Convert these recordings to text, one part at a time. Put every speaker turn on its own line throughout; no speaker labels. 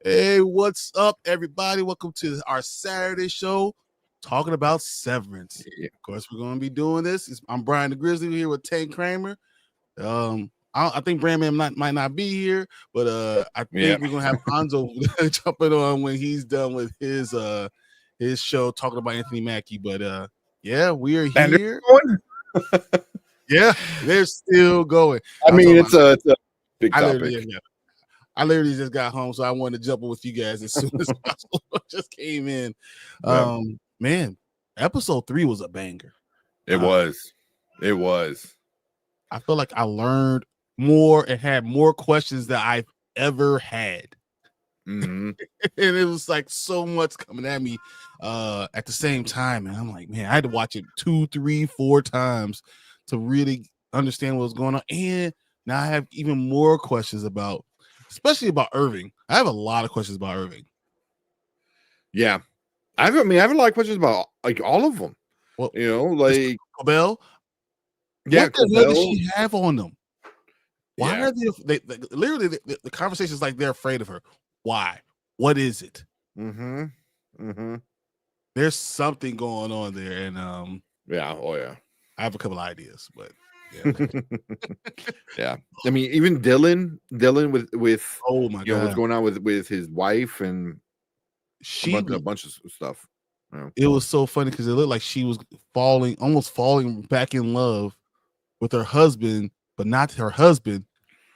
Hey, what's up, everybody? Welcome to our Saturday show, talking about Severance.
Yeah.
Of course, we're going to be doing this. I'm Brian the Grizzly here with Tank Kramer. I think Brandman might not be here, but I think we're going to have Anzo jumping on when he's done with his show talking about Anthony Mackie. But yeah, we are here. Yeah, they're still going.
I mean, it's a big topic.
I literally just got home, so I wanted to jump in with you guys as soon as possible. Just came in. Man, episode 3 was a banger.
It was.
I feel like I learned more and had more questions than I've ever had.
Mm-hmm.
And it was like so much coming at me at the same time. And I'm like, man, I had to watch it 2, 3, 4 times to really understand what was going on. And now I have even more questions especially about Irving. I have a lot of questions about Irving.
Yeah. I have a lot of questions about like all of them. Well, like
Cobell. Yeah, what the hell does she have on them? Why are they literally the conversation is like they're afraid of her? Why? What is it? There's something going on there, and
I
have a couple ideas, but
yeah. I mean, even Dylan with
oh my god,
what's going on with his wife and a bunch of stuff.
It was so funny because it looked like she was almost falling back in love with her husband, but not her husband,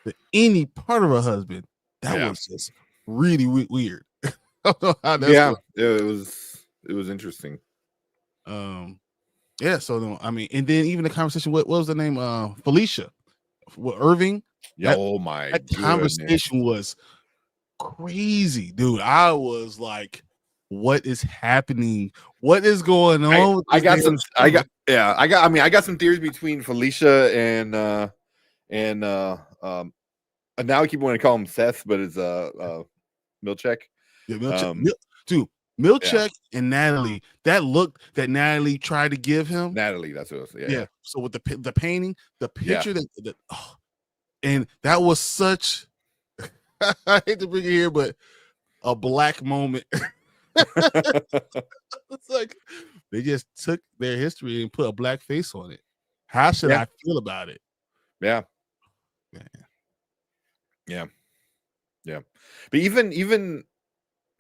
but any part of her husband. That was just really weird. I don't know how that's
it was interesting.
Yeah, so I mean, and then even the conversation, what was the name? Felicia with Irving.
Yeah, that
conversation was crazy, dude. I was like, what is happening? What is going on?
I got some theories between Felicia and now I keep wanting to call him Seth, but it's Milchek.
Yeah, Milchek. Dude, Milchek and Natalie, that look that Natalie tried to give him.
Natalie, that's what it was. Yeah.
So with the painting, the picture and that was such I hate to bring it here, but a black moment. It's like they just took their history and put a black face on it. How should I feel about it?
Yeah. But even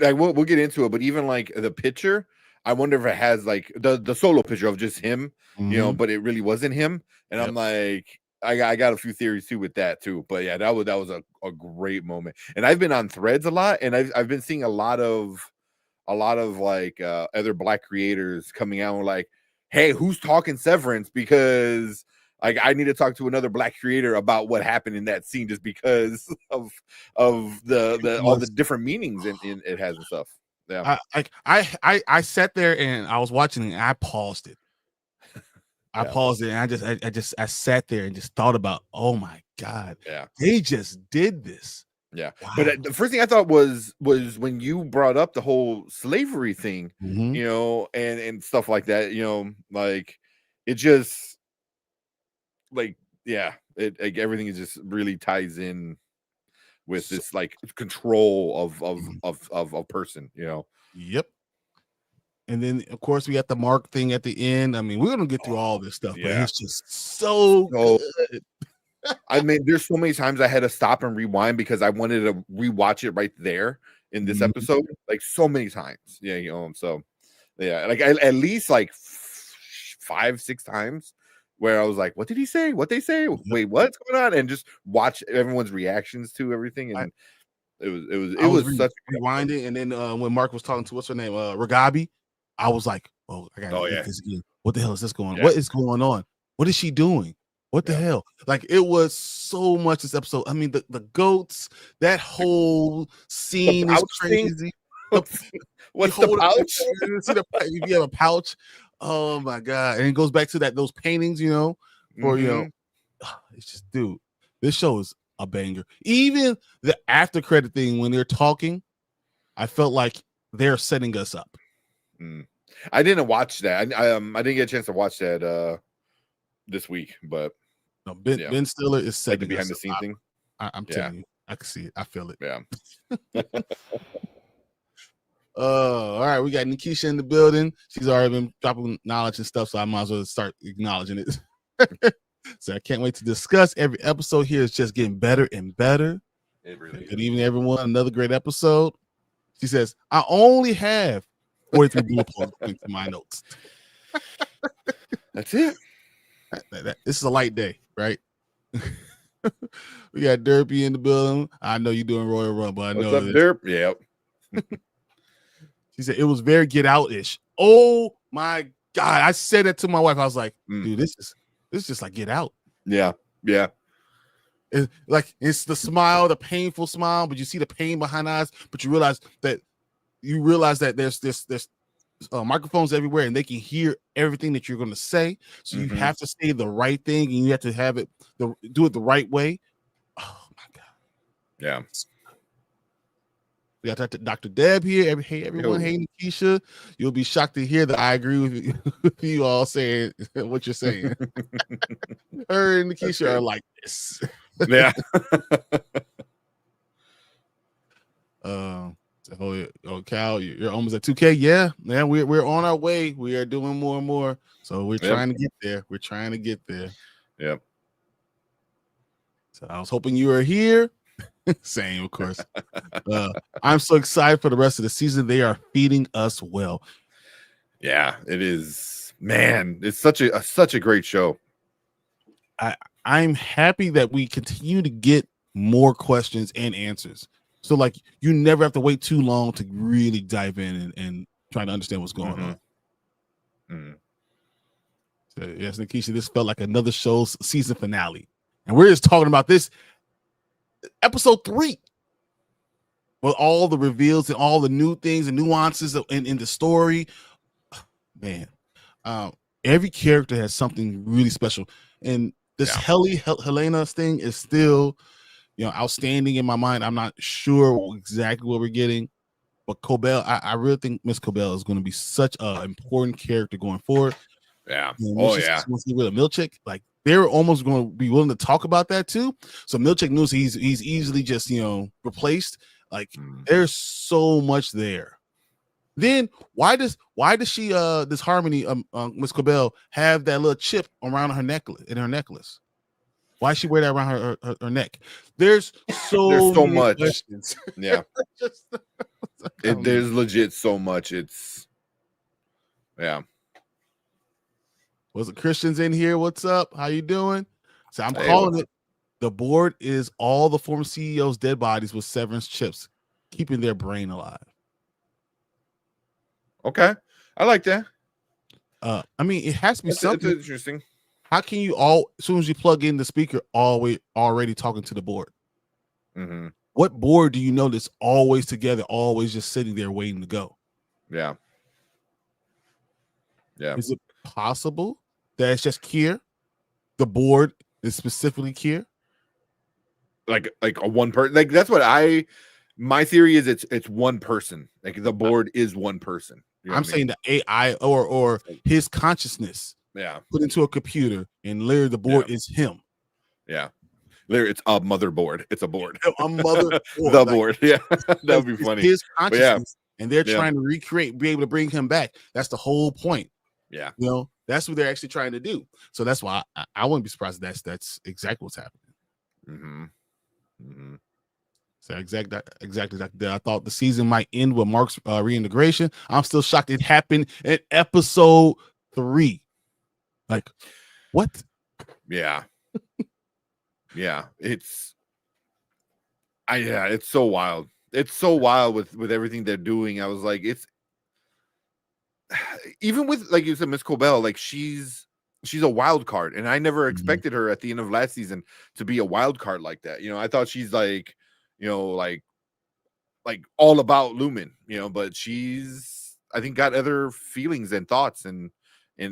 like we'll get into it, but even like the picture, I wonder if it has like the solo picture of just him, but it really wasn't him. And I'm like, I got a few theories too with that too. But yeah, that was a great moment. And I've been on Threads a lot, and I've been seeing a lot of like other black creators coming out and like, hey, who's talking Severance? Because like I need to talk to another black creator about what happened in that scene, just because of the all the different meanings in it has and stuff. Yeah,
I sat there and I was watching it and I paused it. I paused it and I sat there and just thought about, oh my god, they just did this.
Yeah, wow. But the first thing I thought was when you brought up the whole slavery thing, and stuff like that, like it just like it everything is just really ties in with this like control of a person,
Yep. And then of course we got the Mark thing at the end. I mean, we're gonna get through all this stuff, but it's just so good.
I mean, there's so many times I had to stop and rewind because I wanted to rewatch it right there in this episode, like so many times. So like at least like 5, 6 times where I was like, what did he say? What they say? Wait, what's going on? And just watch everyone's reactions to everything. And it was such
rewinding. And then when Mark was talking to what's her name, Ragabi, I was like, oh, I gotta get this again. What the hell is this going on? What is going on? What is she doing? What the hell? Like it was so much this episode. I mean, the goats, that whole scene is crazy.
What's the pouch?
If you have a pouch, oh my god! And it goes back to those paintings, it's just, dude, this show is a banger. Even the after credit thing when they're talking, I felt like they're setting us up.
I didn't watch that. I didn't get a chance to watch that this week, but
no, Ben Stiller is setting
behind the scene thing.
I'm telling you, I can see it. I feel it.
Yeah.
All right, we got Nikisha in the building. She's already been dropping knowledge and stuff, so I might as well start acknowledging it. So I can't wait to discuss. Every episode here is just getting better and better.
It really
Good evening, everyone. Another great episode. She says, I only have 43 bullet points to my notes.
That's it.
This is a light day, right? We got Derpy in the building. I know you're doing Royal Rumble. I know.
What's up, Derp? Yep.
She said it was very Get Out-ish. Oh my God. I said that to my wife. I was like, dude, this is just like Get Out.
Yeah. Yeah.
It's the smile, the painful smile, but you see the pain behind the eyes, but you realize that there's microphones everywhere and they can hear everything that you're going to say. So you have to say the right thing and you have to have it, do it the right way. Oh my God.
Yeah.
We got Dr. Deb here. Hey, everyone. Yo. Hey, Nikisha. You'll be shocked to hear that I agree with you all saying what you're saying. Her and Nikisha are like this.
Yeah.
Cal, you're almost at 2K. Yeah, we're on our way. We are doing more and more. So we're trying to get there. We're trying to get there.
Yep.
So I was hoping you were here. Same, of course. I'm so excited for the rest of the season. They are feeding us well.
Yeah, it is. Man, it's such a great show.
I'm happy that we continue to get more questions and answers. So like you never have to wait too long to really dive in and try to understand what's going on. Mm-hmm. So, yes, Nikisha, this felt like another show's season finale. And we're just talking about this episode 3 with all the reveals and all the new things and nuances in the story. Man, every character has something really special. And this Helena thing is still, outstanding in my mind. I'm not sure exactly what we're getting, but Cobell, I really think Miss Cobell is going to be such an important character going forward.
Yeah.
Once you get rid of Milchick, like they're almost going to be willing to talk about that too. So Milchick knows he's easily just replaced. Like there's so much there. Then why does she this Harmony Miss Cobell have that little chip around her necklace? Why she wear that around her neck? There's so
much.
Questions.
Yeah. There's legit so much. It's
Was it Christians in here? What's up? How you doing? So I'm calling it. The board is all the former CEOs' dead bodies with severance chips, keeping their brain alive.
Okay, I like that.
I mean, it has to be something
interesting.
How can you as soon as you plug in the speaker, already talking to the board?
Mm-hmm.
What board do you know that's always together, always just sitting there waiting to go?
Yeah. Yeah.
Is it possible that it's just Kier? The board is specifically Kier?
Like a one person. Like that's what my theory is. It's one person. Like the board is one person.
I'm saying the AI or his consciousness.
Yeah,
put into a computer, and literally the board is him.
Yeah, literally it's a motherboard. It's a board.
A motherboard.
The board. Yeah, that would be funny.
His consciousness, and they're trying to recreate, be able to bring him back. That's the whole point.
Yeah,
that's what they're actually trying to do. So that's why I wouldn't be surprised if that's exactly what's happening.
Mm-hmm. Mm-hmm.
So exactly. I thought the season might end with Mark's reintegration. I'm still shocked it happened in episode 3. Like, what?
Yeah. Yeah. It's so wild. It's so wild with everything they're doing. I was like, it's even with, like you said, Miss Cobell, like she's a wild card. And I never expected her at the end of last season to be a wild card like that. I thought she's like, like all about Lumen, but she's, I think, got other feelings and thoughts and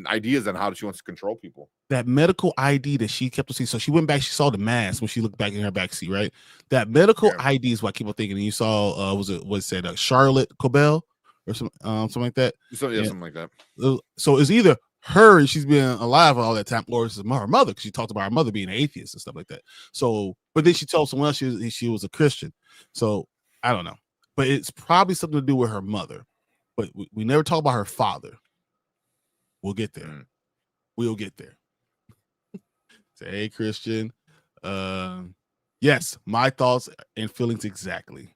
ideas on how she wants to control people.
That medical ID that she kept seeing. So she went back, she saw the mask when she looked back in her backseat, right? That medical ID is what I keep on thinking. And you saw, was it Charlotte Cobell or something like that?
Something like that.
So it's either her, and she's been alive all that time, or it's her mother, because she talked about her mother being an atheist and stuff like that. So, but then she told someone else she was a Christian. So I don't know, but it's probably something to do with her mother. But we never talk about her father. We'll get there. We'll get there. Say, hey, Christian. Yes, my thoughts and feelings exactly.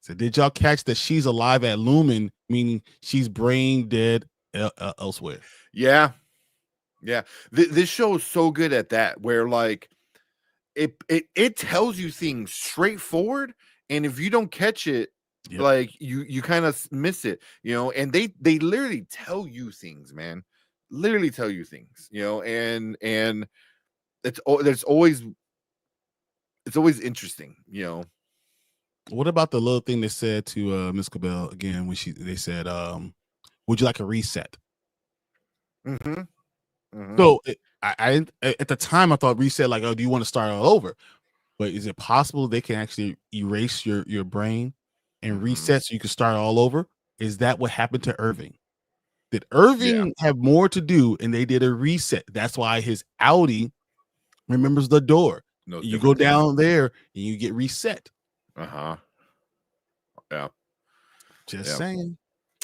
So did y'all catch that she's alive at Lumen, meaning she's brain dead elsewhere?
Yeah. This show is so good at that, where like it tells you things straightforward, and if you don't catch it, like you kind of miss it, and they literally tell you things, man. Literally tell you things, and it's always interesting,
What about the little thing they said to Miss Cabell again when they said, would you like a reset? So I at the time I thought reset like, oh, do you want to start all over? But is it possible they can actually erase your brain and reset so you can start all over? Is that what happened to Irving? Did Irving have more to do and they did a reset? That's why his Audi remembers the door. No, you go down there and you get reset.
Yeah.
Just saying.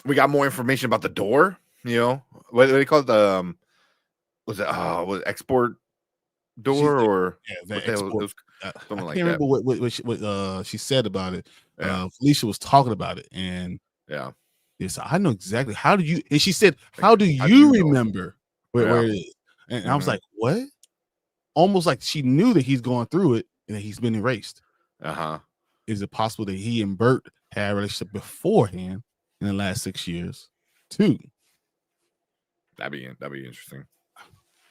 We got more information about the door. What do they call it? Was it export door or
export? Something like that. I can't remember what she said about it. Felicia was talking about it, and yes, I know exactly. How do you? And she said, "How do you remember where it is?" And I was like, "What?" Almost like she knew that he's going through it and that he's been erased. Is it possible that he and Bert had a relationship beforehand in the last 6 years, too?
That'd be interesting.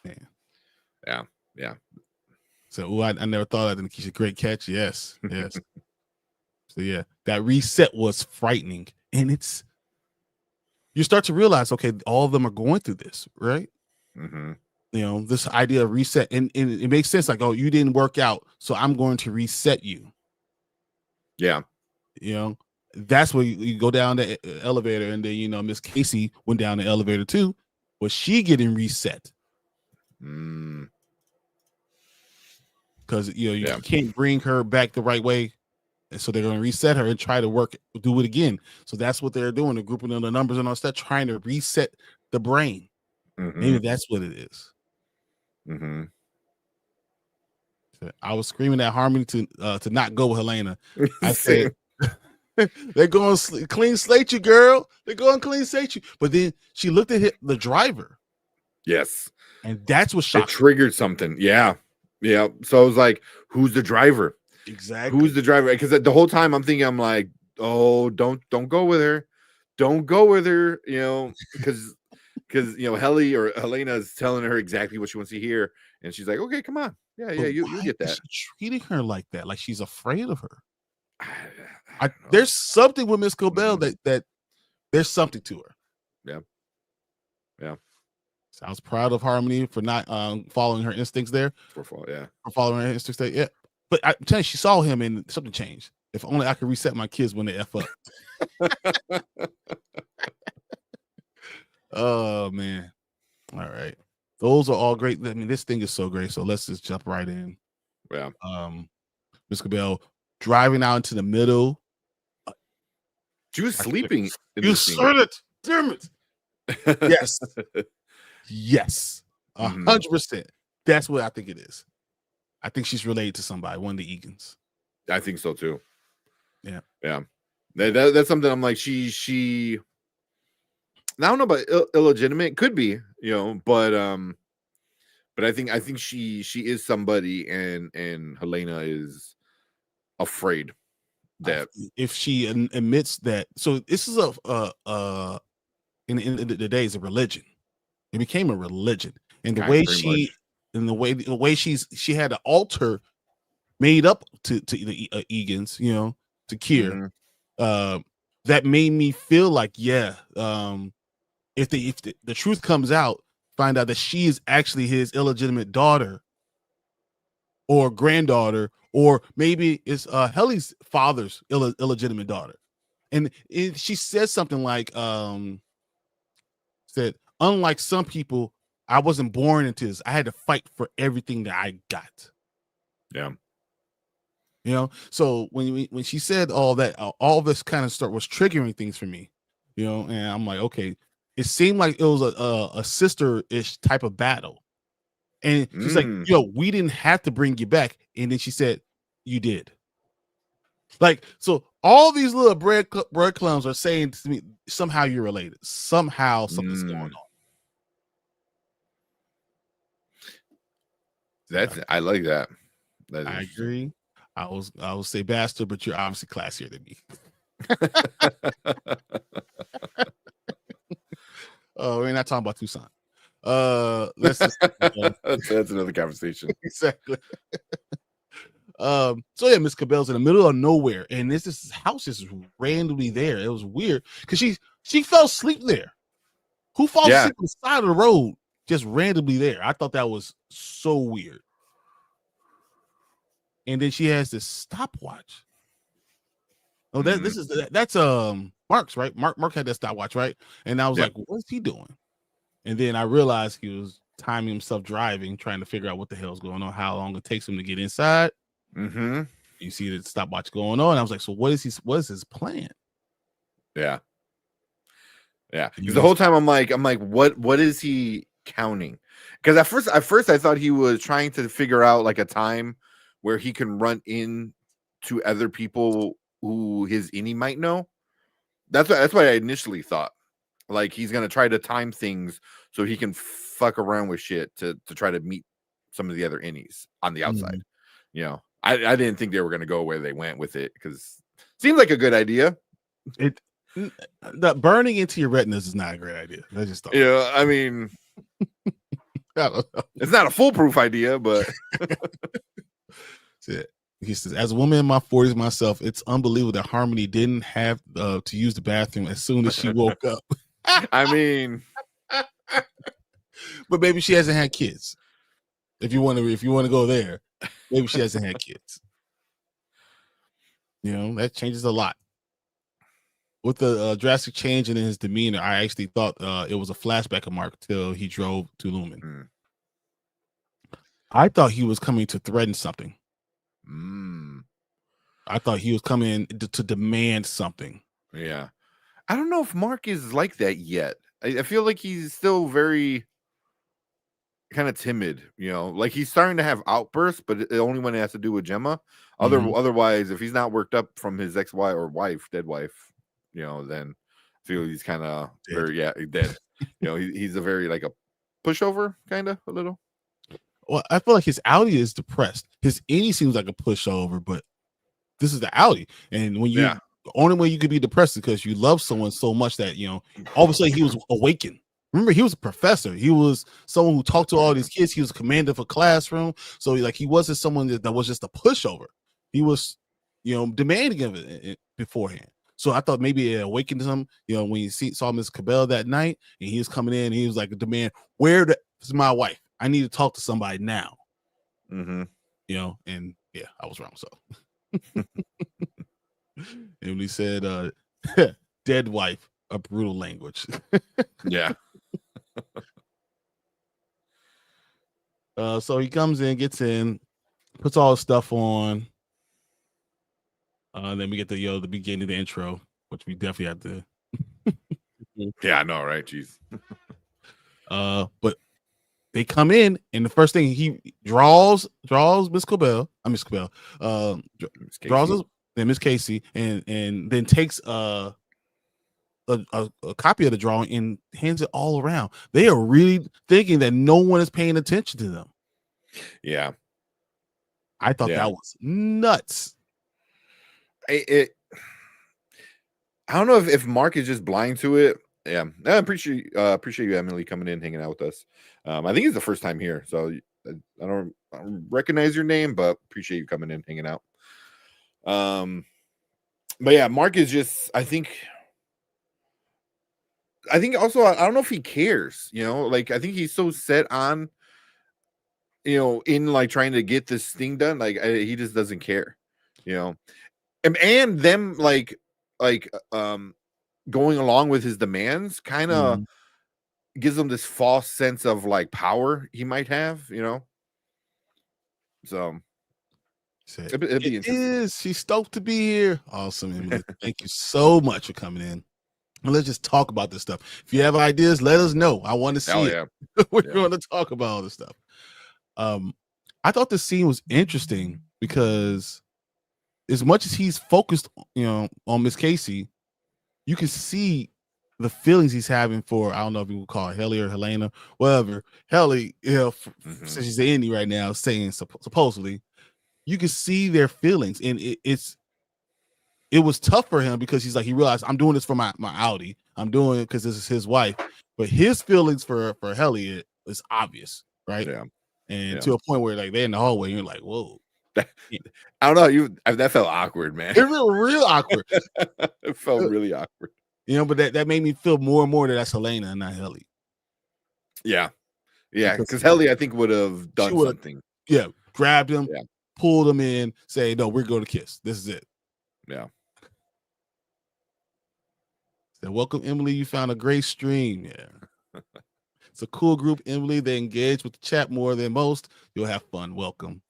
Man. Yeah. So I never thought of that. Nikisha, great catch. Yes. So yeah, that reset was frightening, and you start to realize, okay, all of them are going through this, right? This idea of reset, and it makes sense. Like, oh, you didn't work out, so I'm going to reset you.
Yeah.
That's where you go down the elevator, and then Miss Casey went down the elevator too. Was she getting reset? Because you can't bring her back the right way, and so they're going to reset her and try to do it again. So that's what they're doing. They're grouping in the numbers and all that, trying to reset the brain. Maybe that's what it is. I was screaming at Harmony to not go with Helena. I said, they're going clean slate you, girl. They're going clean slate you. But then she looked at the driver.
Yes.
And that's what shocked
it triggered something. Yeah. So I was like, who's the driver?
Exactly.
Who's the driver? Because the whole time I'm thinking, I'm like, oh, don't go with her. Don't go with her, because Helena is telling her exactly what she wants to hear. And she's like, okay, come on. Yeah, you get that.
She's treating her like that, like she's afraid of her. There's something with Miss Cobell that there's something to her.
Yeah.
So I was proud of Harmony for not following her instincts there.
For
following her instincts there. Yeah. But I'm telling you, she saw him and something changed. If only I could reset my kids when they F up. Oh man. All right. Those are all great. I mean, this thing is so great. So let's just jump right in.
Yeah.
Miss Cabell driving out into the middle.
She was sleeping.
You said it. Damn it. Yes. Yes. 100%. That's what I think it is. I think she's related to somebody, one of the Egan's.
I think so too.
Yeah.
That's something I'm like, she I don't know about illegitimate, could be, but I think she is somebody, and Helena is afraid that
if she admits that. So this is in the days of religion. It became a religion, and the way she had an altar made up to the Egan's, to Kier. That made me feel like, if the truth comes out, find out that she is actually his illegitimate daughter or granddaughter, or maybe it's Helly's father's illegitimate daughter. And she said something like, said, unlike some people, I wasn't born into this. I had to fight for everything that I got.
Yeah.
You know, so when she said all that, all this kind of stuff was triggering things for me, you know, and I'm like, okay, it seemed like it was a sister-ish type of battle. And she's like, yo, we didn't have to bring you back. And then she said, you did. Like, so all these little breadcrumbs are saying to me, somehow you're related. Somehow something's going on.
I like that.
I agree. I will say bastard, but you're obviously classier than me. Oh, we're not talking about Tucson. Let's just
that's another conversation.
Exactly. So yeah, Miss Cabell's in the middle of nowhere, and this house is randomly there. It was weird because she fell asleep there. Who falls asleep on the side of the road just randomly there? I thought that was so weird. And then she has this stopwatch. Oh, that's Mark's, right? Mark had that stopwatch, right? And I was like, what's he doing? And then I realized he was timing himself driving, trying to figure out what the hell's going on, how long it takes him to get inside.
Mm-hmm.
You see the stopwatch going on. I was like, so what is his plan?
Yeah. Because the whole time I'm like, what is he counting? Because at first I thought he was trying to figure out like a time where he can run in to other people who his innie might know. That's what I initially thought. Like he's gonna try to time things so he can fuck around with shit to try to meet some of the other innies on the outside. You know, I didn't think they were gonna go where they went with it because it seemed like a good idea.
The burning into your retinas is not a great idea. I just thought.
Yeah, I mean,
I don't know.
It's not a foolproof idea, but
that's it. He says, as a woman in my 40s myself, it's unbelievable that Harmony didn't have to use the bathroom as soon as she woke up.
I mean,
but maybe she hasn't had kids. If you want to go there, maybe she hasn't had kids. You know, that changes a lot. With the drastic change in his demeanor, I actually thought it was a flashback of Mark till he drove to Lumen. I thought he was coming to threaten something. I thought he was coming to demand something.
Yeah. I don't know if Mark is like that yet. I feel like he's still very kind of timid, you know, like he's starting to have outbursts, but the only one it has to do with Gemma. Otherwise, if he's not worked up from his ex-wife or dead wife, you know, then I feel he's kind of very dead. You know, he's a very like a pushover, kind of a little.
Well, I feel like his outie is depressed. His innie seems like a pushover, but this is the outie. And when the only way you could be depressed is because you love someone so much that, you know, all of a sudden he was awakened. Remember, he was a professor. He was someone who talked to all these kids. He was a commander of a classroom. So he wasn't someone that was just a pushover. He was, you know, demanding of it beforehand. So I thought maybe it awakened him, you know, when you saw Miss Cabell that night and he was coming in, he was like, demand, where is my wife? I need to talk to somebody now. You know, and yeah, I was wrong. So and when he said dead wife, a brutal language.
Yeah.
So he comes in, gets in, puts all his stuff on. Then we get the beginning of the intro, which we definitely have to.
Yeah, I know, right? Jeez.
But they come in, and the first thing he draws Miss Cabell. Miss Cabell. Draws Miss Casey, and then takes a copy of the drawing and hands it all around. They are really thinking that no one is paying attention to them.
Yeah,
I thought that was nuts.
I don't know if Mark is just blind to it. Yeah, I appreciate you, Emily, coming in, hanging out with us. I think it's the first time here, so I don't recognize your name, but appreciate you coming in, hanging out. But yeah, Mark is just, I think also, I don't know if he cares, you know, like I think he's so set on, you know, in like trying to get this thing done, like he just doesn't care, you know, and them like going along with his demands kind of gives him this false sense of like power he might have, you know. So it'd be interesting.
She's stoked to be here. Awesome, Emily. Thank you so much for coming in. And let's just talk about this stuff. If you have ideas, let us know. I want to see it. We're going to talk about all this stuff. I thought the scene was interesting because as much as he's focused, on Miss Casey, you can see the feelings he's having for, I don't know if you would call it Helly or Helena, whatever. Helly, since she's the indie right now, saying supposedly, you can see their feelings, and it was tough for him because he's like, he realized I'm doing this for my Audi. I'm doing it because this is his wife, but his feelings for Helly is obvious, right?
Yeah.
And to a point where like they're in the hallway, and you're like, whoa.
I don't know. That felt awkward, man.
It real awkward.
It felt really awkward.
But that made me feel more and more that's Helena and not Helly.
Yeah. Because Helly, I think, would have done something.
Yeah, grabbed him, pulled him in, say, no, we're going to kiss. This is it.
Yeah.
So, welcome, Emily. You found a great stream. Yeah. It's a cool group, Emily. They engage with the chat more than most. You'll have fun. Welcome.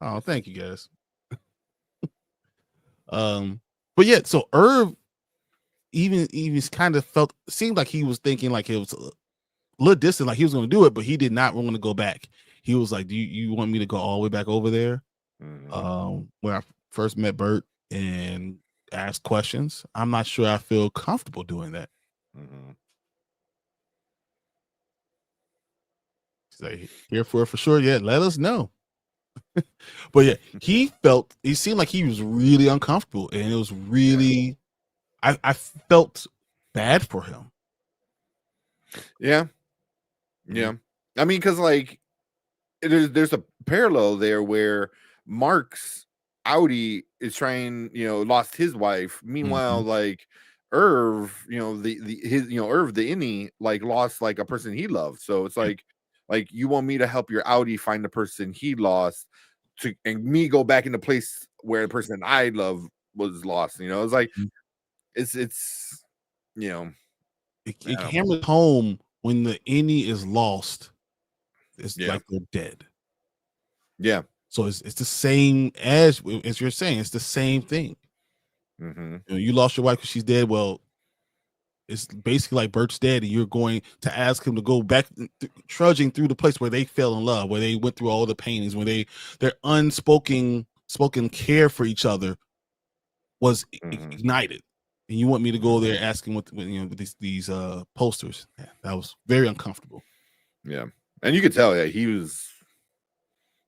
Oh, thank you, guys. But yeah, so Irv even kind of seemed like he was thinking like it was a little distant, like he was going to do it, but he did not want to go back. He was like, do you want me to go all the way back over there? When I first met Bert and asked questions, I'm not sure I feel comfortable doing that. He's like, here for it for sure. Yeah, let us know. But yeah, he seemed like he was really uncomfortable, and it was really, I felt bad for him.
Yeah. I mean, because like there's a parallel there where Mark's Audi is trying, lost his wife. Meanwhile, like Irv, Irv the innie, like lost like a person he loved. So it's like you want me to help your Audi find the person he lost and me go back in the place where the person I love was lost. It's like it's
it hammers home when the innie is lost. It's like they're dead.
Yeah.
So it's the same as you're saying. It's the same thing. You lost your wife because she's dead. Well, it's basically like Bert's dead, and you're going to ask him to go back, trudging through the place where they fell in love, where they went through all the paintings, where their unspoken care for each other was ignited, and you want me to go there asking with these posters? Yeah, that was very uncomfortable.
Yeah, and you could tell he was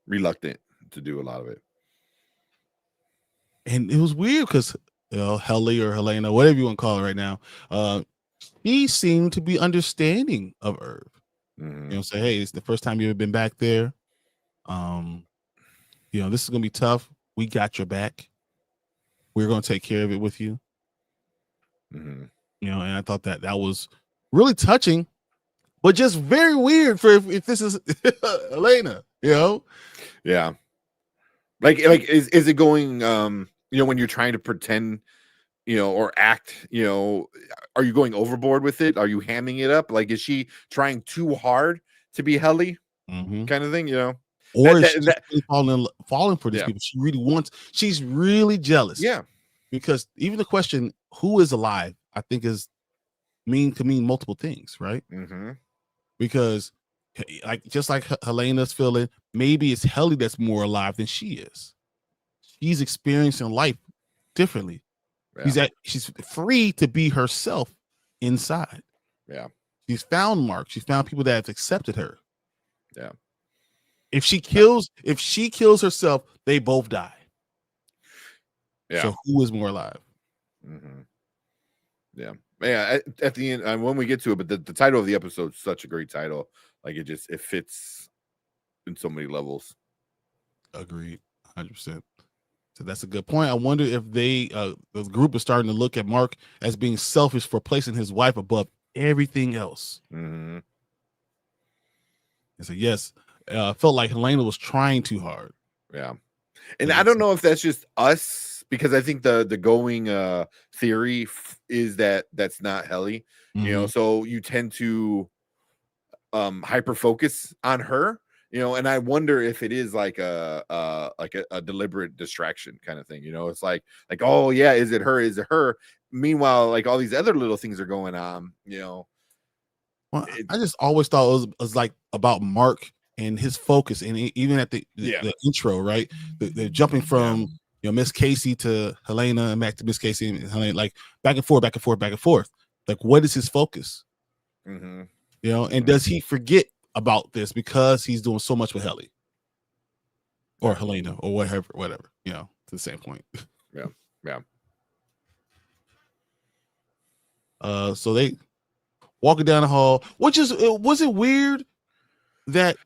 reluctant to do a lot of it,
and it was weird because Helly or Helena, whatever you want to call it right now, he seemed to be understanding of Irv. Say, hey, it's the first time you've ever been back there. This is gonna be tough. We got your back. We're gonna take care of it with you. And I thought that was really touching, but just very weird for if this is Helena.
Yeah. Like is it going? When you're trying to pretend, or act, are you going overboard with it? Are you hamming it up? Like, is she trying too hard to be Helly, kind of thing?
Or is she really falling for these people? She really wants. She's really jealous.
Yeah,
because even the question, "Who is alive?" I think can mean multiple things, right? Because, just like Helena's feeling, maybe it's Helly that's more alive than she is. She's experiencing life differently. She's free to be herself inside.
Yeah.
She's found Mark. She's found people that have accepted her.
Yeah.
If she kills herself, they both die.
Yeah.
So who is more alive?
Yeah. Yeah. At the end, when we get to it, but the title of the episode is such a great title. Like it fits in so many levels.
Agreed. 100%. So that's a good point. I wonder if the group is starting to look at Mark as being selfish for placing his wife above everything else.
I
said, yes, felt like Helena was trying too hard.
Yeah. And I don't know if that's just us, because I think the going theory is that that's not Helly, so you tend to hyper focus on her, and I wonder if it is like a deliberate distraction kind of thing. It's like, oh yeah, is it her? Meanwhile, like all these other little things are going on.
Well, I just always thought it was like about Mark and his focus, and even at the intro, right? They're jumping from Miss Casey to Helena, and back to Miss Casey and Helena, like back and forth, back and forth, back and forth. Like, what is his focus?
Mm-hmm.
And does he forget about this because he's doing so much with Helly or Helena or whatever, to the same point.
Yeah.
So they walking down the hall, was it weird that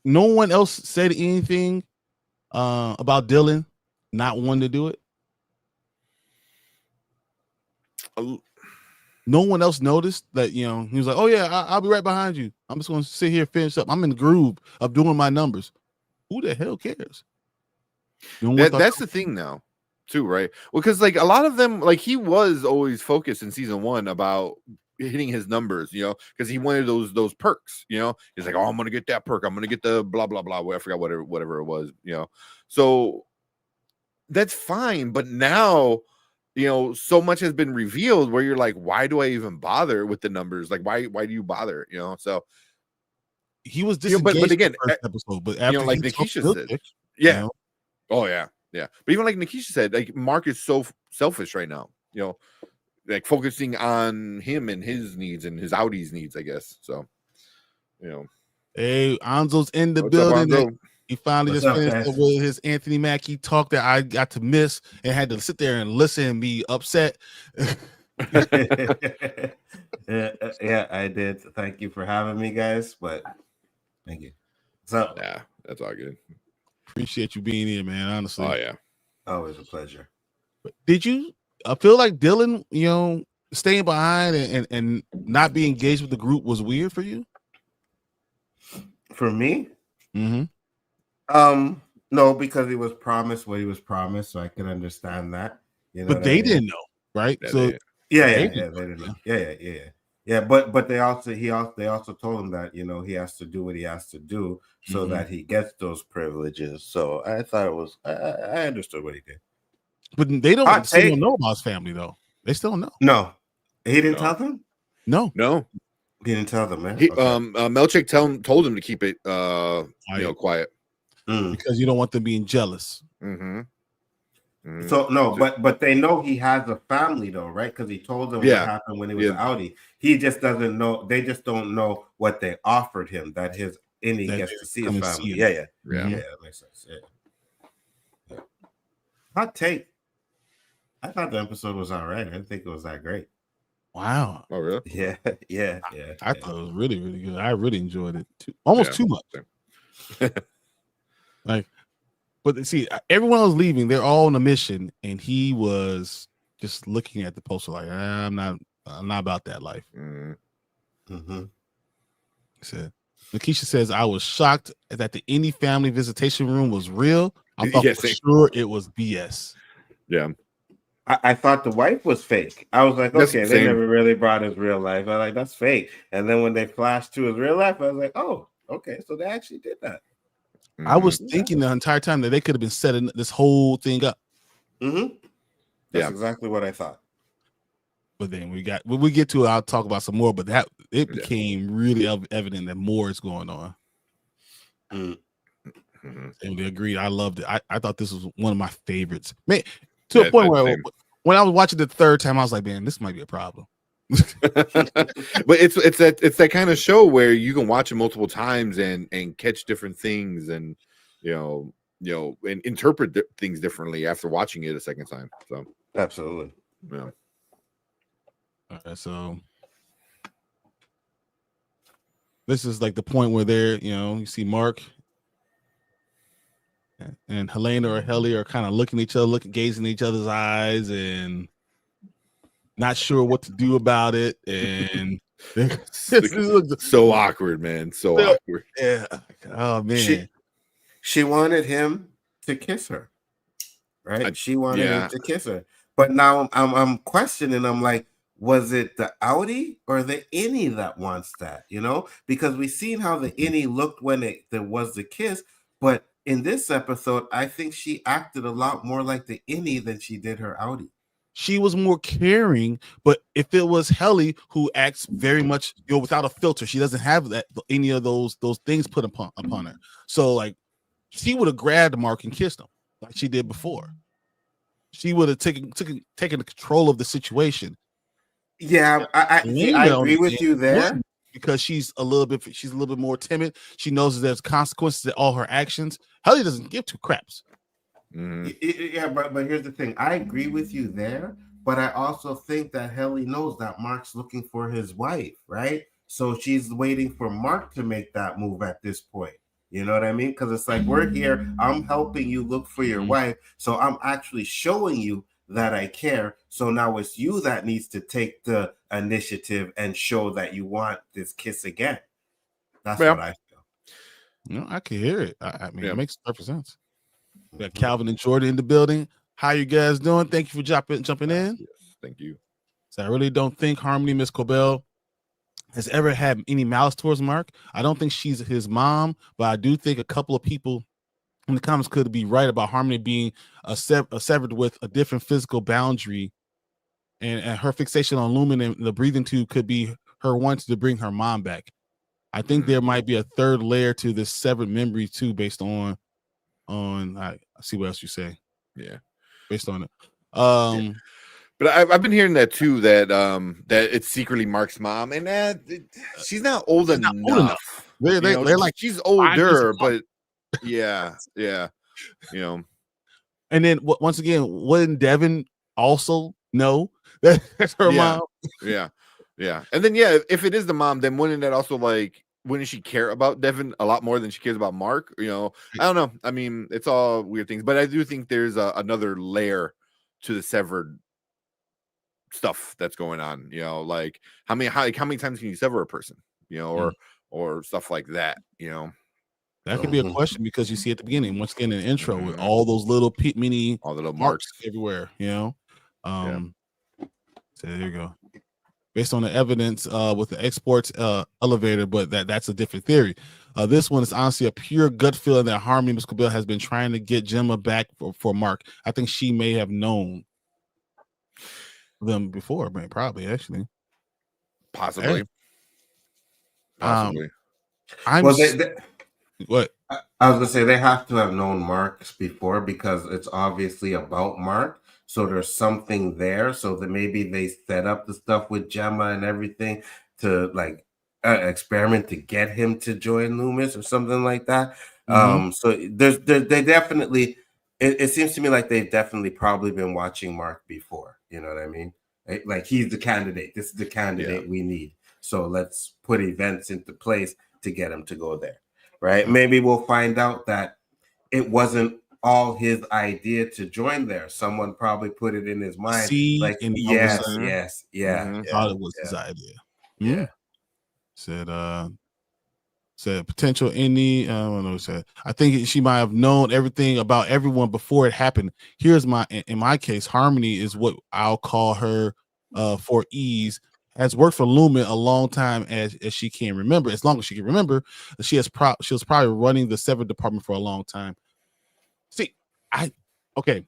no one else said anything about Dylan not wanting to do it? No one else noticed that, he was like, oh yeah, I'll be right behind you. I'm just going to sit here, finish up. I'm in the groove of doing my numbers. Who the hell cares?
That's the thing now too, right? Well, because like a lot of them, like he was always focused in season 1 about hitting his numbers, because he wanted those perks, he's like, oh, I'm going to get that perk. I'm going to get the blah, blah, blah. I forgot whatever it was, so that's fine. But now, so much has been revealed where you're like, why do I even bother with the numbers? Like, why do you bother? So
he was disengaged
but again,
in the first episode, but after
like Nikisha said, oh yeah. But even like Nikisha said, like Mark is so selfish right now, like focusing on him and his needs and his Audi's needs, I guess. So,
hey, Anzo's in the building. He finally finished up with his Anthony Mackie talk that I got to miss and had to sit there and listen and be upset.
Yeah, I did. Thank you for having me, guys. But thank you. So
yeah, that's all good.
Appreciate you being here, man. Honestly.
Oh yeah,
always a pleasure.
Did you feel like Dylan, staying behind and not be engaged with the group was weird for you?
For me?
Mm-hmm.
No, because he was promised what he was promised, so I can understand that.
But they didn't know, right?
Yeah,
so
they didn't know. Yeah. But they also told him that he has to do what he has to do so that he gets those privileges. So I thought it was I understood what he did.
But they still don't know about his family though. They still don't know.
No, he didn't tell them.
No.
He didn't tell them, man.
Melchick told him to keep it quiet.
Because you don't want them being jealous.
So no, but they know he has a family though, right? Because he told them what happened when he was Audi. He just doesn't know. They just don't know what they offered him. That his Indy gets to see his family. Yeah, that makes sense. Yeah. Hot take. I thought the episode was all right. I didn't think it was that great.
Wow.
Oh really?
Yeah.
I thought it was really, really good. I really enjoyed it almost too much. But see, everyone was leaving. They're all on a mission, and he was just looking at the poster like, I'm not about that life.
Mm-hmm.
He said, Nikisha says, I was shocked that the Indy family visitation room was real. I thought for sure it was BS.
Yeah.
I thought the wife was fake. I was like, okay, they never really brought his real life. I was like, that's fake. And then when they flashed to his real life, I was like, oh, okay, so they actually did that.
I was thinking the entire time that they could have been setting this whole thing up.
That's exactly what I thought.
But then when we get to it, I'll talk about some more. But it became really evident that more is going on. And they agreed. I loved it. I thought this was one of my favorites. Man, to a point where when I was watching the third time, I was like, man, this might be a problem.
But it's that kind of show where you can watch it multiple times and catch different things and and interpret things differently after watching it a second time. So
absolutely.
Yeah.
All right, so this is like the point where they're you see Mark and Helena or Helly are kind of looking at each other, gazing in each other's eyes and not sure what to do about it. And
so awkward, man. So awkward.
Yeah. Oh man.
She wanted him to kiss her. Right? She wanted him to kiss her. But now I'm questioning. I'm like, was it the outie or the innie that wants that? You know, because we seen how the innie looked when there was the kiss, but in this episode, I think she acted a lot more like the innie than she did her outie.
She was more caring, but if it was Helly, who acts very much, without a filter, she doesn't have that any of those things put upon her. So like, she would have grabbed Mark and kissed him like she did before. She would have taken control of the situation.
Yeah, I agree with you there.
Because she's a little bit more timid. She knows that there's consequences to all her actions. Helly doesn't give two craps.
Yeah, but here's the thing. I agree with you there, but I also think that Helly knows that Mark's looking for his wife, right? So she's waiting for Mark to make that move at this point. You know what I mean? Because it's like, we're here, I'm helping you look for your wife, so I'm actually showing you that I care. So now it's you that needs to take the initiative and show that you want this kiss again. That's what I feel.
I can hear it. I mean, it makes perfect sense. We got Calvin and Jordan in the building. How you guys doing? Thank you for jumping in.
Yes, thank you.
So I really don't think Harmony, Miss Cobell, has ever had any malice towards Mark. I don't think she's his mom, but I do think a couple of people in the comments could be right about Harmony being severed with a different physical boundary, and her fixation on Lumen and the breathing tube could be her wanting to bring her mom back. I think there might be a third layer to this severed memory too, based on I see what else you say.
Yeah,
based on it.
But I've been hearing that too, that it's secretly Mark's mom, and that she's not old enough.
They're like,
she's older, but yeah,
And then once again, wouldn't Devin also know that that's her mom?
Yeah. And then if it is the mom, then wouldn't she care about Devin a lot more than she cares about Mark? I don't know. I mean, it's all weird things, but I do think there's another layer to the severed stuff that's going on. Like how many times can you sever a person? Or stuff like that.
That could be a question, because you see at the beginning, once again in the intro, with all those little mini,
all the little
marks everywhere. So there you go. Based on the evidence with the exports elevator, but that's a different theory. This one is honestly a pure gut feeling that Harmony, Miss Cabell, has been trying to get Gemma back for Mark. I think she may have known them before, but probably actually.
Possibly.
What?
I was gonna say, they have to have known Mark before, because it's obviously about Mark. So there's something there. So that maybe they set up the stuff with Gemma and everything to like experiment to get him to join Loomis or something like that. So they definitely. It seems to me like they've definitely probably been watching Mark before. You know what I mean? Like he's the candidate. This is the candidate we need. So let's put events into place to get him to go there. Right? Maybe we'll find out that it wasn't all his idea to join there. Someone probably put it in his mind. Thought
it was his idea. Yeah. Said potential indie. I don't know what said. I think she might have known everything about everyone before it happened. In my case, Harmony is what I'll call her for ease. Has worked for Lumen a long time as she can remember. As long as she can remember, she was probably running the Severed department for a long time. See, I feel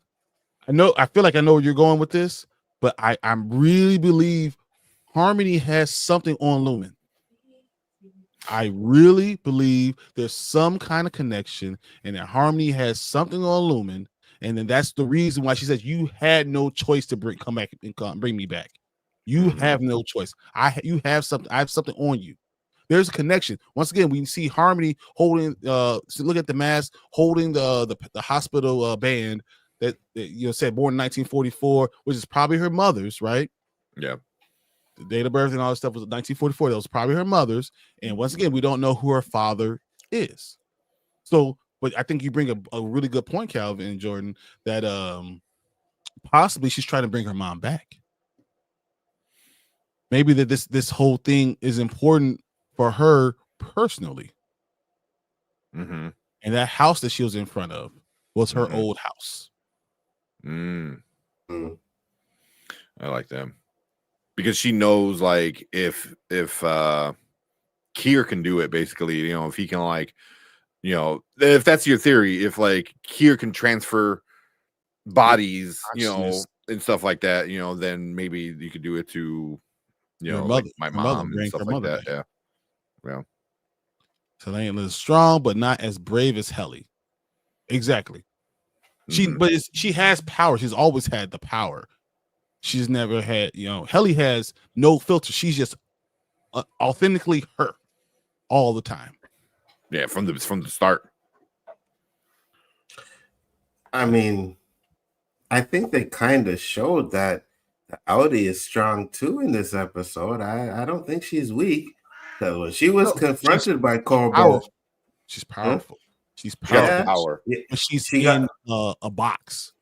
like I know where you're going with this, but I really believe Harmony has something on Lumen. I really believe there's some kind of connection, and that Harmony has something on Lumen, and then that's the reason why she says you had no choice to come back and bring me back. You have no choice. You have something. I have something on you. There's a connection. Once again, we see Harmony holding. So look at the mask, holding the hospital band that said born in 1944, which is probably her mother's, right?
Yeah.
The date of birth and all that stuff was 1944. That was probably her mother's. And once again, we don't know who her father is. So, but I think you bring a really good point, Calvin and Jordan, that possibly she's trying to bring her mom back. Maybe that this whole thing is important for her personally. And that house that she was in front of was her old house.
I like that. because she knows like if Kier can do it, basically, if he can like, if that's your theory, if like Kier can transfer bodies, and stuff like that, then maybe you could do it to,
your
mother,
like
my mom and stuff like that.
Back. Yeah. Helena is strong, but not as brave as Helly. Exactly. She has power. She's always had the power. She's never had, Helly has no filter. She's just authentically her all the time.
Yeah, from the start.
I mean, I think they kind of showed that Audi is strong too in this episode. I don't think she's weak. So when she was confronted by Corbo,
she's powerful. She's powerful.
Yeah.
But she's in a box,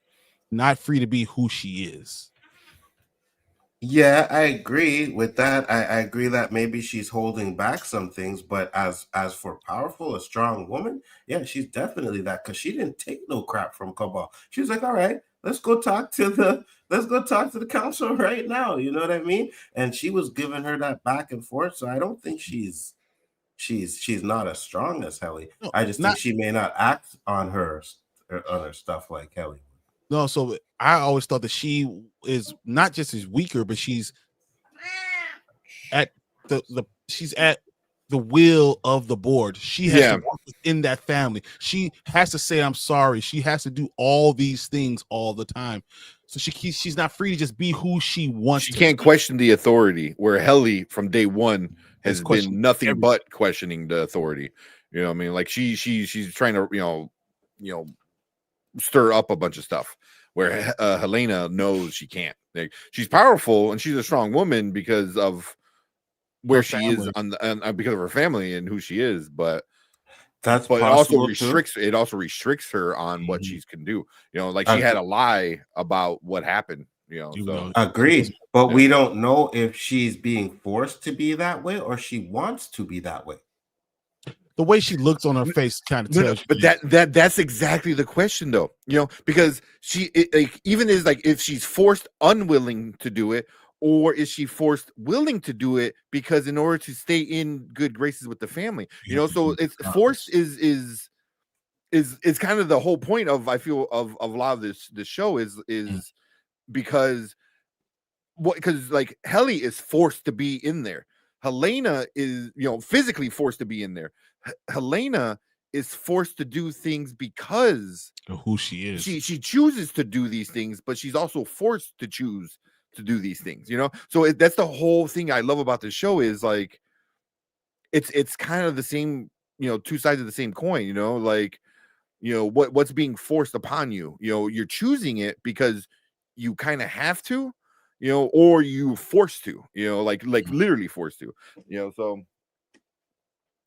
not free to be who she is.
Yeah, I agree with that. I agree that maybe she's holding back some things, but as for powerful, a strong woman, yeah, she's definitely that, because she didn't take no crap from Cabal. She was like, all right, let's go talk to the council right now. You know what I mean? And she was giving her that back and forth. So I don't think she's not as strong as Helly. No, I just think she may not act on her stuff like Helly.
No, so I always thought that she is not just as weaker, but she's at she's at the will of the board. She has to work within that family. She has to say, I'm sorry. She has to do all these things all the time. So she's not free to just be who she wants.
She can't question the authority, where Helly from day one has been nothing but questioning the authority. You know what I mean? Like she's trying to, stir up a bunch of stuff where Helena knows she can't. Like, she's powerful and she's a strong woman because of where she is because of her family and who she is, but it also restricts her on what she can do. Like she had a lie about what happened. So
agreed, but we don't know if she's being forced to be that way or she wants to be that way.
The way she looks on her face kind of tells
you. But that's exactly the question, though. Because even is like, if she's forced unwilling to do it, or is she forced willing to do it because in order to stay in good graces with the family? So it's forced is kind of the whole point of, I feel, of a lot of this show is because like Helly is forced to be in there. Helena is physically forced to be in there. Helena is forced to do things because
of who she is.
She chooses to do these things, but she's also forced to choose to do these things. So that's the whole thing I love about this show, is like it's kind of the same, two sides of the same coin. Like what's being forced upon you. You're choosing it because you kind of have to, or you forced to. Like literally forced to. So.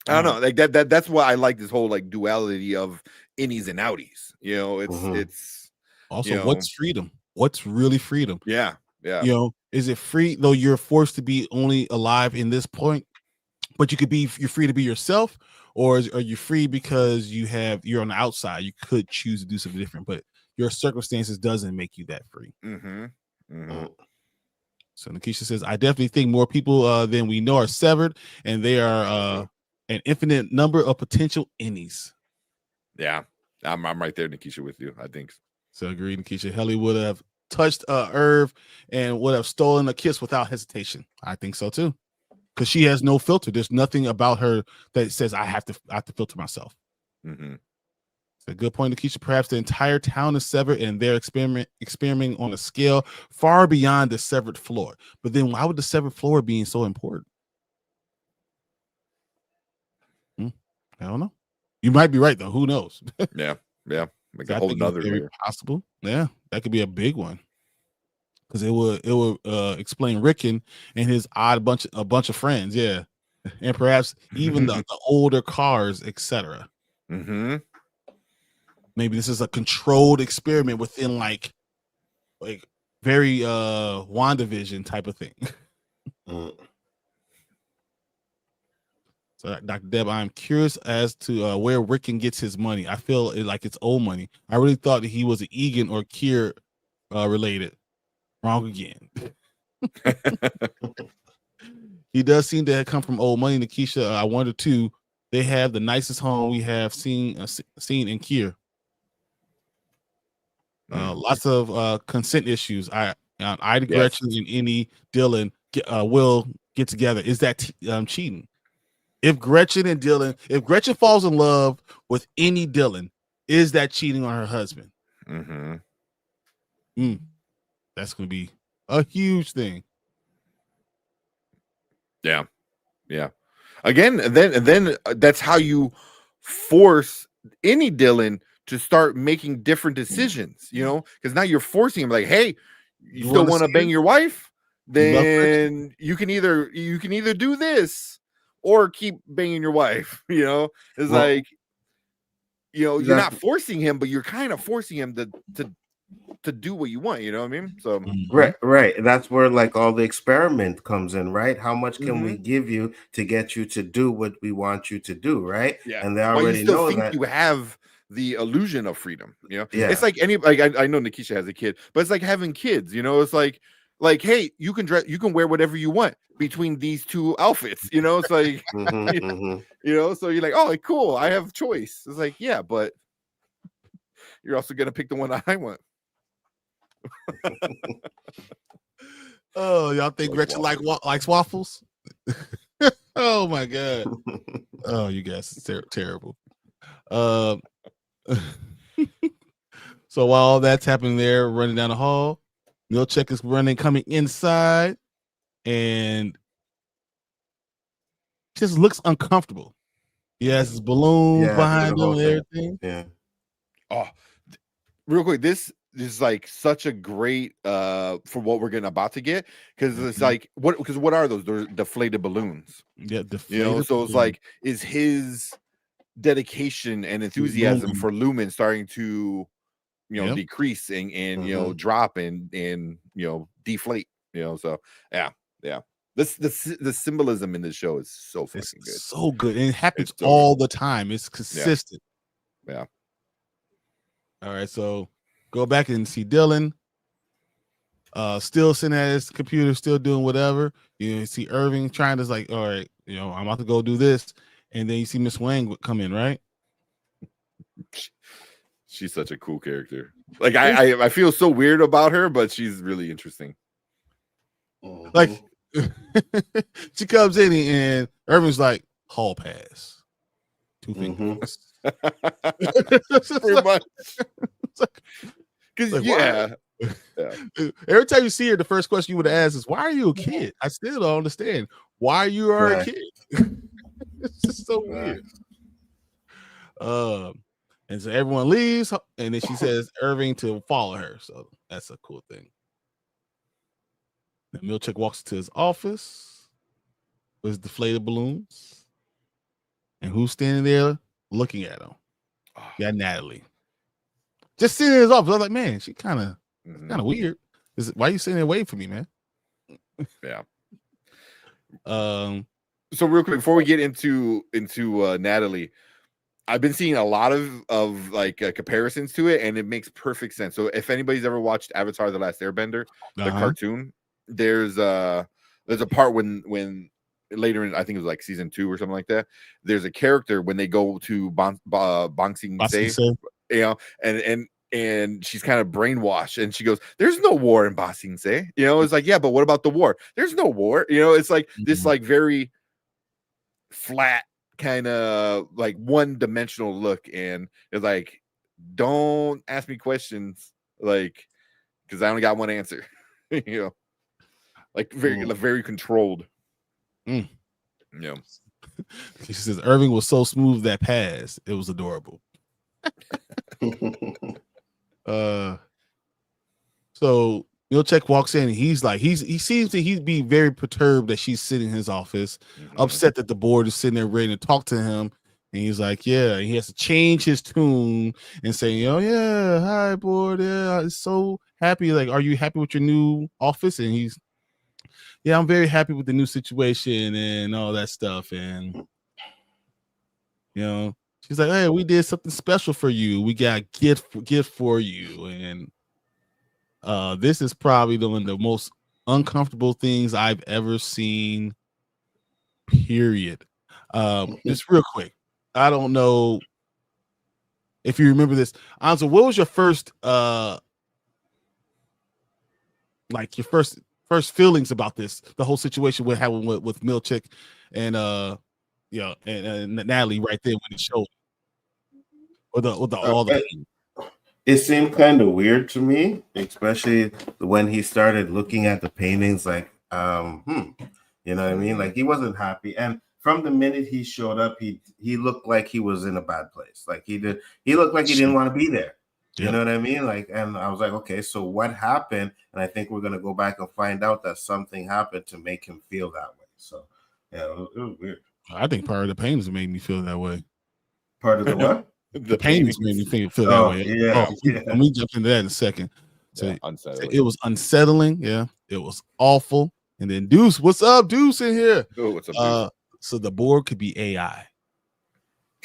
I don't know, like that's why I like this whole like duality of innies and outies. It's
also what's freedom? What's really freedom?
Yeah.
Is it free though you're forced to be only alive in this point, but you're free to be yourself, or are you free because you're on the outside? You could choose to do something different, but your circumstances doesn't make you that free. So Nikisha says, I definitely think more people than we know are severed, and they are an infinite number of potential innies.
Yeah, I'm right there, Nikisha, with you. I think
so. Agreed, Nikisha. Helly would have touched Irv and would have stolen a kiss without hesitation. I think so too, because she has no filter. There's nothing about her that says I have to filter myself. It's a good point, Nikisha. Perhaps the entire town is severed, and they're experimenting on a scale far beyond the severed floor. But then, why would the severed floor be so important? I don't know. You might be right though. Who knows?
Yeah. Like a whole nother layer.
Possible. Yeah, that could be a big one, because it would explain Rickon and his odd bunch of friends. Yeah, and perhaps even the older cars, etc. Maybe this is a controlled experiment within like very WandaVision type of thing. So, Dr. Deb, I'm curious as to where Rickon gets his money. I feel like it's old money. I really thought that he was an Egan or Kier related. Wrong again. he does seem to have come from old money. Nikisha, I wonder too. They have the nicest home we have seen in Kier. Lots of consent issues. Ida, Gretchen, and any Dylan will get together. Is that cheating? If Gretchen falls in love with any Dylan, is that cheating on her husband? That's going to be a huge thing.
Yeah. Again, then that's how you force any Dylan to start making different decisions, because now you're forcing him, like, hey, you still want to bang your wife? Then you can either do this or keep banging your wife. It's like, you're not forcing him, but you're kind of forcing him to do what you want. You know what I mean? So
right. That's where like all the experiment comes in, right? How much can we give you to get you to do what we want you to do, right?
Yeah.
And they already know that
you have the illusion of freedom.
Yeah.
It's like I know Nikisha has a kid, but it's like having kids. It's like, hey, you can wear whatever you want between these two outfits. It's like, so you're like, oh, cool, I have choice. It's like, yeah, but you're also gonna pick the one I want.
Oh, y'all think Gretchen likes waffles? Oh my god! Oh, you guys are terrible. So while all that's happening there, running down the hall, Milchek is coming inside, and just looks uncomfortable. He has his balloons behind him and everything.
Yeah.
Oh, real quick, this is like such a great for what we're about to get, because it's like what are those? They're deflated balloons.
Yeah, deflated.
So it's like, is his dedication and enthusiasm for Lumen starting to decrease and drop and deflate? So the symbolism in this show is so fucking good.
So good, and it happens all the time. It's consistent.
Yeah.
All right, so go back and see Dylan. Still sitting at his computer, still doing whatever. You see Irving trying to like, all right, I'm about to go do this, and then you see Miss Wang come in, right?
She's such a cool character. Like I feel so weird about her, but she's really interesting.
Like she comes in and Irving's like, hall pass. 2 fingers.
Pretty much. Because
yeah. Every time you see her, the first question you would ask is, why are you a kid? I still don't understand why you are a kid. It's just so weird. And so everyone leaves, and then she says Irving to follow her. So that's a cool thing. Then Milchek walks to his office with his deflated balloons. And who's standing there looking at him? Yeah, Natalie. Just sitting in his office. I was like, man, she kind of weird. Why are you sitting there waiting for me, man?
Yeah. So real quick, before we get into Natalie, I've been seeing a lot of like comparisons to it, and it makes perfect sense. So if anybody's ever watched Avatar: The Last Airbender, the cartoon, there's a part when later in, I think it was like season 2 or something like that, there's a character when they go to Bang Sing Se, and she's kind of brainwashed, and she goes, there's no war in Ba Sing Se. It's like, yeah, but what about the war? There's no war. It's like this like very flat kind of like one-dimensional look, and it's like, don't ask me questions, like, because I only got one answer. Like very controlled.
She says Irving was so smooth that pass. It was adorable. So Milchek walks in, and he's like, he seems to be very perturbed that she's sitting in his office, upset that the board is sitting there ready to talk to him. And he's like, yeah, he has to change his tune and say, oh yeah, hi board, yeah, I'm so happy. Like, are you happy with your new office? And he's, yeah, I'm very happy with the new situation and all that stuff. And she's like, hey, we did something special for you. We got a gift for you. And this is probably one of the most uncomfortable things I've ever seen Period. Just real quick. I don't know if you remember this. Anzo, what was your first like your first feelings about this, the whole situation with happened with Milchick and and Natalie right there when it showed with all the
it seemed kind of weird to me, especially when he started looking at the paintings like you know what I mean? Like he wasn't happy. And from the minute he showed up, he looked like he was in a bad place. Like he looked like he didn't want to be there. You know what I mean? Like, and I was like, okay, so what happened? And I think we're gonna go back and find out that something happened to make him feel that way. So yeah, it was weird.
I think part of the paintings made me feel that way.
Part of the what?
The paintings made me feel that way.
Yeah,
Let me jump into that in a second. So it was unsettling. Yeah, it was awful. And then Deuce, what's up, Deuce in here?
Oh, what's up, Deuce?
So the board could be AI.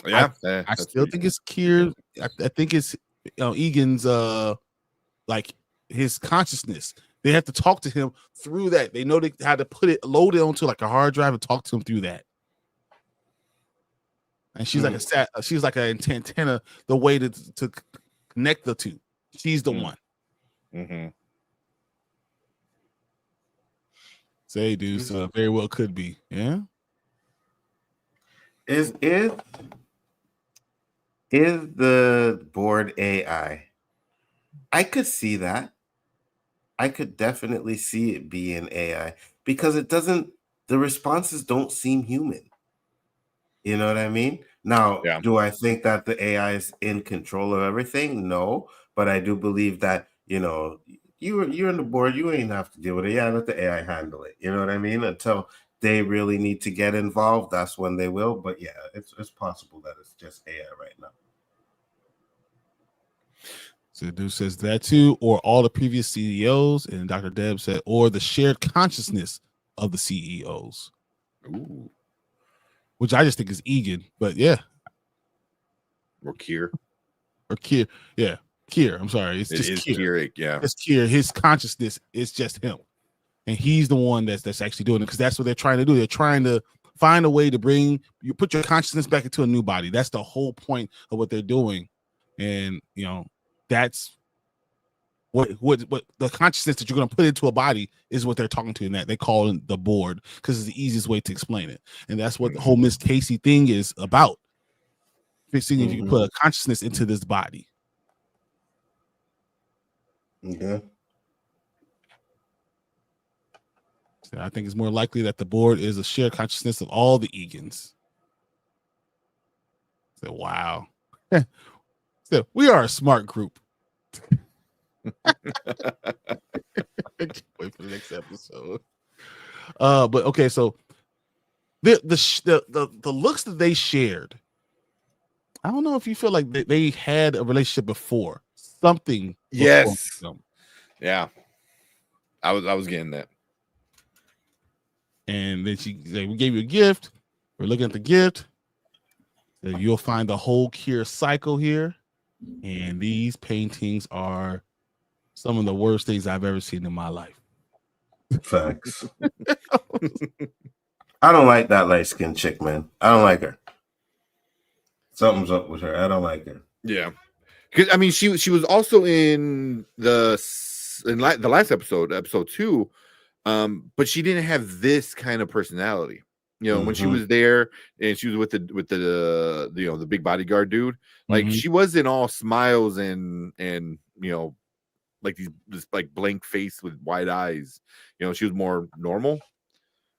Yeah,
I still think it's Kier. I think it's Egan's like his consciousness. They have to talk to him through that. They know how to load it onto like a hard drive and talk to him through that. And she's like an antenna, the way to connect the two. She's the one.
Mm-hmm.
Say, Deuce, very well could be. Yeah.
Is the board AI? I could see that. I could definitely see it being AI because the responses don't seem human. You know what I mean? Now, do I think that the AI is in control of everything? No, but I do believe that, you're in the board, you ain't have to deal with it. Yeah, let the AI handle it. You know what I mean? Until they really need to get involved, that's when they will. But yeah, it's possible that it's just AI right now.
So Dude says that too, or all the previous CEOs, and Dr. Deb said, or the shared consciousness of the CEOs.
Ooh.
Which I just think is Egan, but yeah.
Or Kier.
Yeah. Kier. I'm sorry. It's just
Kier. Yeah.
It's Kier. His consciousness is just him. And he's the one that's actually doing it because that's what they're trying to do. They're trying to find a way to put your consciousness back into a new body. That's the whole point of what they're doing. And, that's what the consciousness that you're going to put into a body is what they're talking to in that. They call it the board because it's the easiest way to explain it. And that's what the whole Miss Casey thing is about. Seeing if you can put a consciousness into this body.
Okay.
So I think it's more likely that the board is a shared consciousness of all the Egans. So wow. So we are a smart group. Can't wait for the next episode. But okay, so the looks that they shared, I don't know if you feel like they had a relationship before. Something.
Yes. Yeah. I was getting that.
And then she said, we gave you a gift. We're looking at the gift. So you'll find the whole Kier cycle here. And these paintings are some of the worst things I've ever seen in my life.
Facts. I don't like that light-skinned chick, man. I don't like her. Something's up with her. I don't like her.
Yeah. Because I mean, she was also in the last episode 2, but she didn't have this kind of personality. When she was there and she was with the big bodyguard dude, like she wasn't all smiles and like this like blank face with wide eyes. She was more normal.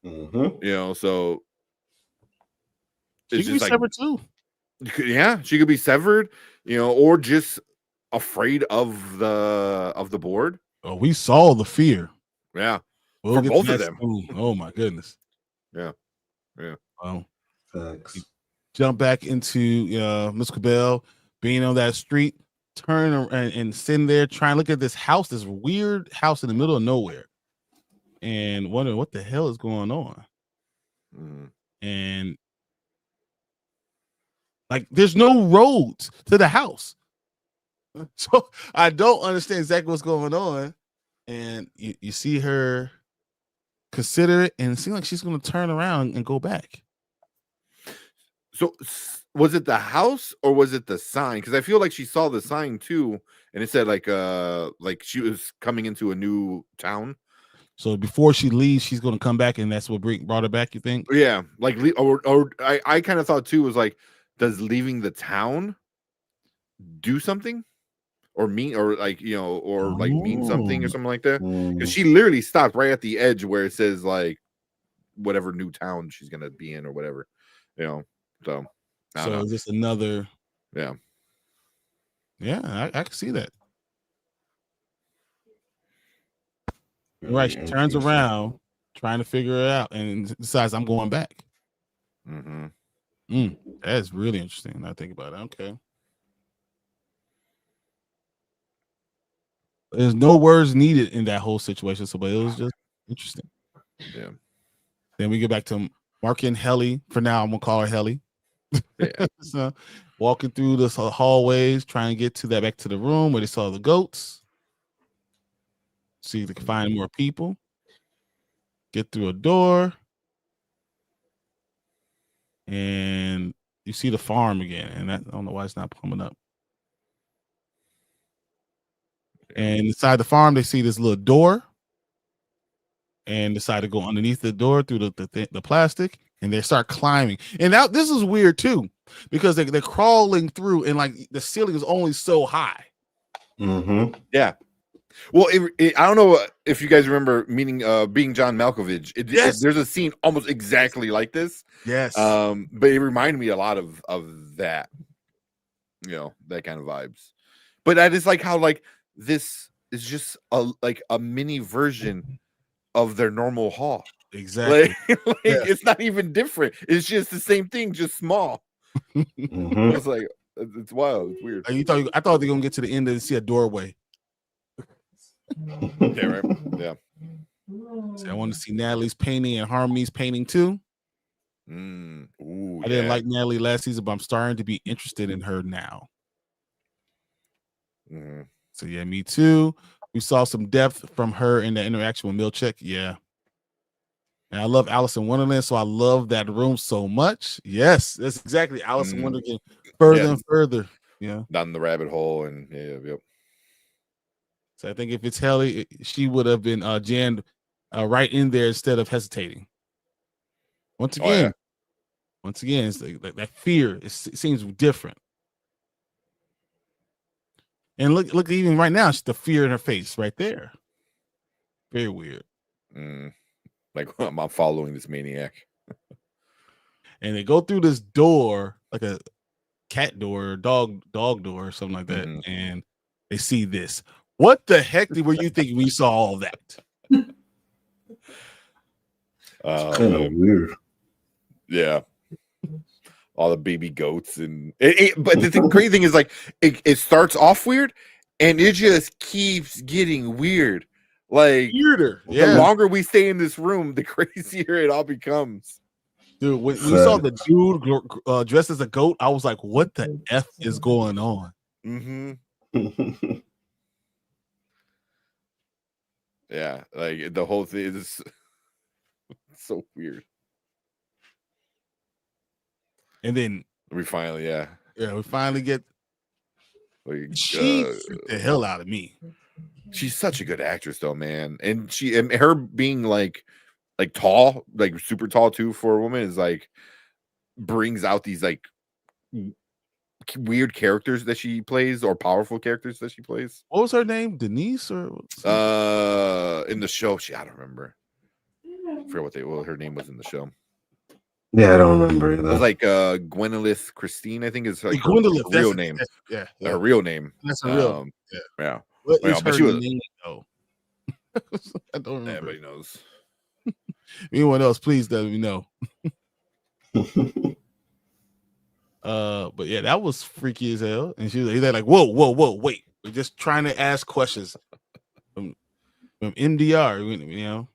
So
she could be severed too.
Yeah, she could be severed, or just afraid of the board.
Oh, we saw the fear.
Yeah,
we'll
get both of them.
Oh my goodness.
Yeah.
Thanks.
Jump back into Miss Cabell being on that street, turn and sitting there trying to look at this house, this weird house in the middle of nowhere, and wondering what the hell is going on. And like, there's no roads to the house, so I don't understand exactly what's going on. And you see her consider it, and it seems like she's going to turn around and go back.
So was it the house or was it the sign? Because I feel like she saw the sign too, and it said like she was coming into a new town.
So before she leaves, she's going to come back, and that's what brought her back. You think?
Yeah, like or I kind of thought too was like, does leaving the town do something, or mean, or like like mean something or something like that? Because she literally stopped right at the edge where it says like whatever new town she's gonna be in or whatever, So
just another.
Yeah,
I can see that. Right, she turns around, trying to figure it out, and decides I'm going back. That's really interesting. I think about it. Okay, there's no words needed in that whole situation, but it was just interesting.
Yeah.
Then we get back to Mark and Helly. For now, I'm gonna call her Helly.
Yeah.
So, walking through the hallways, trying to get back to the room where they saw the goats. See if they can find more people. Get through a door. And you see the farm again. And I don't know why it's not coming up. And inside the farm, they see this little door. And decide to go underneath the door through the plastic. And they start climbing. And now this is weird too. Because they're crawling through. And like the ceiling is only so high.
Yeah. Well, I don't know if you guys remember being John Malkovich. There's a scene almost exactly like this.
Yes.
But it reminded me a lot of that, that kind of vibes. But I just like how like this is just a mini version of their normal hall.
Exactly.
It's not even different. It's just the same thing, just small. It's like it's wild. It's weird.
I thought they were gonna get to the end and see a doorway.
Yeah, right. Yeah.
So I want to see Natalie's painting and Harmony's painting too.
Ooh,
I didn't like Natalie last season, but I'm starting to be interested in her now. So yeah, me too. We saw some depth from her in the interaction with Milchek. Yeah. And I love Alice in Wonderland, so I love that room so much. Yes, that's exactly Alice in Wonderland. Further and further. Yeah.
Down the rabbit hole and yep.
So I think if it's Helly, she would have been jammed right in there instead of hesitating. Once again, it's like that fear. It seems different. And look, even right now, it's the fear in her face right there. Very weird.
Like I'm following this maniac.
And they go through this door, like a cat door, or dog door, or something like that, and they see this. What the heck were you thinking when you saw all that?
It's kind of weird.
Yeah. All the baby goats but the crazy thing is like it starts off weird and it just keeps getting weird. Like
weirder.
The longer we stay in this room, the crazier it all becomes.
Dude, when we saw the dude dressed as a goat, I was like, what the F is going on?
Yeah, like the whole thing is so weird.
And then
we finally,
we finally get.
Like,
she freaked the hell out of me.
She's such a good actress, though, man. And her being like tall, like super tall too for a woman is like brings out these like weird characters that she plays or powerful characters that she plays.
What was her name? Denise or
in the show? I don't remember. I forget what her name was in the show.
Yeah, I don't remember either.
It was like Gwyneth Christine, I think is like her real name.
Yeah,
her real name.
That's her real.
Yeah.
What is her name though? I don't remember.
Everybody knows.
Anyone else, please let me know. But yeah, that was freaky as hell. And he's like, whoa, wait. We're just trying to ask questions from MDR,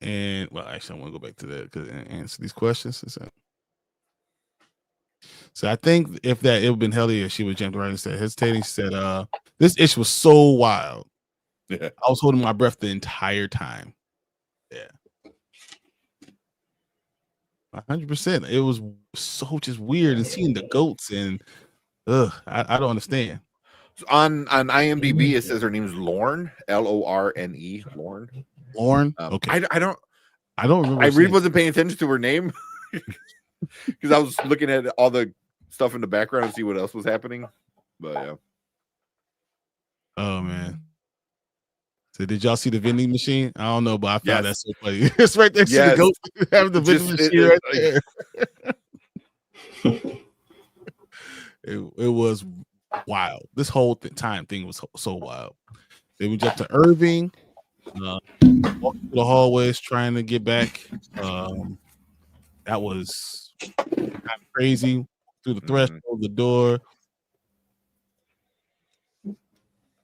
And well, actually, I want to go back to that because answer these questions. So I think if that it would have been Helly, if she would jumped right and said hesitating, she said, this issue was so wild.
Yeah.
I was holding my breath the entire time. Yeah. 100%. It was so just weird and seeing the goats and I don't understand.
On IMDb, it says her name's Lorne, Lorne, Lorne.
Lorne. Okay.
I don't
remember.
I really wasn't paying attention to her name because I was looking at all the stuff in the background to see what else was happening. But yeah.
Oh man. So did y'all see the vending machine? I don't know, but I found that so funny. It's right there. See the goat having the vending machine right there. It was wild. This whole time thing was so wild. Then we jumped to Irving, walking through the hallways trying to get back. That was kind of crazy. Through the threshold of the door.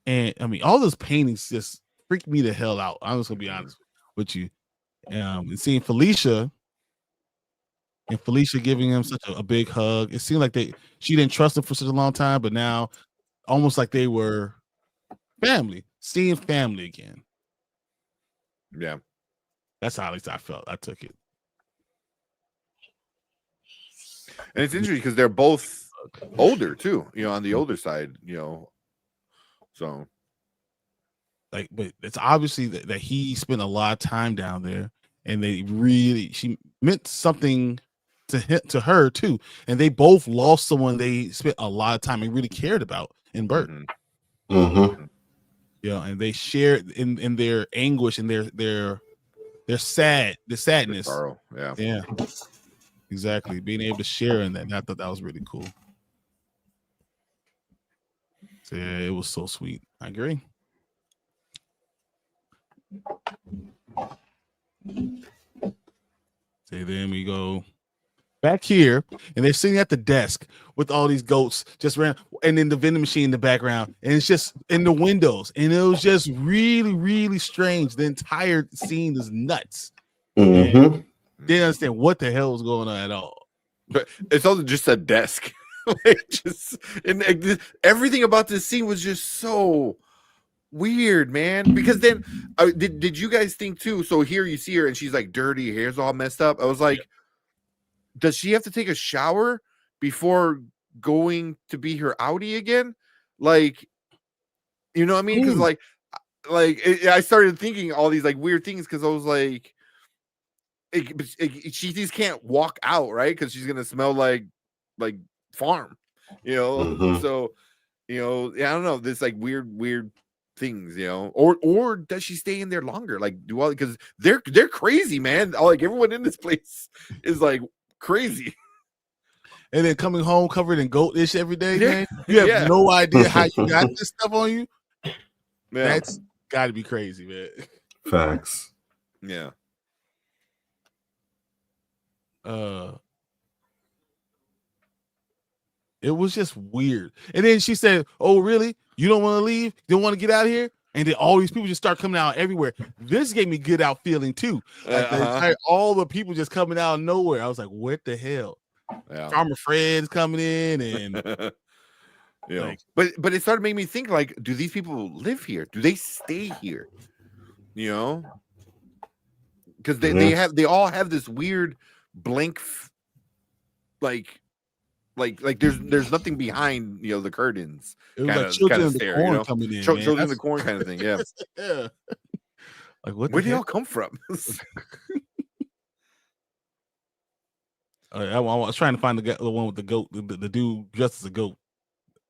And I mean, all those paintings just freaked me the hell out. I'm just gonna be honest with you. And seeing Felicia and Felicia giving him such a big hug. It seemed like she didn't trust him for such a long time, but now almost like they were family, seeing family again.
Yeah.
That's how at least I felt. I took it.
And it's interesting because they're both older too, on the older side, so
like, but it's obviously that he spent a lot of time down there, and she meant something to her too, and they both lost someone they spent a lot of time and really cared about in Bert.
Mm-hmm.
And they shared in their anguish and their sadness.
Sorrow.
Yeah, exactly. Being able to share in that, and I thought that was really cool. So yeah, it was so sweet. I agree. So then we go back here, and they're sitting at the desk with all these goats just ran, and then the vending machine in the background, and it's just in the windows, and it was just really, really strange. The entire scene is nuts.
Mm-hmm.
Didn't understand what the hell was going on at all.
But it's also just a desk. Everything about this scene was just so weird, man. Because then did you guys think too? So here you see her and she's like dirty, hair's all messed up. I was like, does she have to take a shower before going to be her outie again? Like, you know what I mean? Because I started thinking all these like weird things because I was like, she just can't walk out, right? Because she's gonna smell like farm,
Mm-hmm.
So I don't know, this like weird things, or does she stay in there longer, like do all, because they're crazy, man. Like everyone in this place is like crazy,
and then coming home covered in goat ish every day, man. You have no idea how you got this stuff on you. That's got to be crazy, man.
Facts.
Yeah.
It was just weird. And then she said, "Oh, really? You don't want to leave? You don't want to get out of here?" And then all these people just start coming out everywhere. This gave me good out feeling too. Like all the people just coming out of nowhere. I was like, "What the hell?"
Yeah.
Farmer Fred's coming in, and
but it started making me think, like, do these people live here? Do they stay here? Because they all have this weird blank, like there's nothing behind the curtains.
It was like children in the corn coming in.
Children in the corn kind of thing. Yeah.
Yeah. Like what?
Where did they all come from?
I was trying to find the one with the goat, the dude dressed as a goat.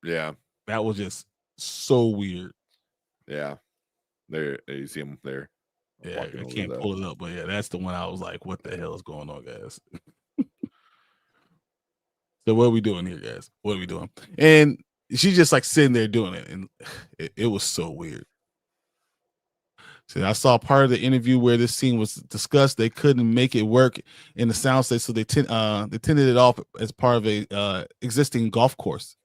Yeah,
that was just so weird.
Yeah, there you see him there.
Yeah, I can't pull it up, but yeah, that's the one I was like, "What the hell is going on, guys?" So what are we doing here, guys? What are we doing? And she's just like sitting there doing it, and it was so weird. So I saw part of the interview where this scene was discussed. They couldn't make it work in the soundstage, so they tinted it off as part of a existing golf course.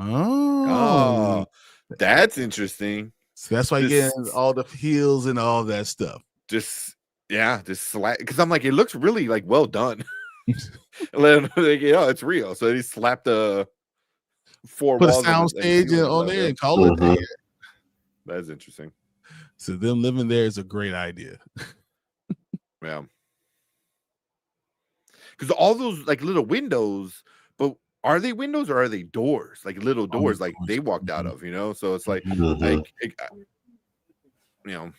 Oh, that's interesting.
So that's why you get all the heels and all that stuff.
Just slap, because I'm like, it looks really like well done. It's real. So they slapped the four
put
walls
a sound stage on there and call it there.
That's interesting.
So them living there is a great idea.
Yeah. Because all those like little windows, but are they windows or are they doors? Like little doors, like they walked out of, So it's like, yeah.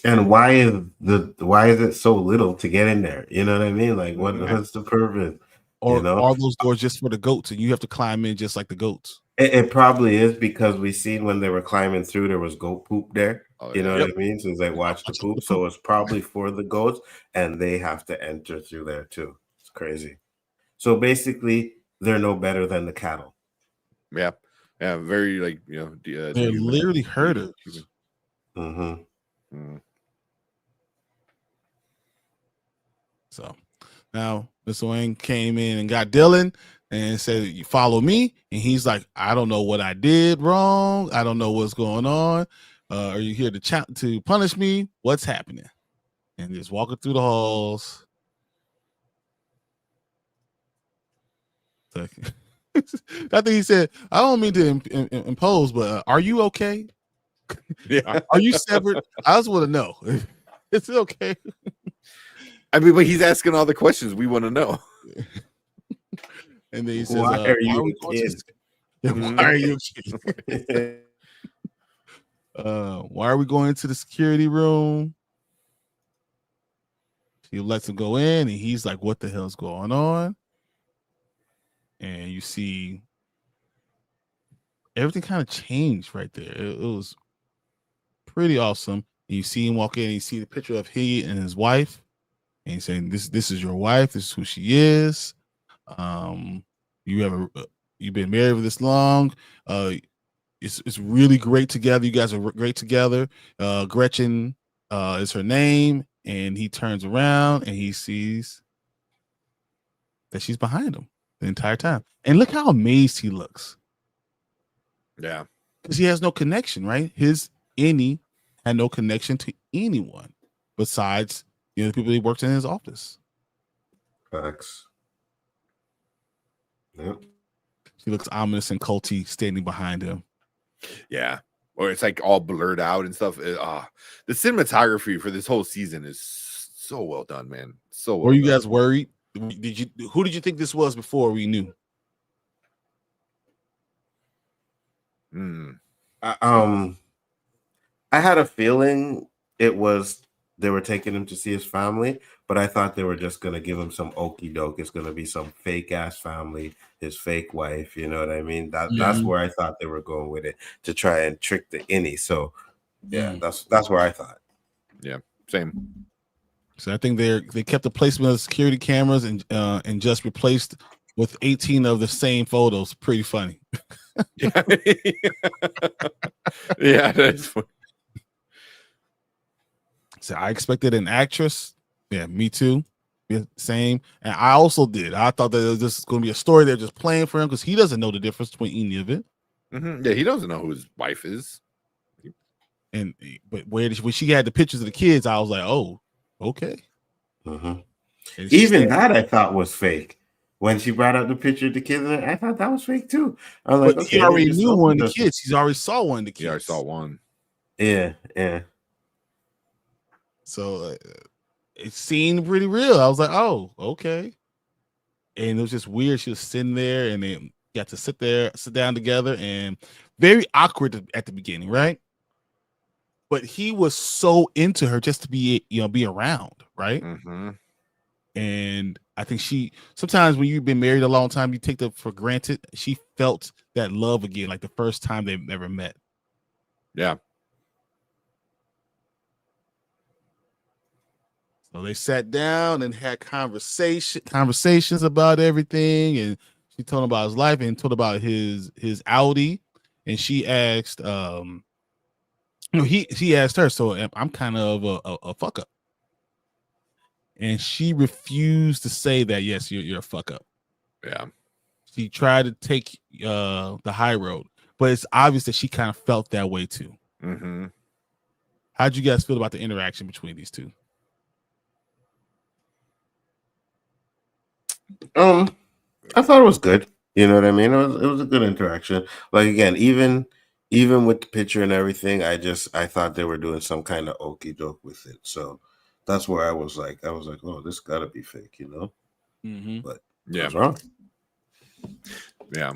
And why is it so little to get in there? You know what I mean? Like, what's the purpose?
Or are those doors just for the goats, and you have to climb in just like the goats?
It probably is, because we seen when they were climbing through, there was goat poop there. You know what I mean? Since they watched the poop, so it's probably for the goats, and they have to enter through there too. It's crazy. So basically, they're no better than the cattle.
Yeah, very like
they're literally herders. So now Mr. Wayne came in and got Dylan and said, "You follow me," and he's like, "I don't know what I did wrong. I don't know what's going on. Are you here to punish me? What's happening?" And just walking through the halls. I think he said, "I don't mean to impose, but are you okay?
Yeah,
are you severed? I just want to know. Is it okay?"
I mean, but he's asking all the questions we want to know.
And then he says,
"Why are you a kid?
Why are you a kid? Why are we going into the security room?" He lets him go in, and he's like, "What the hell's going on?" And you see everything kind of changed right there. It was pretty awesome. And you see him walk in, and you see the picture of he and his wife, and he's saying, "This is your wife. This is who she is. You've been married for this long. It's really great together. You guys are great together. Gretchen is her name." And he turns around and he sees that she's behind him the entire time. And look how amazed he looks.
Yeah.
Because he has no connection, right? His Innie had no connection to anyone besides the people he worked in his office.
Facts. Yep.
He looks ominous and culty standing behind him.
Yeah. Or it's like all blurred out and stuff. The cinematography for this whole season is so well done, man. So well
Were you
done.
guys worried? Who did you think this was before we knew?
I had a feeling it was they were taking him to see his family, but I thought they were just gonna give him some okie doke. It's gonna be some fake ass family, his fake wife. You know what I mean? That's where I thought they were going with it, to try and trick the Innie. So yeah, that's where I thought.
Yeah, same.
So I think they kept the placement of the security cameras and just replaced with 18 of the same photos. Pretty funny.
Yeah, yeah, that's funny.
So I expected an actress. Yeah, me too. Yeah, same. And I also did. I thought that this was going to be a story they're just playing for him because he doesn't know the difference between any of it.
Yeah, he doesn't know who his wife is.
But when she had the pictures of the kids, I was like, oh, okay.
Even that I thought was fake. When she brought up the picture of the kids, I thought that was fake too. I was like, okay,
he already knew one of the kids. He's already saw one of the kids.
Yeah, I saw one.
Yeah.
So it seemed pretty real. I was like, oh, okay. And it was just weird. She was sitting there, and they got to sit down together, and very awkward at the beginning, right? But he was so into her just to be around, right? And I think sometimes when you've been married a long time, you take that for granted. She felt that love again, like the first time they've ever met.
Yeah.
So they sat down and had conversations about everything, and she told him about his life and told about his Audi, and she asked, he asked her, so I'm kind of a fuck up. And she refused to say that, yes, you're a fuck up.
Yeah.
She tried to take the high road, but it's obvious that she kind of felt that way too. How'd you guys feel about the interaction between these two?
I thought it was good. You know what I mean? It was a good interaction. Like, again, even even with the picture and everything, I thought they were doing some kind of okie doke with it. So that's where I was like, oh, this gotta be fake, you know?
Mm-hmm.
But yeah, was wrong.
Yeah.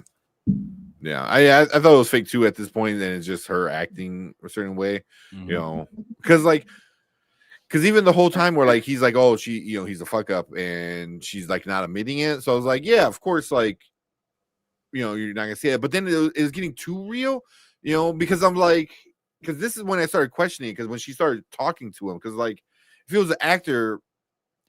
I thought it was fake too at this point, and it's just her acting a certain way, you know, because even the whole time we're like, he's like, oh, she, you know, he's a fuck up, and she's like not admitting it. So I was like, yeah, of course, like, you know, you're not gonna say it. But then it was getting too real, you know, because I'm like, because this is when I started questioning, because when she started talking to him, because like if he was an actor,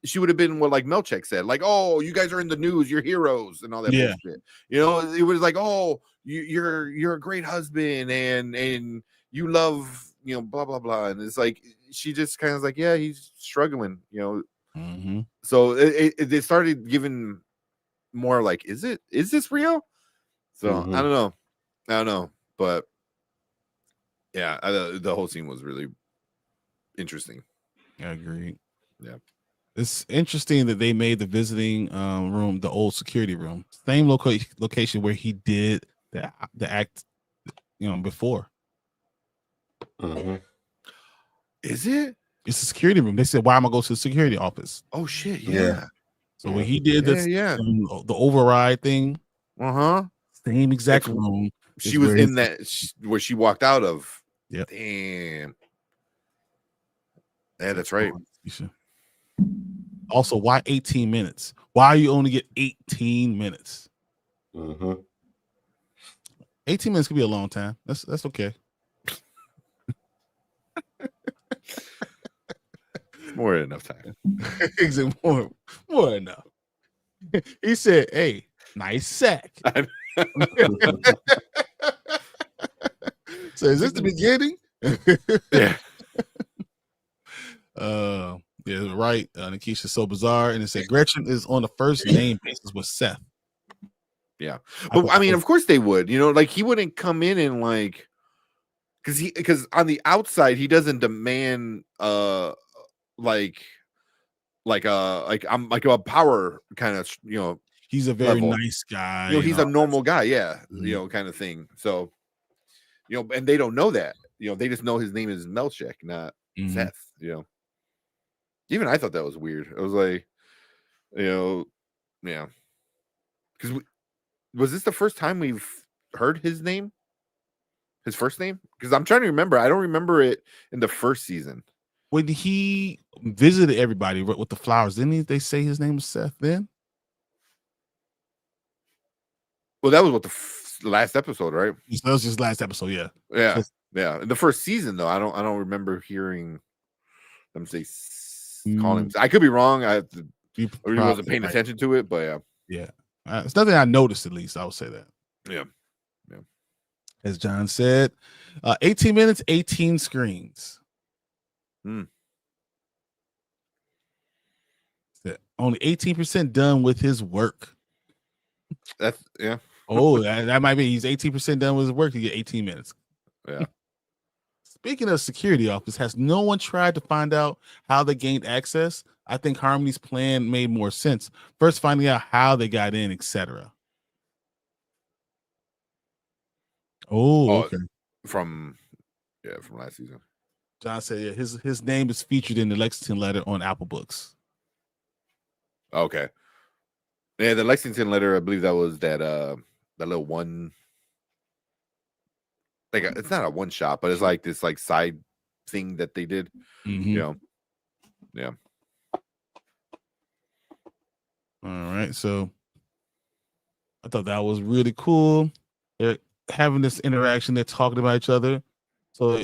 she would have been what like Melchek said, like, oh, you guys are in the news, you're heroes, and all that bullshit. You know, it was like, oh, you're a great husband, and you love, you know, blah blah blah, and it's like she just kind of like, yeah, he's struggling, you know. So it started giving more like, is this real? So I don't know, but yeah, the whole scene was really interesting.
I agree.
Yeah,
it's interesting that they made the visiting room the old security room, same location where he did the act, you know, before.
Is it?
It's a security room. They said, why am I going to the security office?
Oh shit, yeah.
So when he did this, the override thing, same exact room.
She was in that where she walked out of.
Yeah.
Damn. Yeah, that's right.
Also, why 18 minutes? Why you only get 18 minutes? 18 minutes could be a long time. That's okay.
More than enough time.
more enough. He said, "Hey, nice sack." So is this the beginning?
Yeah.
Yeah, right. Nikisha's so bizarre, and it said Gretchen is on the first name basis with Seth.
Yeah, but I mean, of course they would. You know, like he wouldn't come in and like, because on the outside he doesn't demand like I'm like a power kind of, you know.
He's a very nice guy.
You know, he's a normal guy, you know, kind of thing. So, you know, and they don't know that. You know, they just know his name is Melchek, not Seth. You know, even I thought that was weird. I was like, you know, yeah, because was this the first time we've heard his name, his first name? Because I'm trying to remember. I don't remember it in the first season.
When he visited everybody with the flowers, didn't they say his name was Seth then?
Well, that was what the last episode, right?
That was just last episode, yeah.
Yeah. In the first season, though, I don't remember hearing them say call him. I could be wrong. I really wasn't paying attention to it, but
yeah. It's nothing I noticed, at least. I would say that.
Yeah.
As John said, 18 minutes, 18 screens. Only 18% done with his work.
That's
Oh, that might be. He's 18% done with his work. You get 18 minutes.
Yeah.
Speaking of security office, has no one tried to find out how they gained access? I think Harmony's plan made more sense. First, finding out how they got in, etc. Oh, okay.
From last season.
John said, yeah, his name is featured in the Lexington letter on Apple Books.
Okay. Yeah, the Lexington letter, I believe that was that little one, like it's not a one shot, but it's like this like side thing that they did. You know. Yeah.
All right, so I thought that was really cool. They're having this interaction. They're talking about each other. So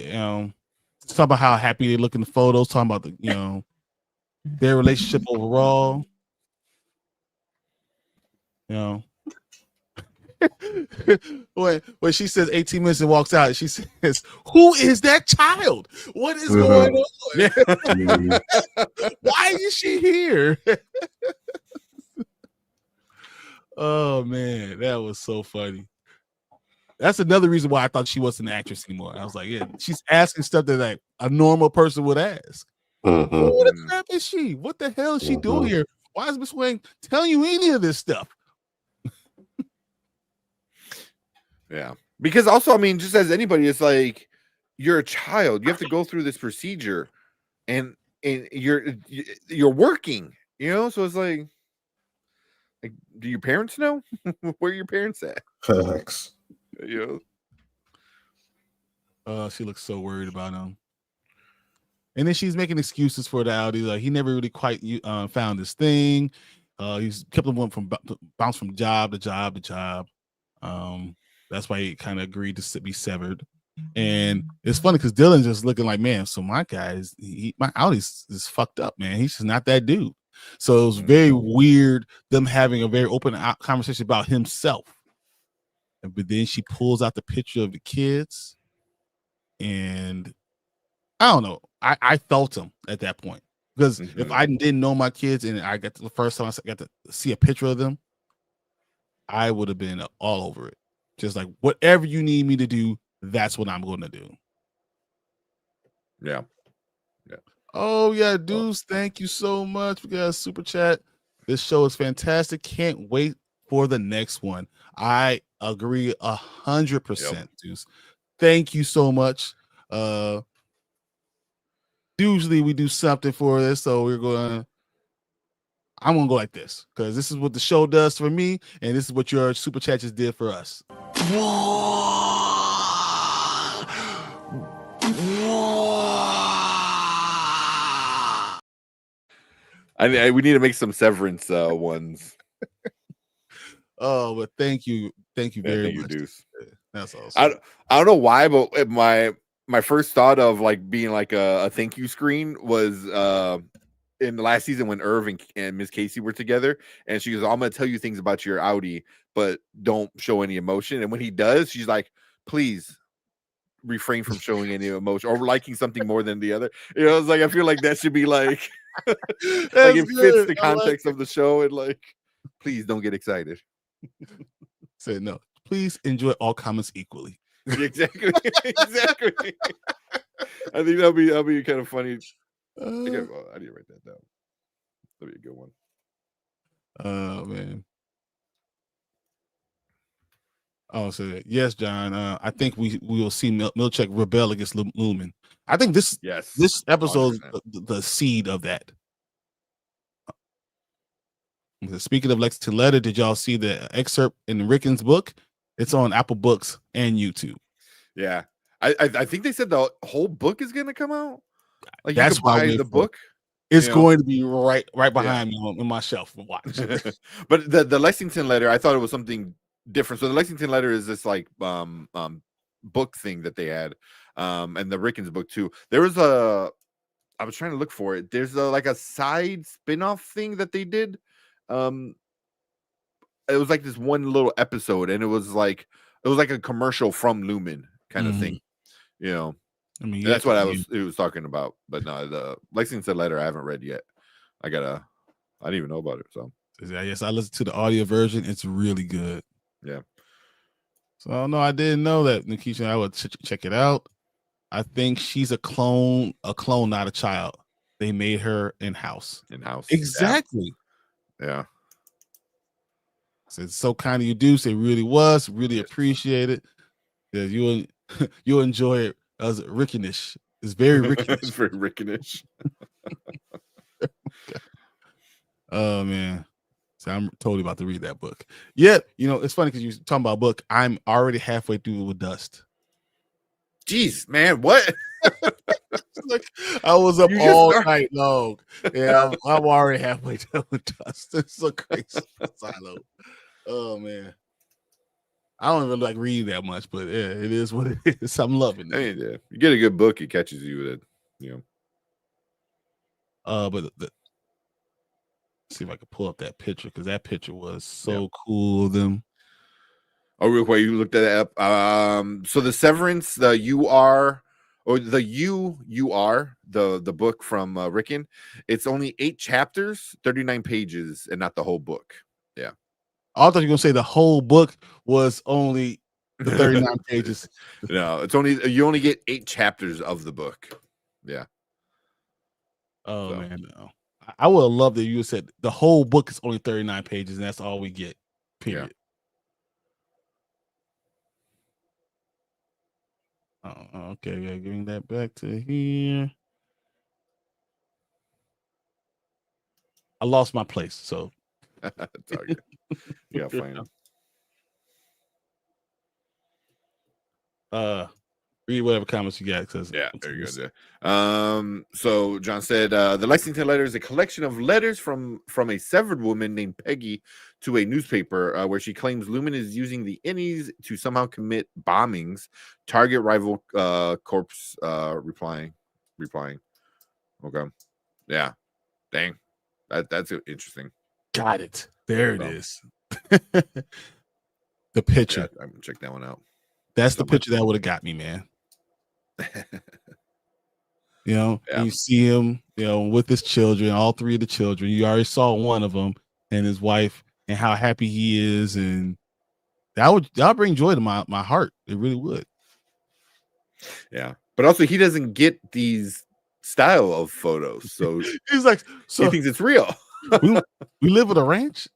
talk about how happy they look in the photos. Talking about the their relationship overall. You know, when she says 18 minutes and walks out, she says, "Who is that child? What is going on? Why is she here?" Oh man, that was so funny. That's another reason why I thought she wasn't an actress anymore. I was like, yeah, she's asking stuff that like a normal person would ask. Who the crap is she? What the hell is she doing here? Why is Miss Wang telling you any of this stuff?
Yeah. Because also, I mean, just as anybody, it's like you're a child. You have to go through this procedure, and you're working. You know, so it's like do your parents know? Where are your parents at?
Facts.
You
know? She looks so worried about him. And then she's making excuses for the Audi. Like he never really quite found his thing. He's kept him from bounce from job to job to job. That's why he kind of agreed to be severed. And it's funny because Dylan's just looking like, man, so my guy my Audi's is fucked up, man. He's just not that dude. So it was very weird them having a very open conversation about himself. But then she pulls out the picture of the kids, and I don't know. I felt him at that point because if I didn't know my kids and I got the first time I got to see a picture of them, I would have been all over it. Just like whatever you need me to do, that's what I'm going to do.
Yeah.
Oh yeah, dudes, thank you so much. We got a super chat. This show is fantastic. Can't wait for the next one. I agree 100%, dudes. Thank you so much. Usually we do something for this, so I'm gonna go like this because this is what the show does for me, and this is what your super chat just did for us.
We need to make some Severance ones.
Oh, but thank you very much.
Deuce.
That's awesome.
I don't know why, but my first thought of like being like a thank you screen was in the last season when Irv and Miss Casey were together, and she goes, I'm gonna tell you things about your Audi, but don't show any emotion. And when he does, she's like, please refrain from showing any emotion or liking something more than the other. You know, it's like I feel like that should be like like it fits the context of the show, and like please don't get excited.
Say no. Please enjoy all comments equally.
Exactly. Exactly. I think that'll be kind of funny. I need to write that down. That'll be a good one.
Oh man. Oh, so yes, John. I think we will see Milchek rebel against Lumen. I think this episode the seed of that. Speaking of Lexington Letter, did y'all see the excerpt in Ricken's book? It's on Apple Books and YouTube.
Yeah, I think they said the whole book is going to come out. Like
that's
you can buy the book.
It's going to be right behind me on my shelf and watch.
But the Lexington Letter, I thought it was something different. So the Lexington Letter is this like book thing that they had, and the Ricken's book too. There was I was trying to look for it. There's like a side spin-off thing that they did. It was like this one little episode, and it was like a commercial from Lumen kind of thing, you know. I mean, that's what it was talking about. But no, the Lexington Letter I haven't read yet. I didn't even know about it. So
yes, I listened to the audio version. It's really good.
Yeah.
So no, I didn't know that, Nikisha. I would check it out. I think she's a clone, not a child. They made her in-house. Exactly.
Yeah.
It's so kind of you, Deuce. It really was. Really appreciate it. Yeah, you'll enjoy it as Rickenish. It's very Rickenish.
It's very Rickenish.
Oh man. So I'm totally about to read that book. Yeah, it's funny because you're talking about a book. I'm already halfway through with Dust.
Jeez, man, what?
Like I was up all night long. Yeah, I'm already halfway done with Dust. It's so crazy. Silo. Oh man, I don't even like reading that much, but yeah, it is what it is. I'm loving it.
I mean, yeah. You get a good book, it catches you with it.
But see if I can pull up that picture because that picture was so cool. Them.
Oh, real quick, you looked that up. So the Severance, the UR, or the UR, the book from Ricken, it's only 8 chapters, 39 pages, and not the whole book. Yeah.
I thought you were gonna say the whole book was only the 39 pages.
No, you only get 8 chapters of the book. Yeah.
Oh man, no. I would have loved that you said the whole book is only 39 pages, and that's all we get. Period. Okay, yeah, giving that back to here. I lost my place, so
it's all good. You gotta find
them. Read whatever comments you got, because
there you go. So John said the Lexington letter is a collection of letters from a severed woman named Peggy to a newspaper where she claims Lumen is using the innies to somehow commit bombings. Target rival corps replying. Okay, yeah, dang, that's interesting.
Got it. There it is. The picture.
Yeah, I'm gonna check that one out.
That's the picture that would have got me, man. You see him, with his children, all three of the children. You already saw one of them and his wife, and how happy he is, and that'll bring joy to my heart. It really would.
Yeah, but also he doesn't get these style of photos, so
he's like,
he thinks it's real.
we live at a ranch.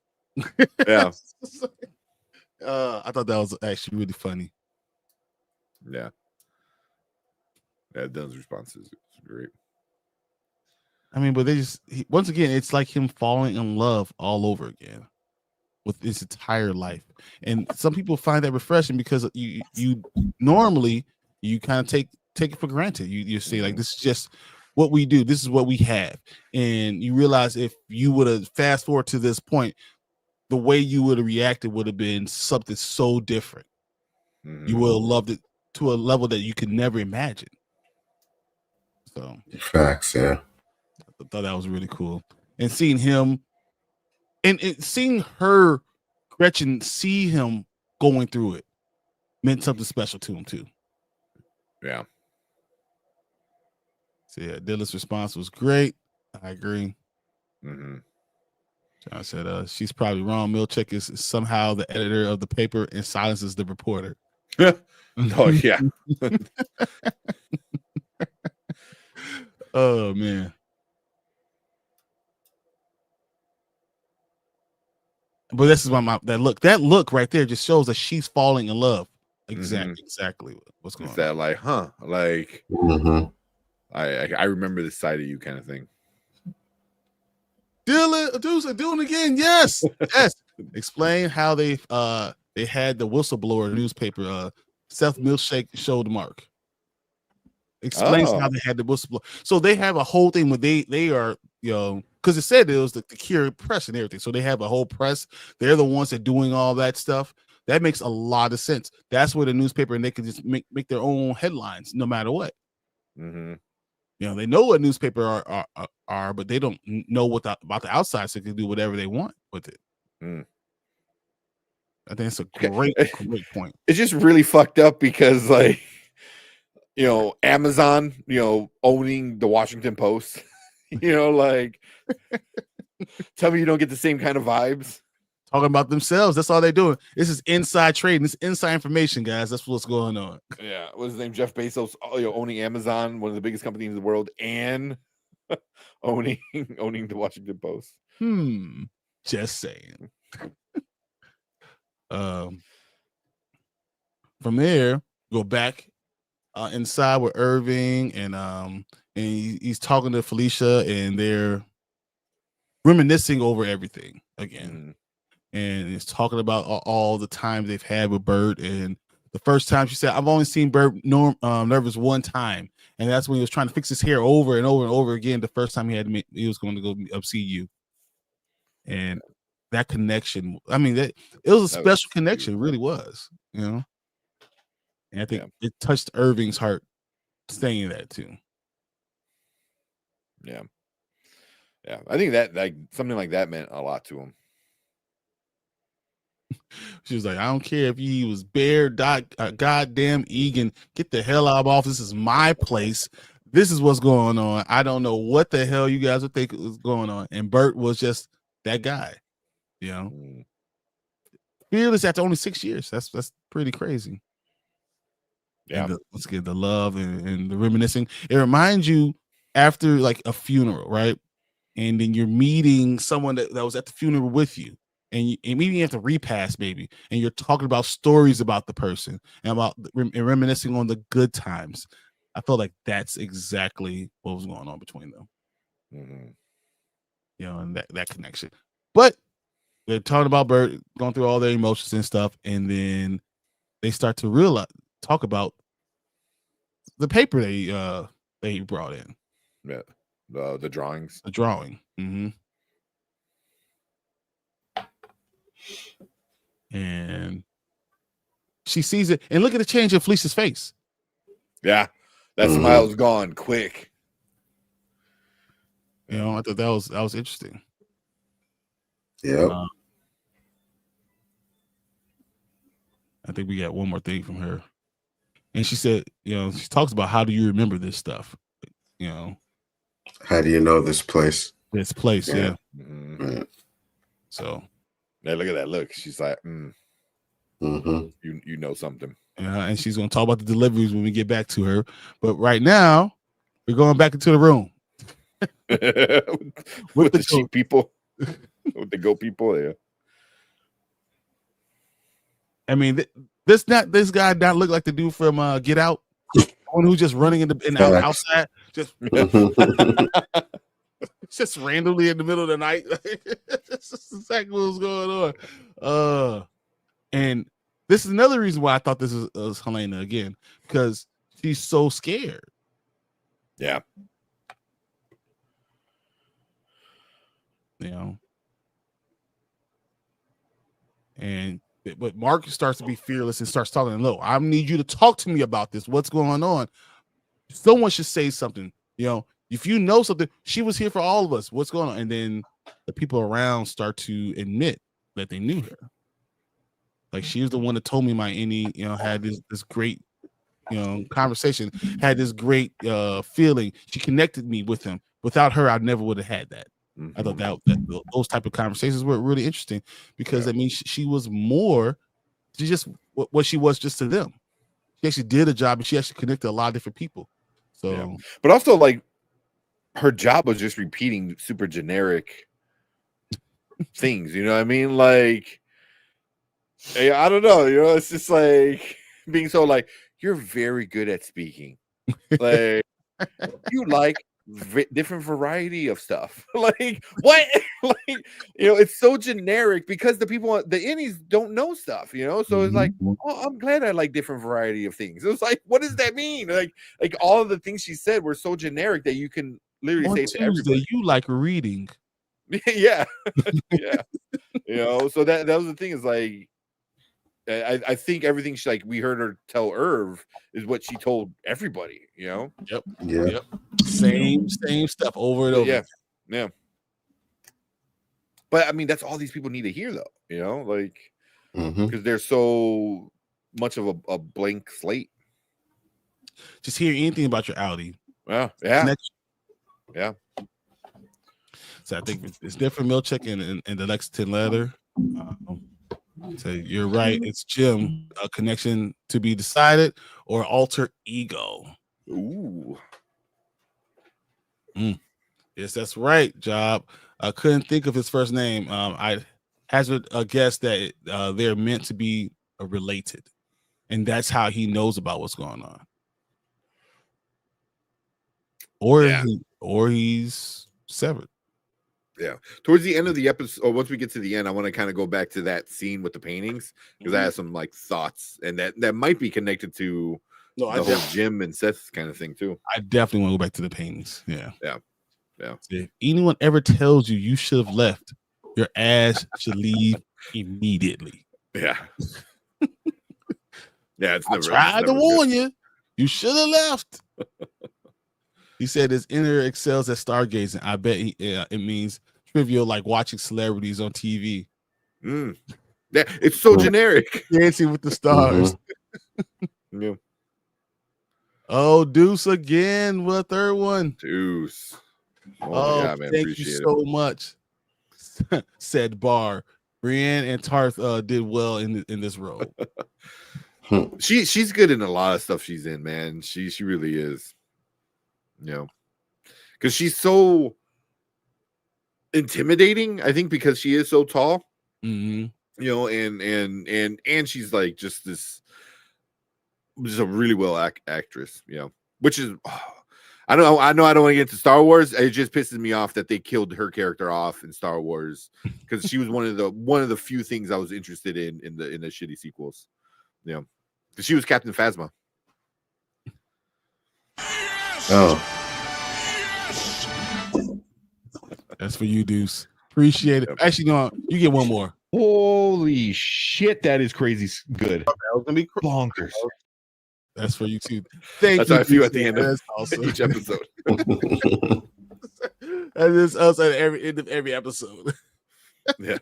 Yeah.
I thought that was actually really funny.
Yeah. Those responses is great.
I mean, but once again, it's like him falling in love all over again with his entire life. And some people find that refreshing because you normally you kind of take it for granted. You say like, this is just what we do. This is what we have. And you realize if you would have fast forward to this point, the way you would have reacted would have been something so different. You would have loved it to a level that you could never imagine. So
facts, yeah.
I thought that was really cool. And seeing him and seeing her, Gretchen, see him going through it meant something special to him too.
Yeah.
So yeah, Dylan's response was great. I agree.
John
said, she's probably wrong. Milchick is somehow the editor of the paper and silences the reporter.
Oh, yeah.
Oh, man. But this is why that look right there just shows that she's falling in love. Exactly what's going on.
That like, huh? Like, I remember this side of you kind of thing.
Dylan, doing again. Yes. Yes. Explain how they had the whistleblower newspaper, Seth Milkshake showed Mark. Explains how they had the whistleblower. So they have a whole thing where they are, because it said it was the Cure press and everything. So they have a whole press. They're the ones that are doing all that stuff. That makes a lot of sense. That's where the newspaper, and they can just make their own headlines no matter what. They know what newspaper are, but they don't know about the outside, so they can do whatever they want with it. I think it's a great point.
It's just really fucked up because, like, Amazon, owning the Washington Post, like, tell me you don't get the same kind of vibes.
Talking about themselves. That's all they're doing. This is inside trading. This is inside information, guys. That's what's going on.
Yeah. What's his name? Jeff Bezos, owning Amazon, one of the biggest companies in the world, and owning the Washington Post.
Just saying. From there, go back inside with Irving, and he's talking to Felicia, and they're reminiscing over everything again. And he's talking about all the time they've had with Bert. And the first time she said, I've only seen Bert nervous one time. And that's when he was trying to fix his hair over and over and over again. The first time he was going to go see you. And that connection, I mean, it was a special connection. It really was, And I think it touched Irving's heart saying that too.
Yeah. Yeah. I think that like something like that meant a lot to him.
She was like, I don't care if he was Bear, goddamn Egan. Get the hell out of office. This is my place. This is what's going on. I don't know what the hell you guys would think was going on. And Bert was just that guy, Fearless after only 6 years. That's pretty crazy.
Yeah.
Let's get the love and the reminiscing. It reminds you after like a funeral, right? And then you're meeting someone that was at the funeral with you. and maybe you have to repass maybe, and you're talking about stories about the person and about and reminiscing on the good times. I felt like that's exactly what was going on between them. You know, and that connection. But they're talking about Bert going through all their emotions and stuff, and then they start to talk about the paper they brought in.
Yeah, the drawings.
The drawing. Mm-hmm. And she sees it, and look at the change in Felicia's face.
Yeah, that smile's gone quick.
You know, I thought that was interesting.
Yeah.
I think we got one more thing from her, and she said, you know, she talks about how do you remember this stuff? You know,
how do you know this place?
This place, yeah.
Mm-hmm.
So,
yeah, look at that look. She's like, you know something.
And she's going to talk about the deliveries when we get back to her. But right now, we're going back into the room
with the sheep people, with the goat people. Yeah.
I mean, this guy not look like the dude from Get Out, one who's just running outside, just randomly in the middle of the night. That's exactly what was going on. And this is another reason why I thought this was Helena again, because she's so scared.
Yeah.
You know. But Mark starts to be fearless and starts talking. Look, I need you to talk to me about this. What's going on? Someone should say something. You know, if you know something, she was here for all of us. What's going on? And then the people around start to admit that they knew her. Like, she was the one that told me my innie, you know, had this great, you know, conversation, had this great feeling. She connected me with him. Without her, I never would have had that. I thought that those type of conversations were really interesting because I mean she was more, she just what she was just to them. She actually did a job and she actually connected a lot of different people. So,
but also like her job was just repeating super generic things. You know what I mean? Like, I don't know. You know, it's just like being so like you're very good at speaking. Like you like different variety of stuff. Like what? Like, you know, it's so generic because the innies don't know stuff, you know. So it's like, oh, I'm glad I like different variety of things. It was like, what does that mean? Like all of the things she said were so generic that you can literally say to everybody,
you like reading.
Yeah. Yeah. You know, so that was the thing, is like I think everything she, like, we heard her tell Irv is what she told everybody, you know.
Yep. Same stuff over and over.
Yeah. But I mean, that's all these people need to hear, though, you know, like, because they're so much of a blank slate.
Just hear anything about your Audi.
Yeah.
So I think it's different. Milchick and the Lexington letter. So you're right. It's Jim. A connection to be decided or alter ego.
Ooh.
Yes, that's right, Job. I couldn't think of his first name. I hazard a guess that they're meant to be related, and that's how he knows about what's going on. Or he's severed.
Yeah. Towards the end of the episode, or once we get to the end, I want to kind of go back to that scene with the paintings because I have some like thoughts, and that might be connected to the whole Jim and Seth kind of thing too.
I definitely want to go back to the paintings. Yeah.
If
anyone ever tells you should have left, your ass should leave immediately.
Yeah. Yeah. It's never.
I tried to warn you. You should have left. He said his inner excels at stargazing. I bet it means trivial, like watching celebrities on TV.
Yeah, it's so generic.
Dancing with the stars.
Yeah.
Oh, Deuce again. What third one?
Deuce.
Oh, God, man, thank you so much. Said Barr. Brienne and Tarth did well in this role.
She's good in a lot of stuff she's in, man. She really is. You know, because she's so intimidating, I think, because she is so tall. You know, and she's like just a really well actress, you know, which is I know I don't want to get into Star Wars. It just pisses me off that they killed her character off in Star Wars because she was one of the few things I was interested in the shitty sequels. You know, because she was Captain Phasma.
Yes! That's for you, Deuce. Appreciate it. Actually, no, you get one more.
Holy shit, that is crazy good.
That was gonna be
bonkers.
That's for you too. That's
how I feel at the end of each episode.
That is us at every end of every episode.
Yeah.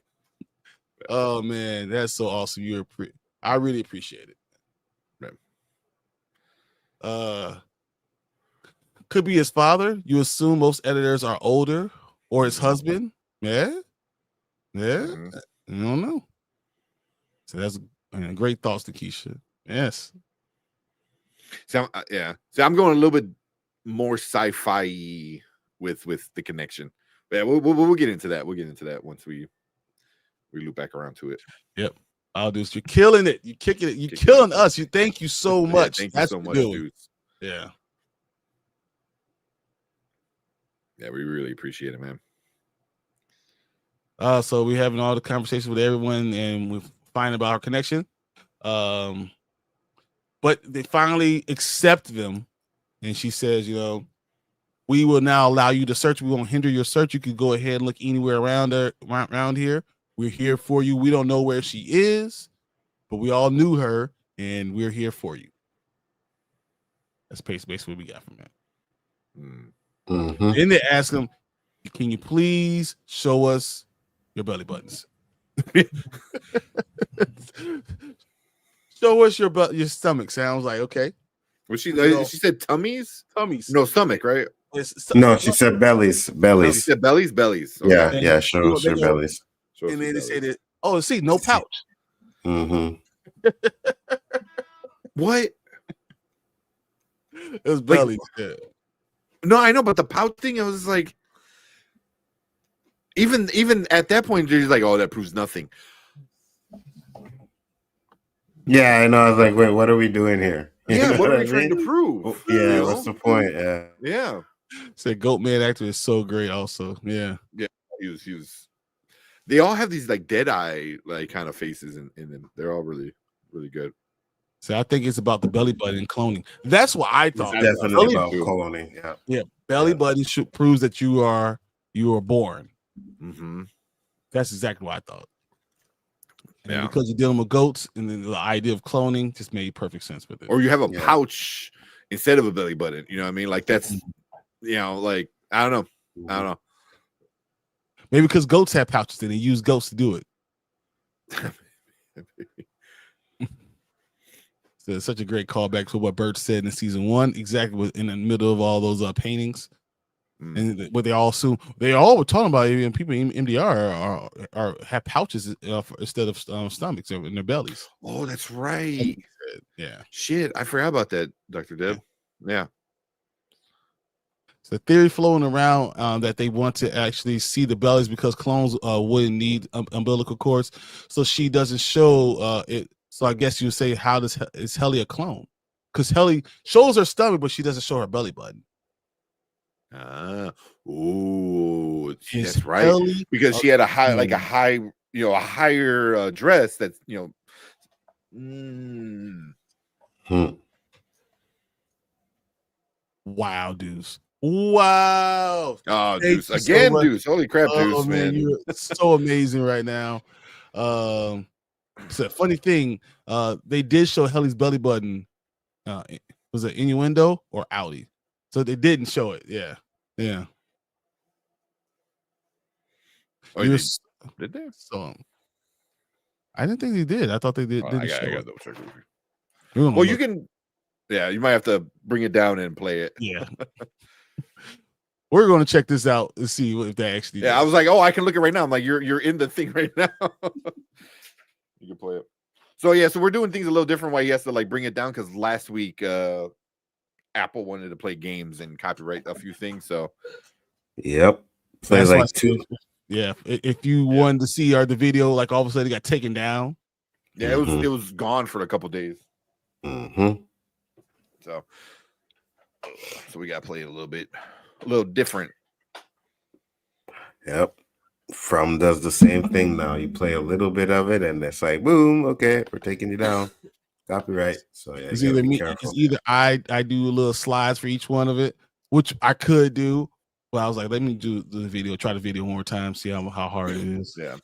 Oh man, that's so awesome. I really appreciate it. Right. Could be his father. You assume most editors are older, or his husband. Yeah. You don't know. So that's great thoughts, Takesha. Yes.
So I'm going a little bit more sci-fi with the connection. But yeah, we'll get into that. We'll get into that once we loop back around to it.
Yep. I'll do. You're killing it. You're kicking it. You're killing us. Thank you so much.
Thank you so much, dude.
Yeah.
Yeah, we really appreciate it, man.
So we're having all the conversations with everyone, and we're finding about our connection. But they finally accept them, and she says, we will now allow you to search. We won't hinder your search. You can go ahead and look anywhere around here. We're here for you. We don't know where she is, but we all knew her, and we're here for you. That's basically what we got from that. Then they ask him, can you please show us your belly buttons? Show us your stomach. Sounds like okay.
Was she said tummies?
Tummies.
No, stomach, right?
No, she said bellies.
She said bellies.
Okay. Yeah. Show us your bellies.
And then they say that. Oh, see, no pouch.
What?
It was bellies. Yeah.
No, I know, but the pouch thing, it was like, even at that point, you're like, oh, that proves nothing.
Yeah, I know. I was like, wait, what are we doing here?
Yeah, what are we trying to prove?
Yeah, what's the point?
Yeah.
Said Goatman actor is so great. Also, yeah.
He was. They all have these like dead eye like kind of faces in them. They're all really, really good.
So I think it's about the belly button cloning. That's what I thought.
It's definitely about cloning. Yeah.
Belly button proves that you are born. That's exactly what I thought. And because you're dealing with goats, and then the idea of cloning just made perfect sense with it.
Or you have a pouch instead of a belly button. You know what I mean? Like that's, like I don't know.
Maybe because goats have pouches and they use goats to do it. So it's such a great callback to what Bert said in season 1. Exactly in the middle of all those paintings. And what they all assume, they all were talking about, even people in MDR have pouches instead of stomachs in their bellies.
Oh, that's right.
Yeah.
Shit, I forgot about that, Dr. Deb. Yeah.
So the theory floating around that they want to actually see the bellies because clones wouldn't need umbilical cords, so she doesn't show it. So I guess you would say, is Helly a clone? Because Helly shows her stomach, but she doesn't show her belly button.
That's right. Helly because she had a higher dress that's
Wow, Deuce. Wow.
Oh, Deuce. Again, so Deuce. Holy crap, Deuce, man.
You're so amazing right now. So funny thing, they did show Helly's belly button. Was it Innuendo or Audi? So they didn't show it. Yeah.
Oh, did they?
So I didn't think they did. I thought they did.
I got double check with you. Well, you can. Yeah, you might have to bring it down and play it.
Yeah. We're going to check this out and see if they actually.
Yeah, I was like, oh, I can look it right now. I'm like, you're in the thing right now. You can play it. So we're doing things a little different. Why he has to like bring it down because last week Apple wanted to play games and copyright a few things. So
plays like
Yeah, if you wanted to see the video, like all of a sudden it got taken down.
Yeah, it was gone for a couple days. So we got to play it a little different.
Yep. From does the same thing now. You play a little bit of it, and it's like, boom, okay, we're taking you down. Copyright. So yeah,
it's either me. Careful. It's either I do little slides for each one of it, which I could do, but I was like, let me do the video, try the video one more time, see how hard it is.
Yeah,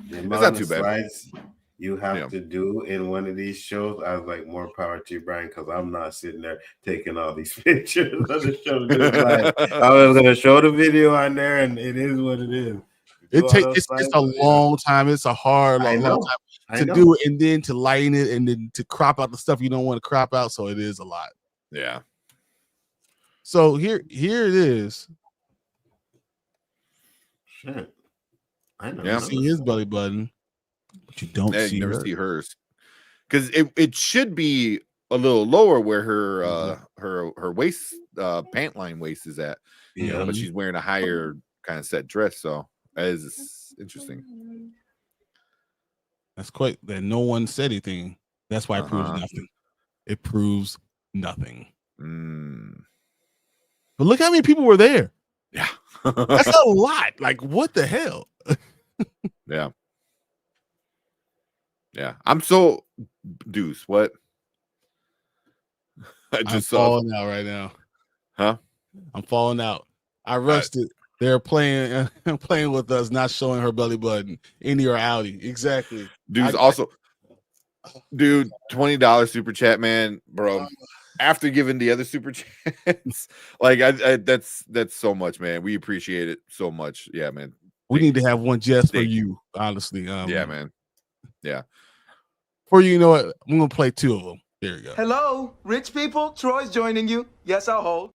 it's not too bad. Slides you have to do in one of these shows, I was like, more power to you, Brian, because I'm not sitting there taking all these pictures of the show. I was gonna show the video on there, and it is what it is.
It's a long time. It's a hard long time to do it, and then to lighten it, and then to crop out the stuff you don't want to crop out. So it is a lot.
Yeah.
So here it is.
Shit. I know.
You see his belly button, but you don't see
never see hers. Because it should be a little lower where her waist pant line waist is at.
Yeah,
but she's wearing a higher kind of set dress, so that is interesting.
That's quite that no one said anything. That's why it proves nothing. It proves nothing. But look how many people were there.
Yeah.
That's a lot. Like, what the hell?
Yeah. Yeah. I'm so Deuce. What?
I'm falling out right now.
Huh?
I'm falling out. I rushed it. They're playing with us, not showing her belly button. Indy or Audi. Exactly.
Dude's also dude, $20 super chat, man, bro. After giving the other super chats, like that's so much, man. We appreciate it so much. Yeah, man.
We need to have one just for you, honestly.
Yeah, man. Yeah.
For you know what? I'm gonna play two of them. There you go.
Hello, rich people. Troy's joining you. Yes, I'll hold.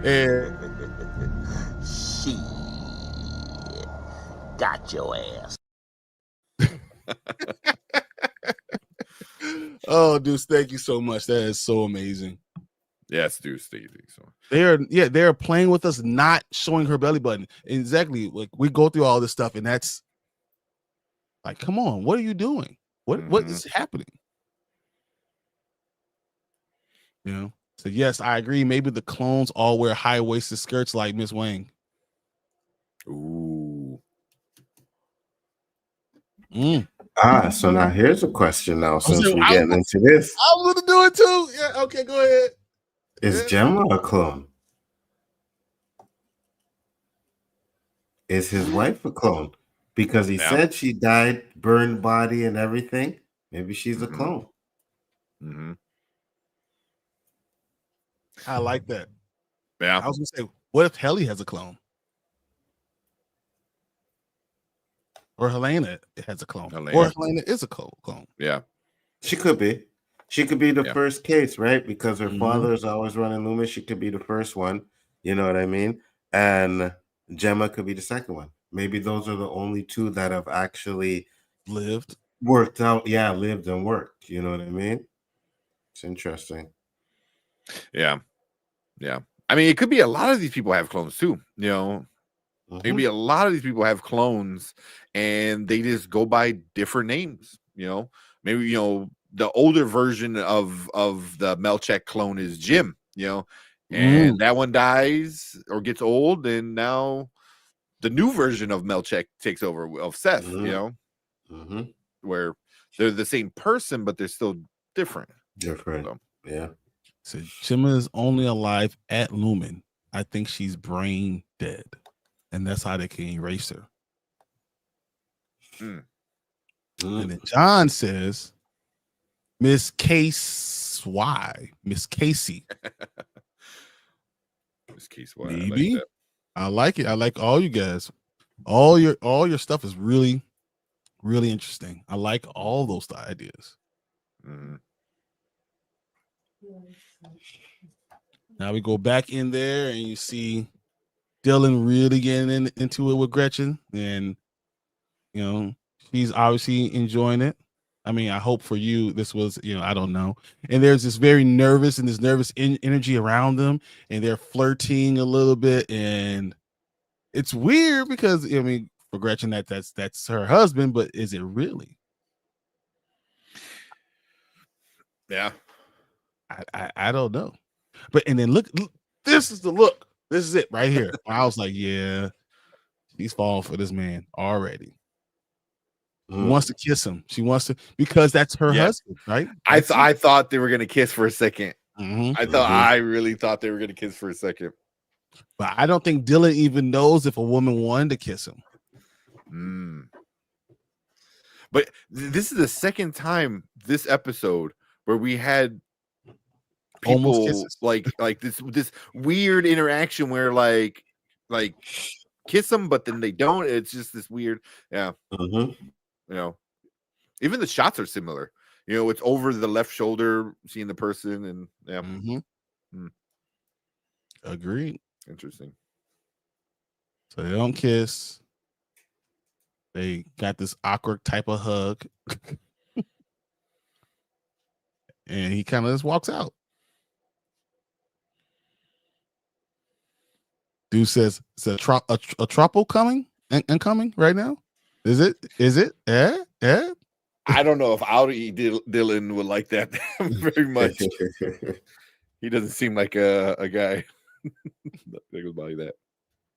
And
shit, got your ass.
Oh, Deuce, thank you so much. That is so amazing.
Yes, Deuce, thank you so
much. They're playing with us, not showing her belly button. Exactly. Like, we go through all this stuff, and that's like, come on, what are you doing? What is happening? You know. So yes, I agree. Maybe the clones all wear high-waisted skirts like Miss Wang.
Ooh.
So now here's a question now, since we're getting into this.
I'm gonna do it too. Yeah, okay, go ahead.
Is Gemma a clone? Is his wife a clone? Because he said she died, burned body and everything. Maybe she's a clone.
I like that.
Yeah.
I was gonna say, what if Helly has a clone? Or Helena has a clone. Or Helena is a clone.
Yeah.
She could be. She could be the first case, right? Because her father is always running Loomis. She could be the first one. You know what I mean? And Gemma could be the second one. Maybe those are the only two that have actually worked out. Yeah, lived and worked. You know what I mean? It's interesting.
Yeah. Yeah. I mean, it could be a lot of these people have clones too, you know. Maybe a lot of these people have clones and they just go by different names, you know. Maybe, you know, the older version of the Melchek clone is Jim, you know, and that one dies or gets old, and now the new version of Melchek takes over of Seth, you know, where they're the same person, but they're still different.
So, yeah.
So Gemma is only alive at Lumen. I think she's brain dead. And that's how they can erase her. And then John says, Miss Case Y, Miss Casey.
Miss Case Y.
Maybe. I like it. I like all you guys. All your stuff is really, really interesting. I like all those ideas. Now we go back in there and you see Dylan really getting into it with Gretchen, and you know she's obviously enjoying it. I mean, I hope for you this was, I don't know. And there's this very nervous and this nervous energy around them, and they're flirting a little bit, and it's weird because I mean, for Gretchen, that's her husband, but is it really?
Yeah,
I don't know. But and then look, this is the look. This is it right here. I was like, yeah, she's falling for this man already. She wants to kiss him. She wants to because that's her husband, right?
I thought they were gonna kiss for a second.
Mm-hmm.
I really thought they were gonna kiss for a second.
But I don't think Dylan even knows if a woman wanted to kiss
him. But this is the second time this episode where we had people like this weird interaction where like kiss them, but then they don't. It's just this weird, even the shots are similar. It's over the left shoulder, seeing the person, and
Agreed.
Interesting.
So they don't kiss. They got this awkward type of hug. And he kind of just walks out. Dude says, "Is a trouble coming and coming right now? Is it? Yeah.
I don't know if Audi Dylan would like that very much. He doesn't seem like a guy that goes by that."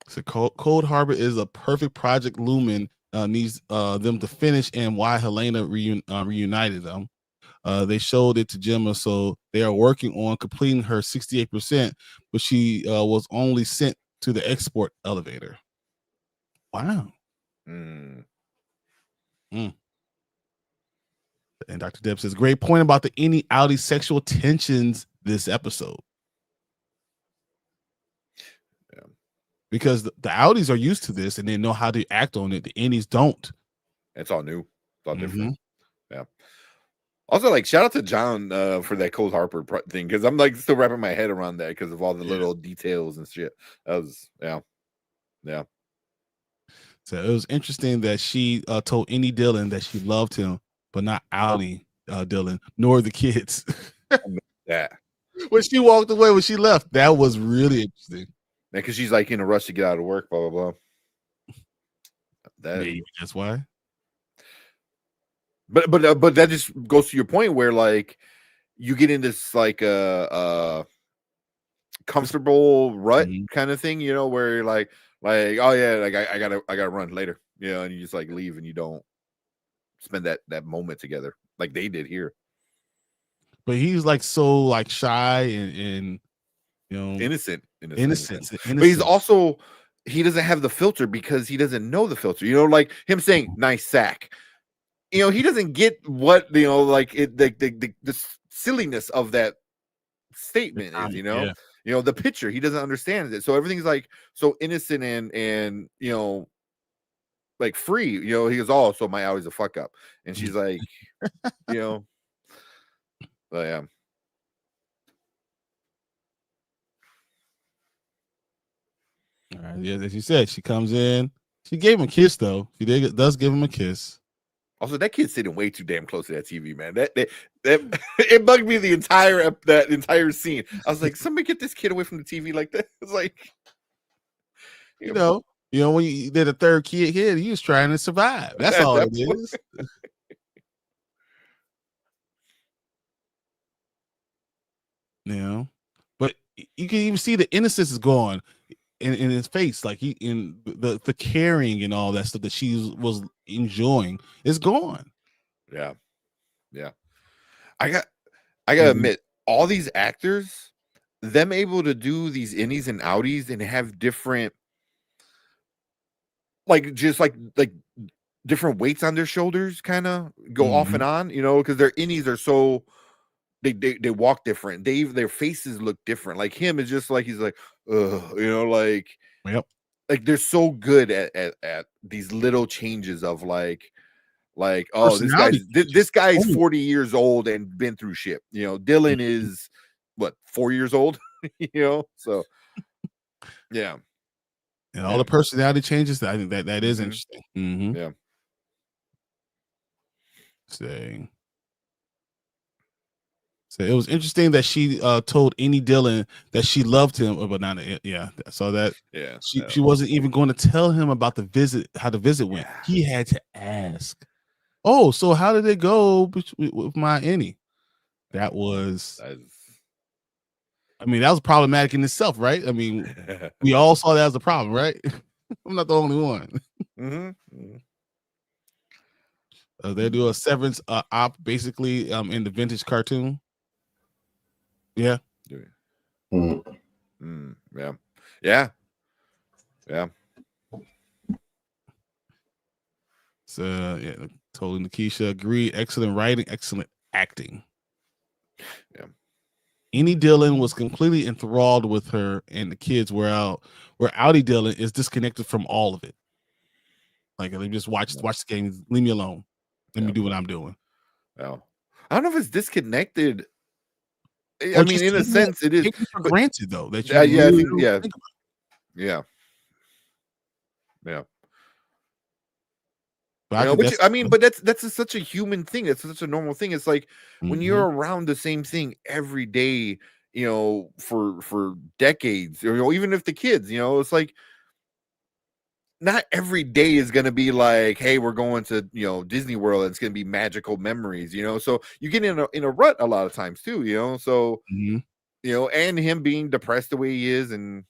So Cold Harbor is a perfect project. Lumen needs them to finish, and why Helena reunited them. They showed it to Gemma, so they are working on completing her 68%, but she was only sent to the export elevator. Wow. And Dr. Deb says, great point about the any Audi sexual tensions this episode. Yeah. Because the Audis are used to this and they know how to act on it. The Innies don't.
It's all new. It's all different. Yeah. Also, like, shout out to John for that Cold Harper thing, because I'm like still wrapping my head around that because of all the little details and shit. That was yeah.
So it was interesting that she told Innie Dylan that she loved him, but not Audi Dylan, nor the kids.
Yeah.
When she walked away, when she left, that was really interesting.
Yeah, because she's like in a rush to get out of work, blah blah blah.
Maybe that's why.
But that just goes to your point where like you get in this like comfortable rut kind of thing, where you're like oh yeah, like I gotta run later, and you just like leave and you don't spend that moment together like they did here.
But he's like so like shy and
innocent.
But
he's also he doesn't have the filter because he doesn't know the filter. Like him saying nice sack. He doesn't get what like it the silliness of that statement is. The picture, he doesn't understand it. So everything's like so innocent and like free. He goes, oh, so my Audi's a fuck up, and she's like, but yeah.
All right, yeah, as you said, she comes in. She gave him a kiss, though. She does give him a kiss. Also,
that kid's sitting way too damn close to that TV, man. That it bugged me that entire scene. I was like, somebody get this kid away from the TV like that. It's like,
when you did a third kid, he was trying to survive. That's all it is. But you can even see the innocence is gone in his face, like he in the caring and all that stuff that she was enjoying is gone.
Yeah. I gotta admit, all these actors, them able to do these Innies and Outies and have different, like just like different weights on their shoulders, kind of go off and on, because their Innies are so. They walk different. Their faces look different. Like him is just like he's like, like
yep.
Like they're so good at these little changes of like oh this guy's 40 years old and been through shit. Dylan is what 4 years old. So yeah.
And all the personality changes. I think that is interesting.
Yeah.
Saying So it was interesting that she told Annie Dillon that she loved him, but not so that she wasn't even going to tell him about the visit, how the visit went. He had to ask. Oh, so how did it go with my Annie? That was, I mean, that was problematic in itself, right? I mean, we all saw that as a problem, right? I'm not the only one. They do a Severance op basically in the vintage cartoon. Yeah.
Yeah.
So yeah, totally Nikisha agreed. Excellent writing, excellent acting.
Yeah.
Annie Dillon was completely enthralled with her and the kids, where Audie Dillon is disconnected from all of it. Like, they just watch the game. Leave me alone. Let me do what I'm doing.
Well, I don't know if it's disconnected. I mean, in a sense, it is
for granted though that you
but that's such a human thing. It's such a normal thing. It's like when you're around the same thing every day, for decades, or even if the kids, it's like not every day is going to be like, hey, we're going to Disney World and it's going to be magical memories, so you get in a rut a lot of times too, so and him being depressed the way he is, and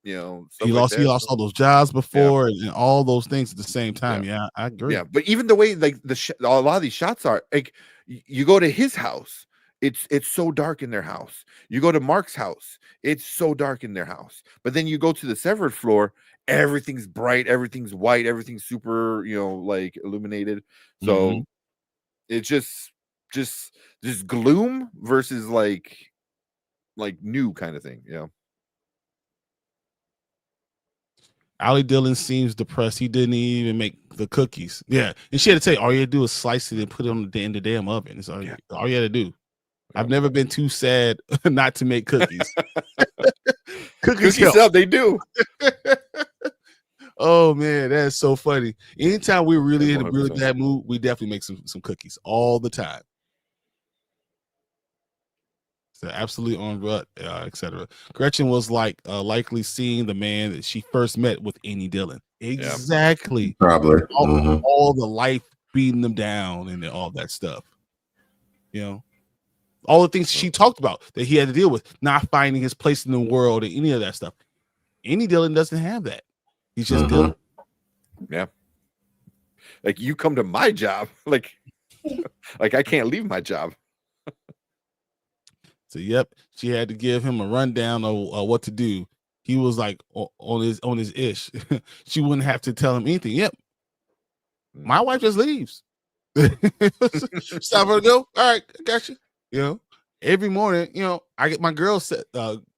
he lost all those jobs before and all those things at the same time. Yeah, I agree.
Yeah, but even the way like a lot of these shots are, like, you go to his house, it's so dark in their house. You go to Mark's house, it's so dark in their house. But then you go to the Severed floor, everything's bright, everything's white, everything's super, like illuminated. So it's just gloom versus like new kind of thing.
Audie Dillon seems depressed. He didn't even make the cookies. Yeah, and she had to tell you, all you had to do is slice it and put it in the damn oven. It's all you had to do. I've never been too sad not to make cookies. Cookies help.
They do.
Oh man, that's so funny. Anytime we're really in a really bad mood, we definitely make some cookies all the time. So absolutely on rut, etc. Gretchen was like likely seeing the man that she first met with Annie Dillon. Exactly.
Probably
all the life beating them down and all that stuff. All the things she talked about that he had to deal with, not finding his place in the world and any of that stuff. Annie Dillon doesn't have that. He's just Dillon.
Yeah. Like, you come to my job, like I can't leave my job.
So she had to give him a rundown of what to do. He was like on his ish. She wouldn't have to tell him anything. Yep. My wife just leaves. It's time for her to go. All right, I got you. Every morning, I get my girls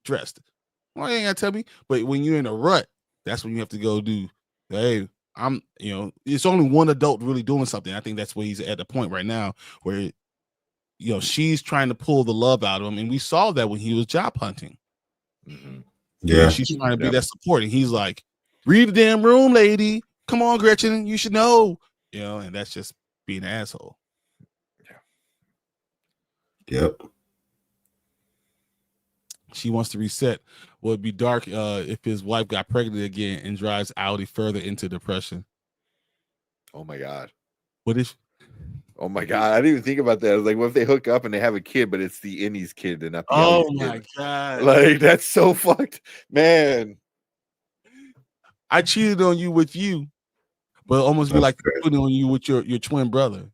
dressed. Well, you ain't gotta tell me. But when you're in a rut, that's when you have to go do. Hey, it's only one adult really doing something. I think that's where he's at the point right now where, she's trying to pull the love out of him, and we saw that when he was job hunting.
Yeah,
she's trying to be that support, and he's like, "Read the damn room, lady. Come on, Gretchen, you should know." And that's just being an asshole.
Yep.
She wants to reset. Well, it'd be dark if his wife got pregnant again and drives Audie further into depression.
Oh my God.
What if?
Oh my God. I didn't even think about that. I was like, what if they hook up and they have a kid, but it's the Innie's kid and not the Audie's
my
kid?
God.
Like, that's so fucked. Man.
I cheated on you with you, but almost be like putting on you with your twin brother.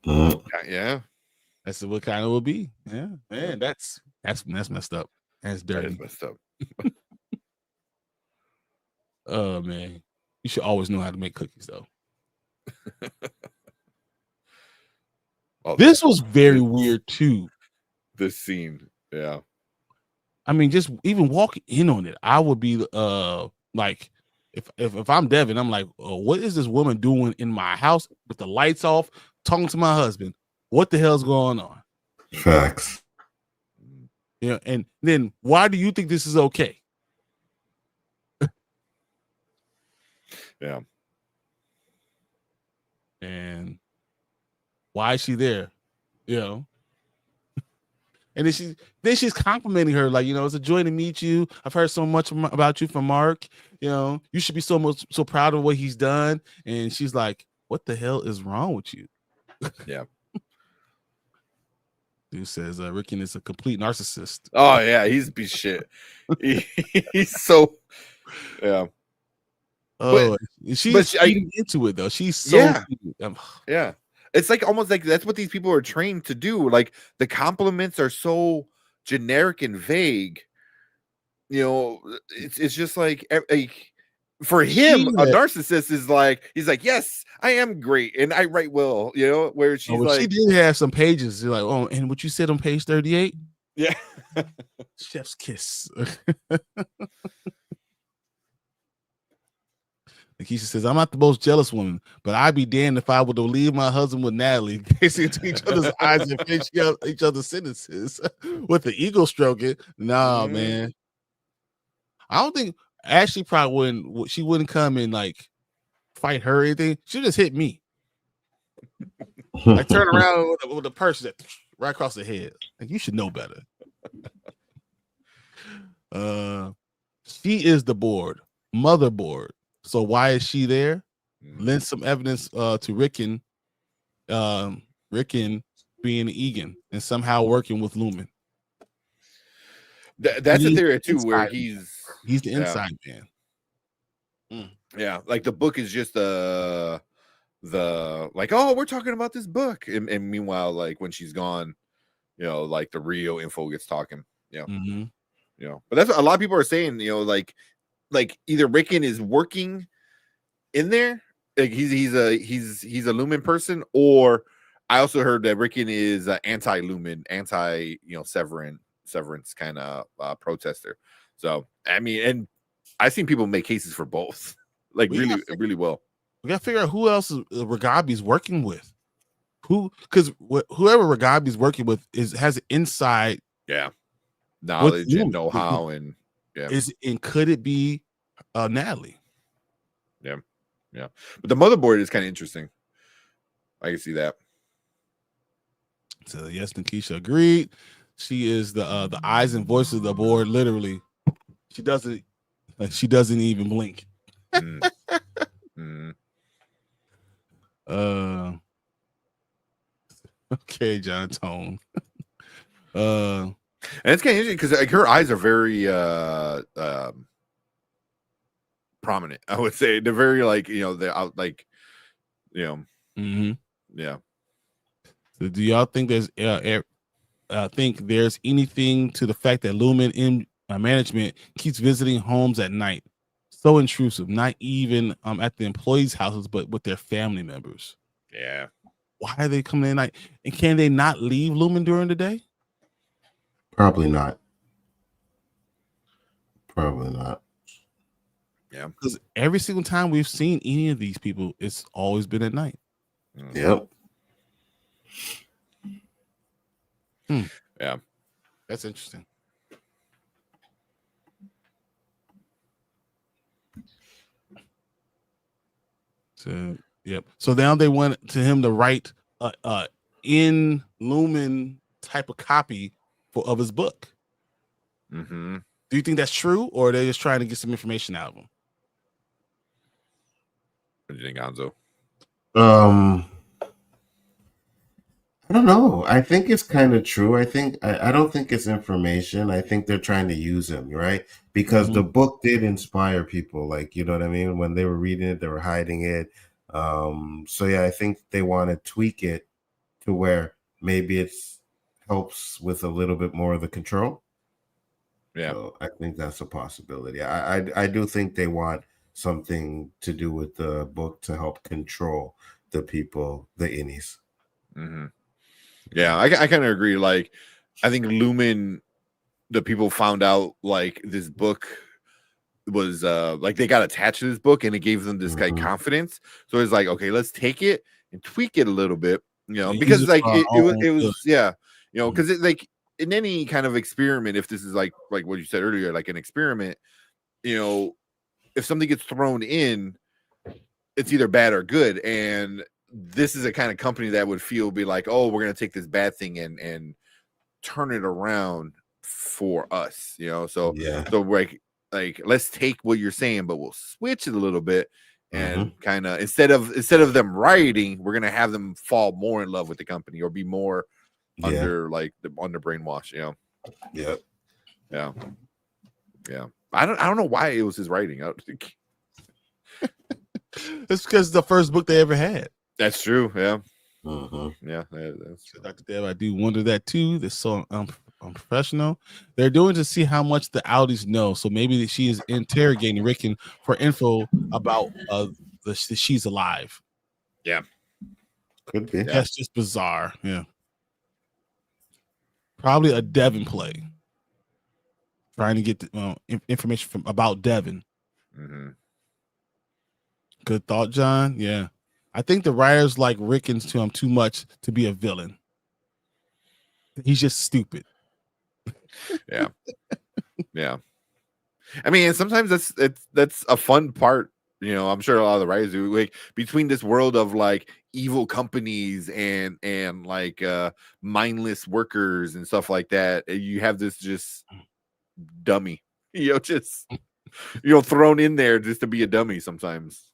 Yeah.
That's what kind of would be. Yeah, man, that's messed up. That's dirty.
That is messed up.
Oh man, you should always know how to make cookies, though. This was very weird too.
This scene, yeah.
I mean, just even walking in on it, I would be like, if I'm Devin, I'm like, what is this woman doing in my house with the lights off, talking to my husband? What the hell's going on?
Facts.
And then why do you think this is okay?
Yeah.
And why is she there? And then she's complimenting her, like, it's a joy to meet you. I've heard so much about you from Mark. You should be so proud of what he's done. And she's like, what the hell is wrong with you?
Yeah.
Dude says Rickon is a complete narcissist.
Oh yeah, he's a piece of shit. He's so yeah.
Oh, she's eating into it though. She's so
yeah. It's like almost like that's what these people are trained to do. Like the compliments are so generic and vague. It's just like for him, a narcissist is like, he's like, yes, I am great and I write well. Where she's like,
she did have some pages. You're like, oh, and what you said on page 38?
Yeah,
chef's kiss. Keisha says, I'm not the most jealous woman, but I'd be damned if I would have leave my husband with Natalie, gazing into each other's eyes and finishing up each other's sentences with the ego stroking. Nah, man. I don't think Ashley probably wouldn't come and like fight her or anything. She'll just hit me. Like turn around with a person right across the head. Like, you should know better. She is the motherboard. So why is she there? Lend some evidence to Rickon being Egan and somehow working with Lumen.
That's a theory too, where he's
the inside man.
Yeah, like the book is just the like, oh, we're talking about this book, and meanwhile, like when she's gone, like the real info gets talking. But that's what a lot of people are saying. Like either Rickon is working in there, like he's a Lumen person, or I also heard that Rickon is anti-Lumen, Severance kind of protester. So I mean, and I've seen people make cases for both, like really well.
We gotta figure out who else Ragabi's working with. Because whoever Ragabi's working with has inside
knowledge and know-how, and
could it be Natalie?
Yeah. But the motherboard is kind of interesting. I can see that.
So yes, Nikisha agreed. She is the eyes and voice of the board. Literally, she doesn't even blink. Okay, John Tone.
And it's kind of interesting because like her eyes are very prominent. I would say they're very like they're out like yeah.
So do y'all think there's anything to the fact that Lumen in management keeps visiting homes at night? So intrusive, not even at the employees' houses, but with their family members.
Yeah.
Why are they coming at night? And can they not leave Lumen during the day?
Probably not. Probably not.
Yeah.
Because every single time we've seen any of these people, it's always been at night.
Yep.
Yeah.
That's interesting. So, yep. So now they want him to write in Lumen type of copy of his book.
Mm-hmm.
Do you think that's true, or are they just trying to get some information out of him?
What do you think, Gonzo?
I don't know. I think it's kind of true. I don't think it's information. I think they're trying to use him, right? Because the book did inspire people. Like, you know what I mean? When they were reading it, they were hiding it. So yeah, I think they want to tweak it to where maybe it helps with a little bit more of the control.
Yeah.
So I think that's a possibility. I do think they want something to do with the book to help control the people, the innies.
Mm-hmm. Yeah, I kind of agree. Like, I think Lumen, the people found out like this book was like they got attached to this book and it gave them this kind of confidence. So it's like, okay, let's take it and tweak it a little bit, because like it was because it like in any kind of experiment, if this is like what you said earlier, like an experiment, if something gets thrown in, it's either bad or good, and this is a kind of company that would be like, oh, we're going to take this bad thing and turn it around for us, you know. So
yeah,
so like let's take what you're saying, but we'll switch it a little bit and kind of instead of them rioting, we're gonna have them fall more in love with the company or be more under brainwash, you know. Yeah. I don't know why it was his writing. I don't think
it's because the first book they ever had.
that's true. Yeah.
yeah.
That's
true. Dr. Deb, I do wonder that too. They're so unprofessional. They're doing to see how much the Audis know. So maybe she is interrogating Rickon for info about she's alive.
Yeah.
Could be.
That's just bizarre. Yeah. Probably a Devin play. Trying to get the, information about Devin. Good thought, John. Yeah. I think the writers like Rickens to him too much to be a villain. He's just stupid.
Yeah. I mean, sometimes that's a fun part. You know, I'm sure a lot of the writers do, like between this world of like evil companies and like mindless workers and stuff like that. You have this just dummy, just thrown in there just to be a dummy sometimes.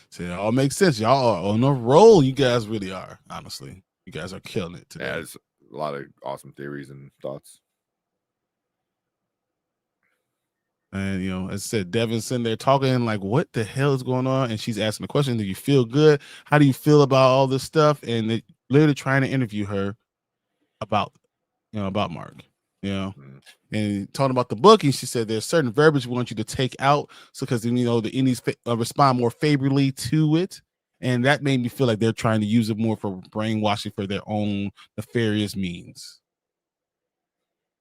So it all makes sense. Y'all are on a roll. You guys really are. Honestly, you guys are killing it today.
Yeah, there's a lot of awesome theories and thoughts.
And as I said, Devin's sitting there talking like, "What the hell is going on?" And she's asking the question, "Do you feel good? How do you feel about all this stuff?" And they literally trying to interview her about Mark. And talking about the book, and she said there's certain verbiage we want you to take out, so because the Indies respond more favorably to it, and that made me feel like they're trying to use it more for brainwashing for their own nefarious means.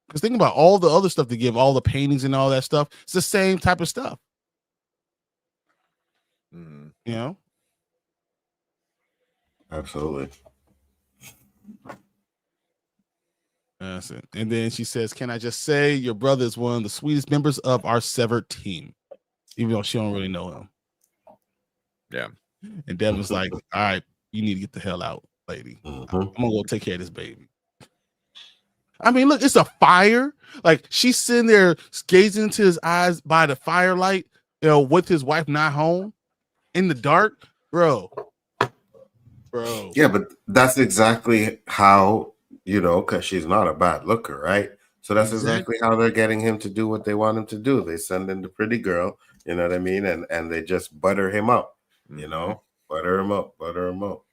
Because think about all the other stuff they give, all the paintings and all that stuff. It's the same type of stuff.
Absolutely.
That's it. And then she says, "Can I just say your brother is one of the sweetest members of our severed team," even though she don't really know him.
Yeah.
And Devin's like, "All right, you need to get the hell out, lady. I'm gonna go take care of this baby." I mean, look, it's a fire. Like she's sitting there gazing into his eyes by the firelight, with his wife not home in the dark, bro.
Yeah, but that's exactly how, because she's not a bad looker, right? So that's exactly how they're getting him to do what they want him to do. They send in the pretty girl, you know what I mean? And they just butter him up, butter him up.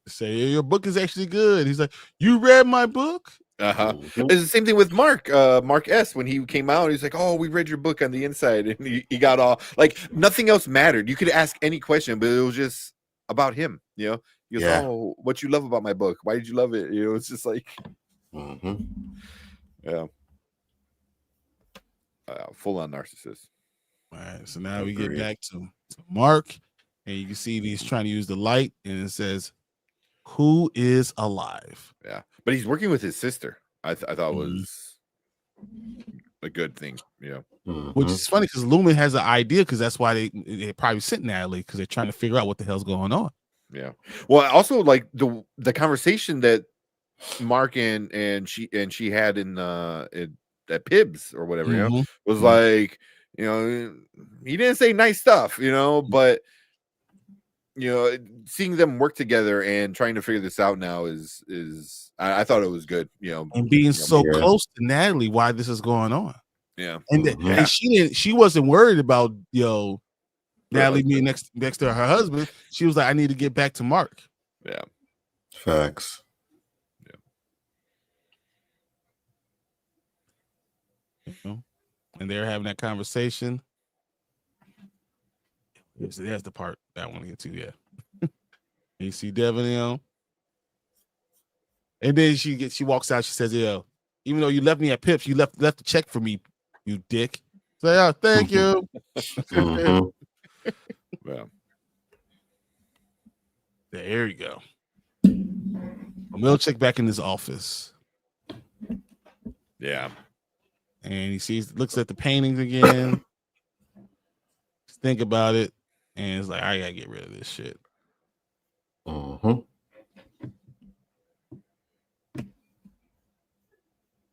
Say, your book is actually good. He's like, "You read my book?"
It's the same thing with Mark S. When he came out, he's like, "Oh, we read your book on the inside," and he got all like nothing else mattered. You could ask any question, but it was just about him. He goes, "Oh, what you love about my book? Why did you love it?" It's just like, full on narcissist.
All right, so now we get back to Mark, and you can see he's trying to use the light, and it says, "Who is alive?"
Yeah, but he's working with his sister. I thought was a good thing,
Which is funny because Lumen has an idea, because that's why they probably sent Natalie, because they're trying to figure out what the hell's going on.
Yeah. Well, also like the conversation that Mark and she had in at Pibbs or whatever, was like, he didn't say nice stuff, but seeing them work together and trying to figure this out now is I thought it was good,
and being so close to Natalie, why this is going on.
Yeah.
And she wasn't worried about Natalie being next to her husband. She was like, "I need to get back to Mark."
Yeah.
Facts.
Yeah. And they're having that conversation. There's the part that I want to get to. Yeah. You see Devin, and then she walks out. She says, "Even though you left me at Pips, you left the check for me, you dick." Say, "Oh, thank you."
Yeah.
There you go. Milchick back in his office.
Yeah.
And he looks at the paintings again. Think about it. And it's like, I gotta get rid of this shit.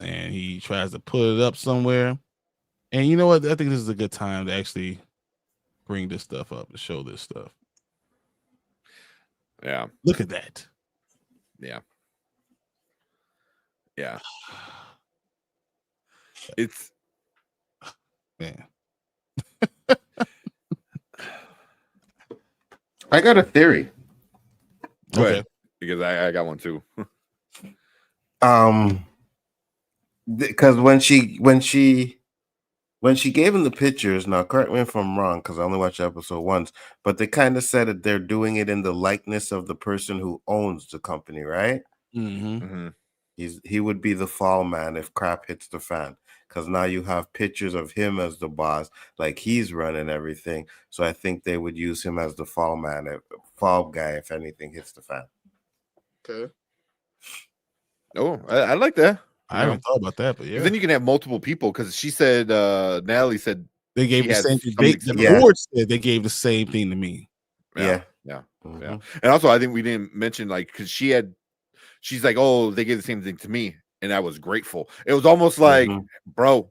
and he tries to put it up somewhere. And you know what? I think this is a good time to actually bring this stuff up, to show this stuff.
Yeah.
Look at that.
Yeah. Yeah. It's
man.
I got a theory.
Go ahead, because I got one too.
Because when she gave him the pictures, now correct me if I'm wrong, because I only watched the episode once, but they kind of said that they're doing it in the likeness of the person who owns the company, right? He would be the fall man if crap hits the fan, because now you have pictures of him as the boss, like he's running everything. So I think they would use him as the fall man, fall guy, if anything hits the fan.
Okay.
Oh, I like that.
I haven't thought about that, but yeah.
Then you can have multiple people, because she said, Natalie said
they gave the same thing. The board said they gave the same thing to me.
Yeah. And also, I think we didn't mention, like, because she's like, oh, they gave the same thing to me, and I was grateful. It was almost like, bro,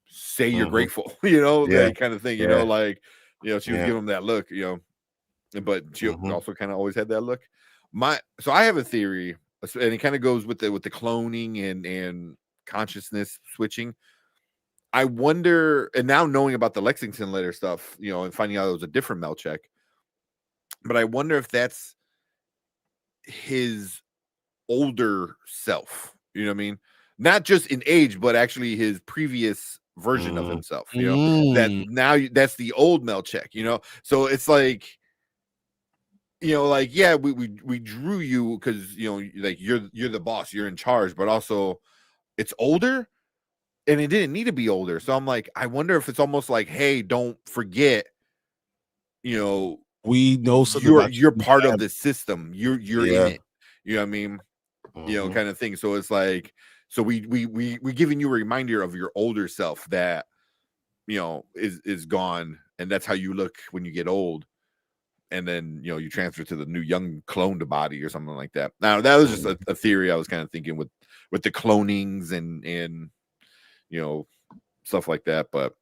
say you're grateful, that kind of thing, she was giving him that look, but she also kind of always had that look. So I have a theory, and it kind of goes with the cloning and consciousness switching. I wonder, and now knowing about the Lexington letter stuff, and finding out it was a different Melchek, but I wonder if that's his older self, you know what I mean? Not just in age, but actually his previous version of himself, that now that's the old Melchek, so it's like, yeah, we drew you because like you're the boss, you're in charge, but also it's older, and it didn't need to be older. So I'm like, I wonder if it's almost like, hey, don't forget,
we know something
you're part of the system, you're in it, you know what I mean? Kind of thing. So it's like, so we giving you a reminder of your older self that is gone, and that's how you look when you get old. And then you transfer to the new young cloned body or something like that. Now that was just a theory I was kind of thinking with the clonings and stuff like that. But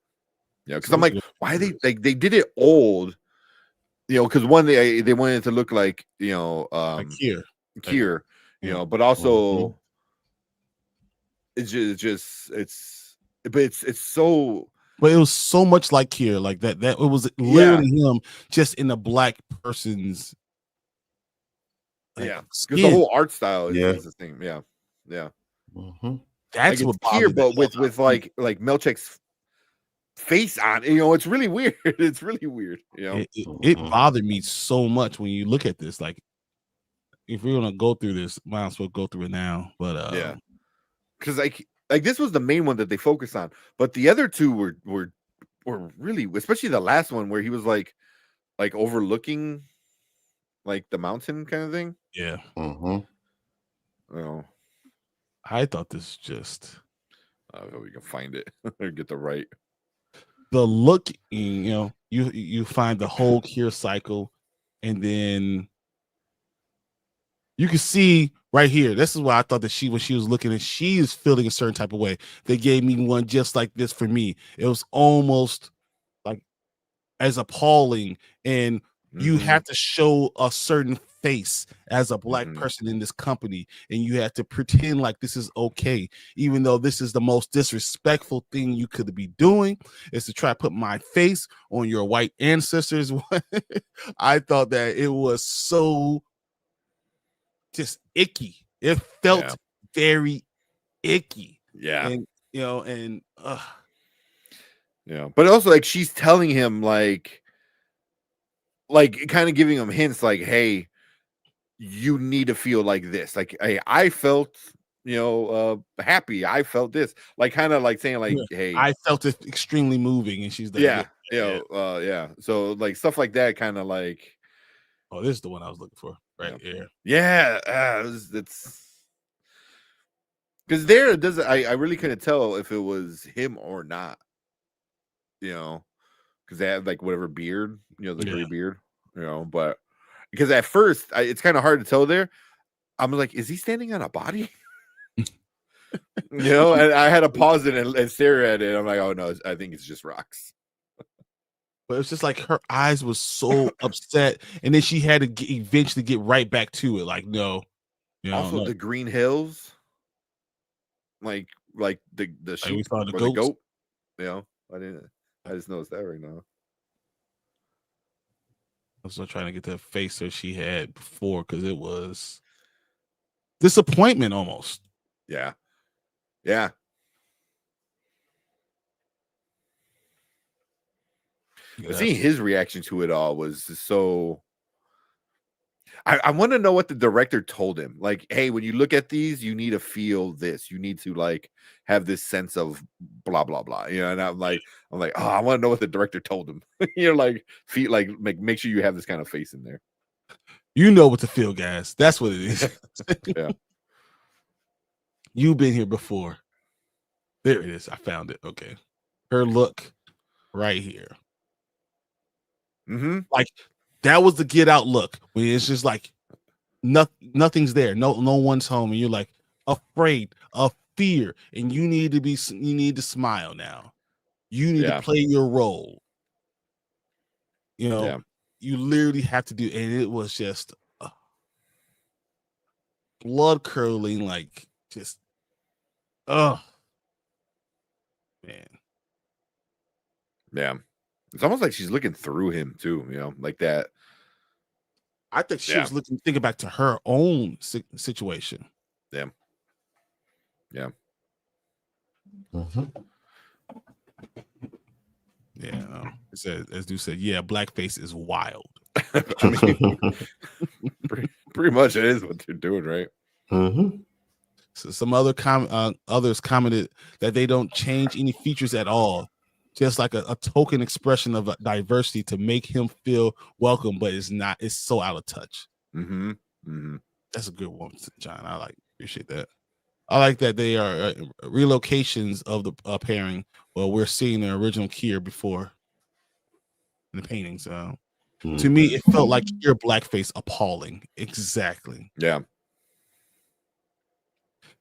because I'm like, why they did it old? Because one they wanted it to look like like Kier, but also it's so.
But it was so much like Kier, like that it was literally him just in a black person's
because the whole art style is the same.
That's
like
what
Kier, but with like Melchek's face on it, it's really weird. It's really weird.
It bothered me so much when you look at this. Like, if we're gonna go through this, might as well go through it now. But
because like this was the main one that they focused on, but the other two were really, especially the last one where he was like overlooking like the mountain kind of thing.
Yeah.
I
thought this just
we can find it or get the right
look. You find the whole Kier cycle, and then you can see right here. This is why I thought that when she was looking and she is feeling a certain type of way. They gave me one just like this for me. It was almost like as appalling, and you have to show a certain face as a black person in this company, and you have to pretend like this is okay, even though this is the most disrespectful thing you could be doing, is to try to put my face on your white ancestors. I thought that it was so just icky. It felt very icky. And
but also like she's telling him like kind of giving him hints like, hey, you need to feel like this. Like, hey, I felt happy. I felt this. Like kind of like saying like, hey,
I felt it extremely moving. And she's like,
so like stuff like that, kind of like,
oh, this is the one I was looking for right here.
It's because there it doesn't. I really couldn't tell if it was him or not. Because they have like whatever beard, the gray beard, but because at first it's kind of hard to tell there. I'm like, is he standing on a body? You know, and I had to pause it and stare at it. I'm like, oh no, I think it's just rocks.
But it's just like her eyes was so upset, and then she had to eventually get right back to it. Like, no,
also the green hills, like the sheep
we saw the
or
goats.
the goat. You know, I just noticed that right now.
I was still trying to get that face that she had before because it was disappointment almost.
Yeah. But seeing his reaction to it all was so. I want to know what the director told him. Like, hey, when you look at these, you need to feel this. You need to like have this sense of blah blah blah. You know, and I'm like, oh, I want to know what the director told him. You know, like feel like make sure you have this kind of face in there.
You know what to feel, guys. That's what it is.
Yeah.
You've been here before. There it is. I found it. Okay. Her look right here.
Mm-hmm.
Like that was the Get Out look when it's just like nothing's there. No one's home, and you're like afraid of fear, and you need to smile now. You need to play your role. You know, you literally have to do, and it was just blood curdling, like just man.
Yeah. It's almost like she's looking through him too, you know, like that.
I think she was thinking back to her own situation.
Yeah.
Mm-hmm. Yeah. It said, as Dude said, yeah, blackface is wild.
I mean, pretty much it is what they're doing, right?
Mm-hmm. So some others commented that they don't change any features at all. Just like a token expression of diversity to make him feel welcome, but it's so out of touch.
Mm-hmm. Mm-hmm.
That's a good one, John. Appreciate that. I like that they are relocations of the pairing. Well, we're seeing the original Kier before in the paintings. To me, it felt like your blackface appalling. Exactly.
Yeah.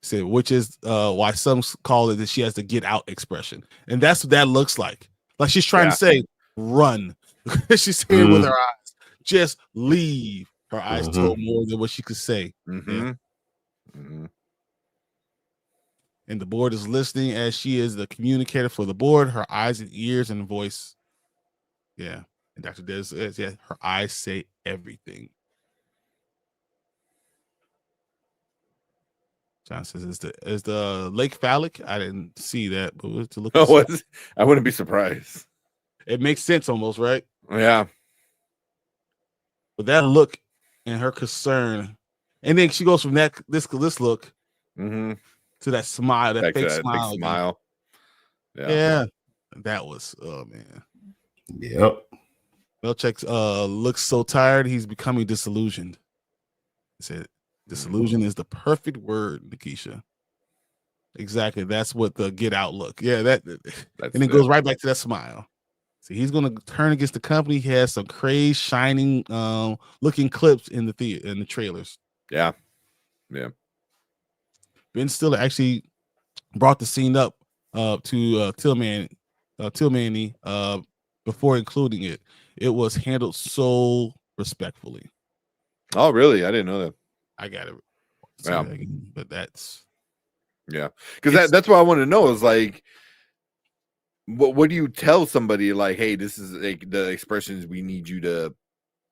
So, which is why some call it that she has the Get Out expression, and that's what that looks like. Like she's trying to say, "Run." She's saying with her eyes, "Just leave." Her eyes told more than what she could say.
Mm-hmm.
And the board is listening as she is the communicator for the board. Her eyes and ears and voice. Yeah, and Dr. Des says, "Yeah, her eyes say everything." John says, "Is the lake phallic?" I didn't see that, but to look.
I wouldn't be surprised.
It makes sense almost, right?
Yeah.
But that look and her concern, and then she goes from this look
to
that smile, that fake smile.
Big smile.
Yeah. That was, oh man.
Yep.
Milchek looks so tired, he's becoming disillusioned. He said, disillusion is the perfect word, Nikisha. Exactly. That's what the Get Out look. Yeah, and it goes right back to that smile. See, he's gonna turn against the company. He has some crazy, shining, looking clips in the trailers.
Yeah.
Ben Stiller actually brought the scene up to Tillmanny before including it. It was handled so respectfully.
Oh, really? I didn't know that.
I got it.
Yeah.
But that's
because that's what I want to know is like, what do you tell somebody like, hey, this is like the expressions we need you to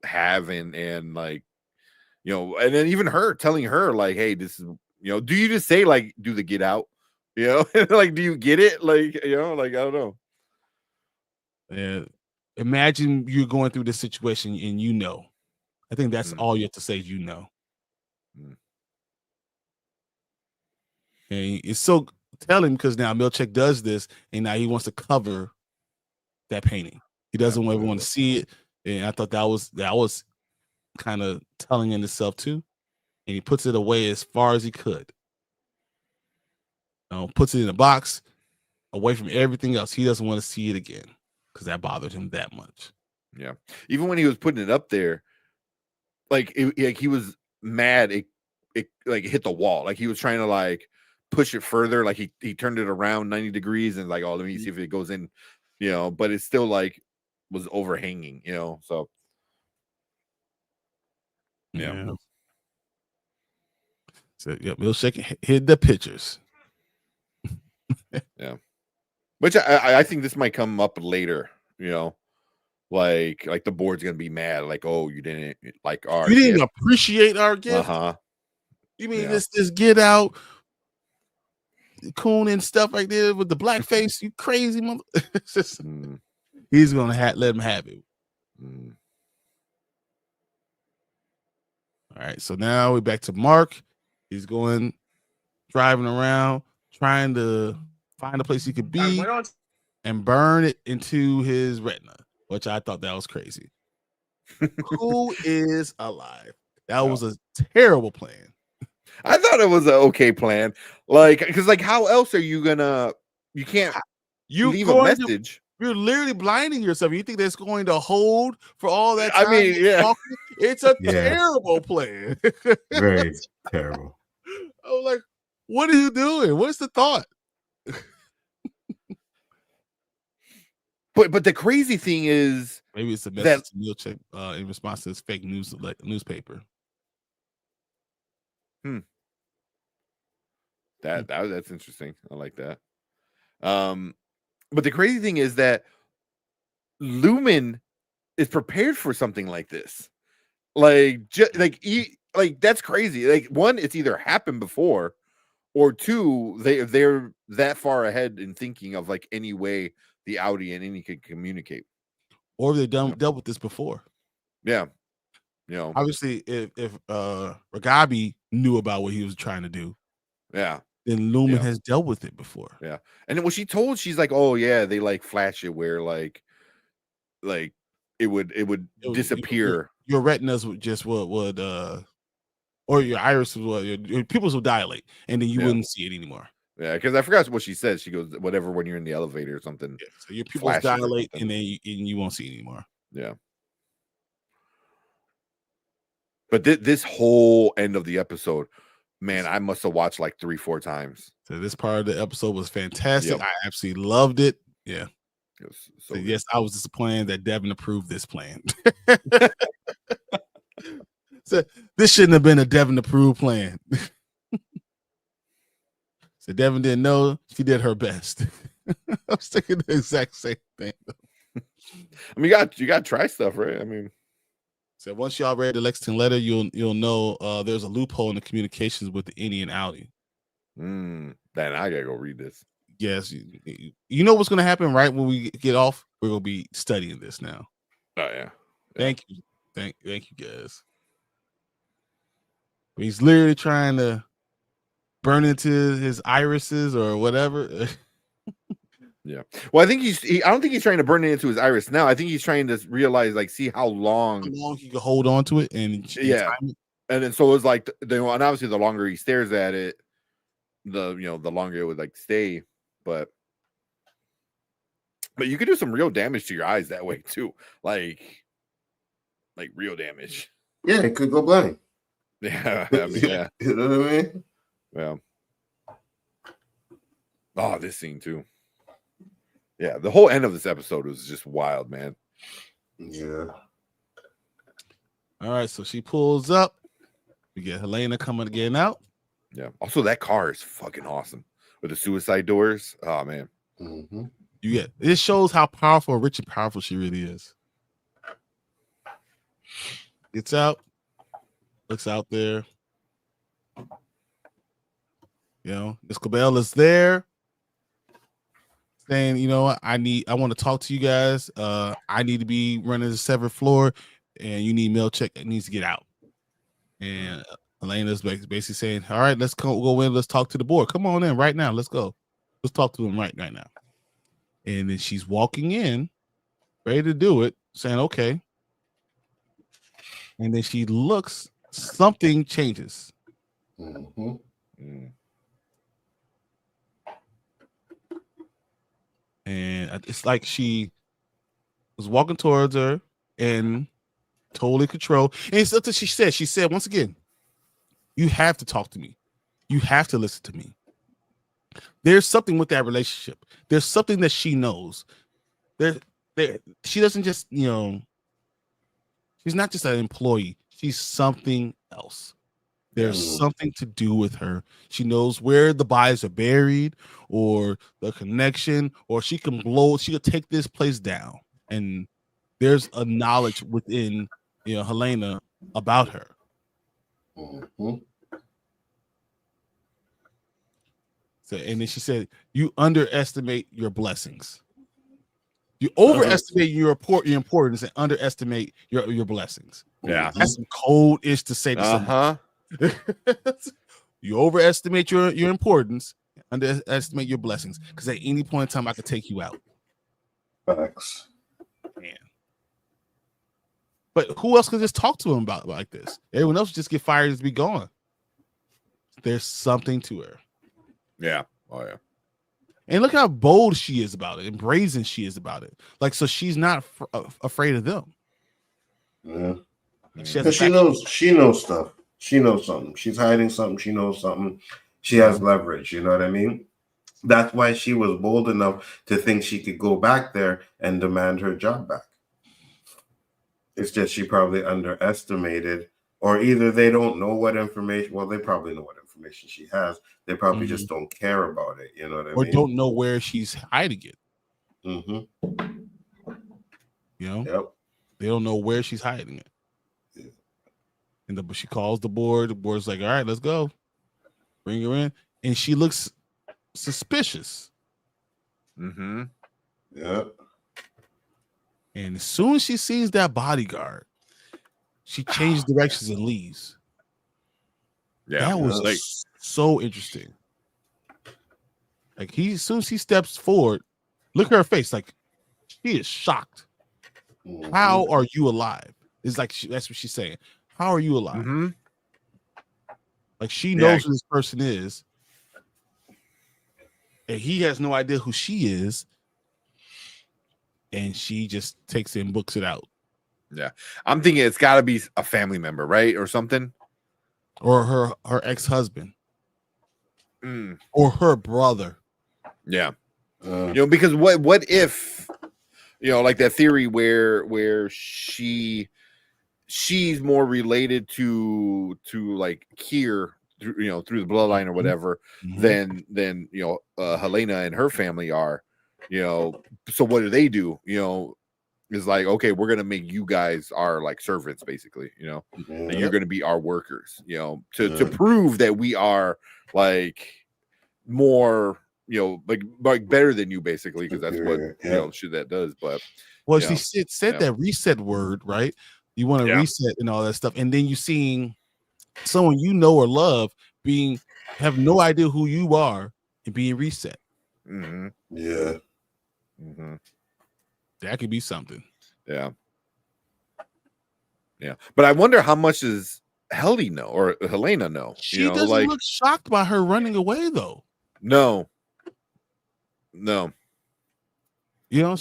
have, and like, you know, and then even her telling her like, hey, this is, you know, do you just say like, do the Get Out, you know, like, do you get it, like, you know, like, I don't know.
And imagine you're going through this situation and you know, I think that's all you have to say is you know. And it's so telling because now Milchek does this and now he wants to cover that painting. He doesn't want everyone to see it. And I thought that was kind of telling in itself too. And he puts it away as far as he could. Puts it in a box away from everything else. He doesn't want to see it again because that bothered him that much.
Yeah. Even when he was putting it up there, like he was mad. It like hit the wall. Like he was trying to like push it further. Like he turned it around 90 degrees and like, oh, let me see if it goes in, but it's still like was overhanging, so yeah.
So milkshake hid the pictures.
Yeah, which I think this might come up later, like the board's gonna be mad, like, oh, you didn't like our,
you didn't appreciate our gift. You mean this get out coon and stuff like that with the blackface? You crazy mother. He's gonna let him have it. All right, so now we're back to Mark. He's driving around, trying to find a place he could be and burn it into his retina, which I thought that was crazy. Who is alive? That was a terrible plan.
I thought it was an okay plan. Because how else are you gonna? You can't. Leave a message.
You're literally blinding yourself. You think that's going to hold for all that time?
I mean, yeah.
It's a terrible plan.
Very terrible.
I was like, what are you doing? What's the thought?
But the crazy thing is,
maybe it's a message to Milkshake in response to his fake news newspaper.
That's interesting. I like that. But the crazy thing is that Lumen is prepared for something like this. That's crazy. Like, one, it's either happened before, or two, they're that far ahead in thinking of like any way the Audi and any can communicate,
or they've dealt with this before.
Yeah,
obviously, if Ragabi knew about what he was trying to do,
then
Lumen has dealt with it before.
Yeah, and then when she's like, oh yeah, they like flash it where like it would disappear.
Your retinas would or your iris your pupils will dilate, and then you wouldn't see it anymore.
Yeah, because I forgot what she said. She goes, whatever, when you're in the elevator or something.
Yeah, so your pupils dilate, and then you won't see it anymore.
Yeah. But this whole end of the episode, man, I must have watched like 3-4 times.
So this part of the episode was fantastic. Yep. I absolutely loved it. Yeah.
It was
so yes, I was disappointed that Devin approved this plan. So this shouldn't have been a Devin approved plan. So Devin didn't know. She did her best. I was thinking the exact same thing.
I mean, you got to try stuff, right? I mean,
so once y'all read the Lexington letter, you'll know there's a loophole in the communications with the Indy and Audi.
Then I gotta go read this.
Yes, you know what's gonna happen right when we get off. We're gonna be studying this now.
Oh yeah.
Thank you guys. He's literally trying to burn into his irises or whatever.
Yeah. Well, I think I don't think he's trying to burn it into his iris now. I think he's trying to realize, like, see how long
he can hold on to it, and
and then so it's like, and obviously the longer he stares at it, the longer it would like stay. But you could do some real damage to your eyes that way too, like real damage.
Yeah, it could go blind.
Yeah, I mean, yeah.
You know what I mean?
Yeah. Oh, this scene too. Yeah, the whole end of this episode was just wild, man.
Yeah.
All right, so she pulls up. We get Helena coming again out.
Yeah. Also, that car is fucking awesome with the suicide doors. Oh man.
Mm-hmm.
It shows how powerful, rich and powerful she really is. Gets out, looks out there. Miss Cabela's there, saying, you know what, I want to talk to you guys. I need to be running the 7th floor, and you need Milkshake. It needs to get out. And Elena's basically saying, all right, let's go in. Let's talk to the board. Come on in right now. Let's go. Let's talk to them right now. And then she's walking in, ready to do it, saying, okay. And then she looks, something changes.
Mm-hmm.
Mm.
And it's like she was walking towards her and totally control. And it's something she said. She said, once again, you have to talk to me. You have to listen to me. There's something with that relationship. There's something that she knows. There, she doesn't just, she's not just an employee. She's something else. There's something to do with her. She knows where the bodies are buried, or the connection, or she could take this place down. And there's a knowledge within, Helena about her.
Mm-hmm.
So, and then she said, "You underestimate your blessings. You overestimate your importance and underestimate your blessings."
Yeah,
that's some cold-ish to say to someone. You overestimate your importance, underestimate your blessings, because at any point in time I could take you out.
Facts.
Man. But who else could just talk to him about like this? Everyone else just get fired and just be gone. There's something to her.
Yeah. Oh yeah.
And look how bold she is about it and brazen she is about it. Like, so she's not afraid of them.
Yeah.
She
knows stuff. She knows something. She's hiding something. She knows something. She has leverage. You know what I mean? That's why she was bold enough to think she could go back there and demand her job back. It's just she probably underestimated, or either they don't know what information. Well, they probably know what information she has. They probably just don't care about it. You know what I mean?
Or don't know where she's hiding it.
Mm-hmm.
Yep. They don't know where she's hiding it. And she calls the board. The board's like, "All right, let's go. Bring her in." And she looks suspicious.
Mm-hmm.
Yep.
And as soon as she sees that bodyguard, she changes directions and leaves.
Yeah,
that was so interesting. Like, as soon as he steps forward, look at her face. Like, she is shocked. Mm-hmm. How are you alive? It's like that's what she's saying. How are you alive?
Mm-hmm.
Like, she knows who this person is, and he has no idea who she is, and she just takes it and books it out.
Yeah, I'm thinking it's got to be a family member, right, or something,
or her ex-husband, or her brother.
Yeah, because what if, like that theory where she's more related to like Kier, through the bloodline or whatever, than Helena and her family are, so what do? Is like, okay, we're gonna make you guys our like servants, basically, and you're gonna be our workers, to prove that we are like more, like better than you, basically, because that's what shit that does. But
she said that reset word, right? You want to reset and all that stuff, and then you seeing someone or love have no idea who you are and being reset.
Mm-hmm.
Yeah.
Mm-hmm.
That could be something.
Yeah. But I wonder how much does Helena know?
She doesn't look shocked by her running away, though.
No.
So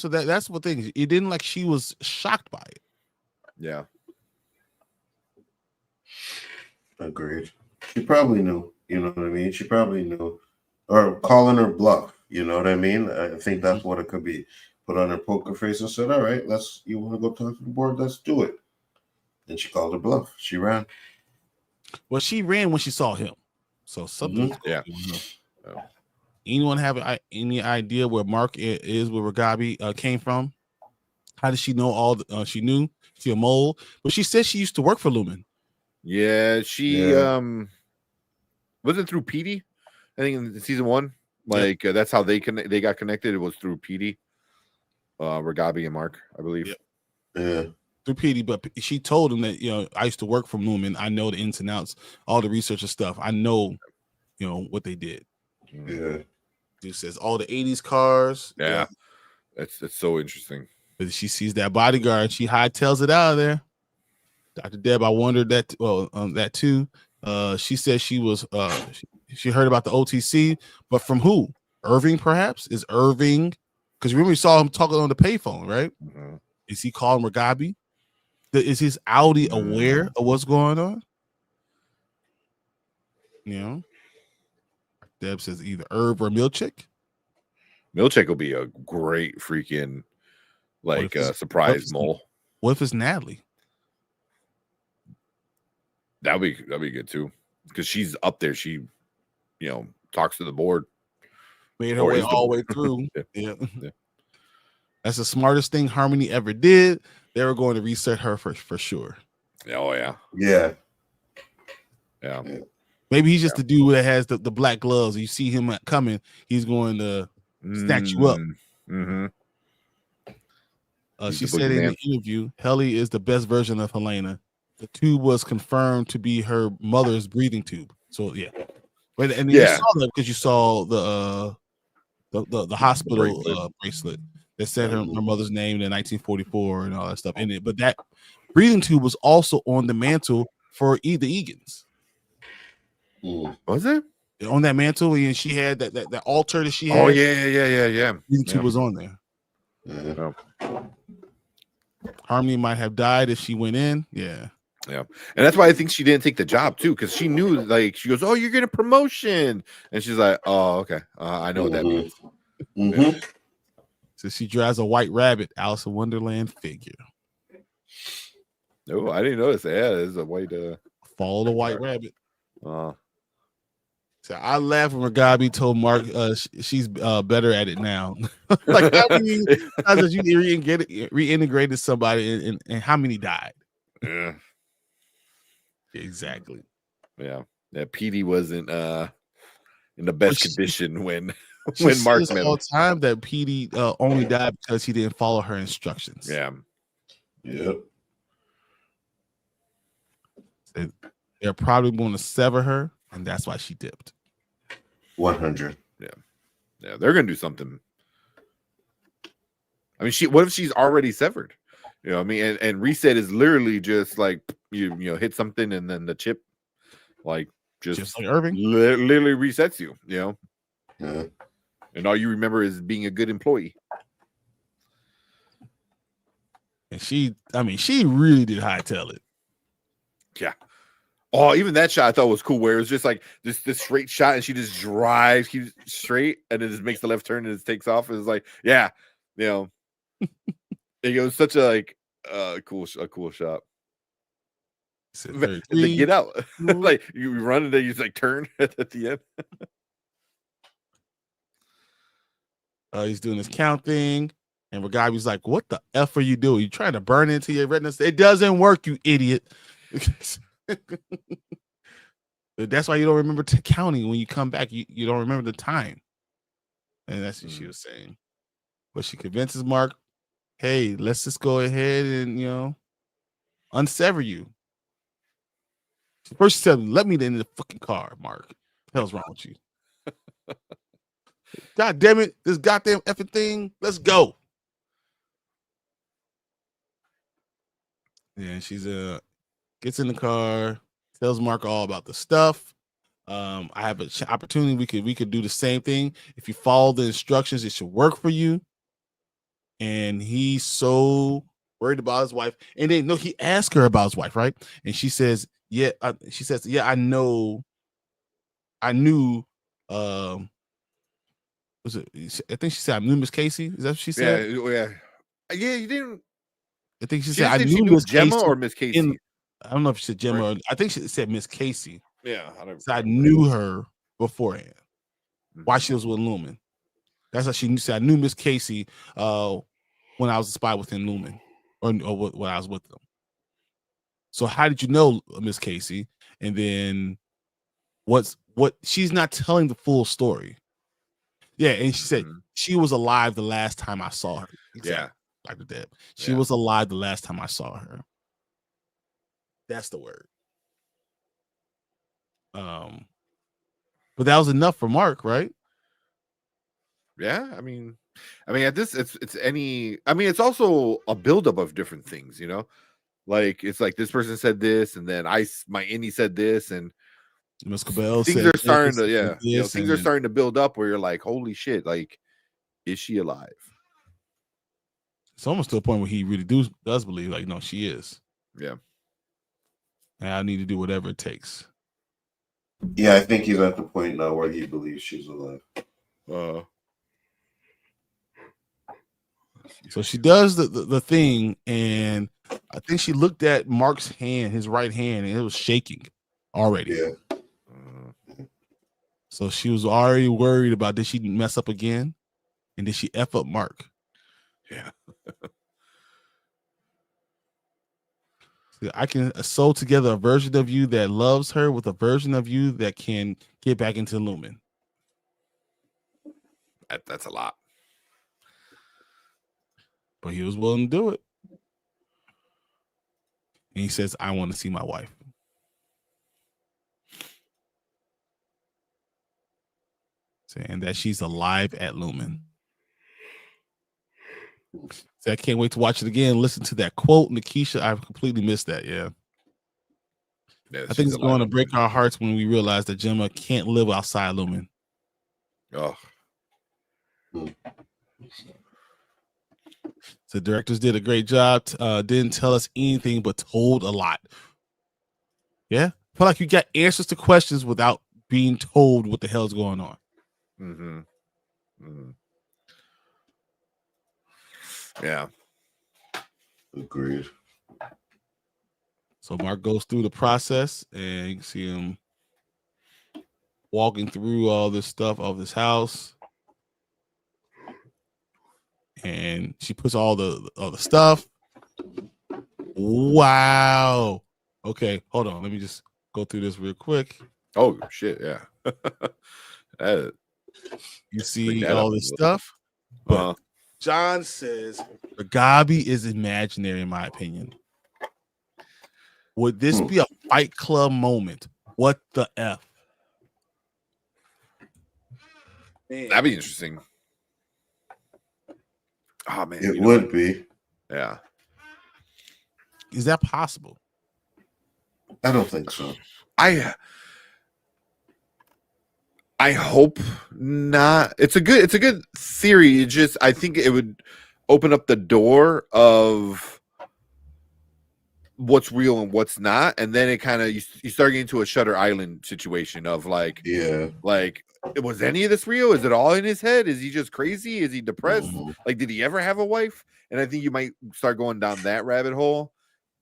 that's what thing. It didn't like she was shocked by it.
Yeah.
Agreed. She probably knew. You know what I mean? She probably knew, or calling her bluff. You know what I mean? I think that's what it could be. Put on her poker face and said, "All right, you want to go talk to the board? Let's do it." Then she called her bluff. She ran.
Well, she ran when she saw him. So something.
Yeah.
Anyone have any idea where Mark is, where Ragabi came from? How did she know she knew? She a mole? But she said she used to work for Lumen.
Yeah, she was it through PD? I think in season 1. Like that's how they got connected. It was through PD. Ragabi and Mark, I believe.
Yeah.
Through PD, but she told him that I used to work for Lumen. I know the ins and outs, all the research and stuff. I know, what they did.
Yeah.
Dude says all the 80s cars.
Yeah. That's so interesting.
But she sees that bodyguard, she hightails it out of there. Dr. Deb, I wondered that. That too. She said she was. She heard about the OTC, but from who? Irving, perhaps? Is Irving? Because remember, we saw him talking on the payphone, right?
Mm-hmm.
Is he calling Ragabi? Is his Audi aware of what's going on? Deb says either Herb or Milchick.
Milchick will be a great freaking surprise mole.
What if it's Natalie?
That'd be good too, because she's up there. She, talks to the board.
Made her way all the way through. Yeah. That's the smartest thing Harmony ever did. They were going to reset her for sure.
Oh yeah.
Yeah.
Yeah.
Maybe he's just the dude that has the black gloves. You see him coming, he's going to snatch you up.
Mm-hmm.
She said in the interview, Helly is the best version of Helena. The tube was confirmed to be her mother's breathing tube. So yeah, you saw that because you saw the hospital bracelet that said her mother's name in 1944 and all that stuff in it. But that breathing tube was also on the mantle for the Egan's.
Was it
on that mantle? And she had that altar that she had.
Oh yeah.
Breathing tube was on there.
Yeah.
Harmony might have died if she went in. Yeah.
Yeah. And that's why I think she didn't take the job too, because she knew, like, she goes, "Oh, you're getting a promotion." And she's like, "Oh, okay. I know what that means."
Mm-hmm.
So she drives a white rabbit, Alice in Wonderland figure.
No, I didn't notice that. Yeah, there's a white
follow the white rabbit. So I laughed when Ragabi told Mark she's better at it now. Like how many times you reintegrated somebody and how many died?
Yeah.
Exactly.
Yeah. That PD wasn't in the best condition when Mark met him.
All the time that PD only died because he didn't follow her instructions.
Yeah.
Yep.
They're probably going to sever her, and that's why she dipped.
100.
Yeah, they're gonna do something. I mean, what if she's already severed? You know what I mean? And reset is literally just like you hit something and then the chip like just
like Irving
literally resets you,
Yeah.
And all you remember is being a good employee.
And she really did hightail it.
Yeah. Oh, even that shot I thought was cool, where it was just like this straight shot, and she just drives, keeps straight, and it just makes the left turn and it takes off. It's like, yeah, it was such a cool shot. They get out, like you run and then you just like turn at the end.
He's doing his count thing, and Ragabi's like, "What the f are you doing? You trying to burn into your retinas? It doesn't work, you idiot." That's why you don't remember counting when you come back. You don't remember the time, and that's what she was saying. But she convinces Mark, "Hey, let's just go ahead and unsever you." First she said, "Let me in the fucking car, Mark. What the hell's wrong with you? God damn it, this goddamn effing thing. Let's go." Yeah, she's gets in the car, tells Mark all about the stuff. I have an opportunity. We could do the same thing. If you follow the instructions, it should work for you. And he's so worried about his wife. And then he asked her about his wife, right? And she says, "Yeah." She says, "Yeah, I know. I knew." Was it? I think she said, "I knew Miss Casey." Is that what she said?
Yeah. You didn't.
I think she said, "I knew Miss
Gemma
Casey
or Miss Casey."
I don't know if she said Gemma. Right. I think she said Miss Casey.
Yeah,
I knew her beforehand. Why she was with Lumen. That's how she said. I knew Miss Casey when I was a spy within Lumen, or when I was with them. So how did you know Miss Casey? And then what? She's not telling the full story. Yeah, and she said she was alive the last time I saw her. Exactly. Yeah, Dr. Deb. She was alive the last time I saw her. That's the word. But that was enough for Mark, right?
Yeah, I mean at this it's also a buildup of different things, like it's like this person said this, and then my Indy said this, and
Miss Cabell
things are starting to things are starting to build up where you're like, holy shit, like, is she alive?
It's almost to a point where he really does believe, like, no, she is.
Yeah.
And I need to do whatever it takes.
Yeah, I think he's at the point now where he believes she's alive.
So she does the thing, and I think she looked at Mark's hand, his right hand, and it was shaking already.
Yeah.
So she was already worried about, did she mess up again? And did she F up Mark?
Yeah.
So I can sew together a version of you that loves her with a version of you that can get back into Lumen.
That's a lot.
But he was willing to do it. And he says, I want to see my wife. And that she's alive at Lumen. So I can't wait to watch it again. Listen to that quote, Nikisha. I've completely missed that. Yeah. I think it's going to break our hearts when we realize that Gemma can't live outside Lumen.
Oh.
The directors did a great job. Didn't tell us anything, but told a lot. Yeah. I feel like you got answers to questions without being told what the hell's going on.
Mm-hmm. Mm-hmm. Yeah.
Agreed.
So Mark goes through the process, and you can see him walking through all this stuff of this house. And she puts all the stuff. Wow. Okay, hold on. Let me just go through this real quick.
Oh shit! Yeah.
You see all this stuff. But John says Gabi is imaginary, in my opinion. Would this be a Fight Club moment? What the F?
Man. That'd be interesting. Oh man,
it would be.
Yeah.
Is that possible?
I don't think so.
I hope not. It's a good theory. It just, I think it would open up the door of what's real and what's not, and then it kind of you start getting into a Shutter Island situation of like,
yeah,
like, was any of this real? Is it all in his head? Is he just crazy? Is he depressed? Like, did he ever have a wife? And I think you might start going down that rabbit hole.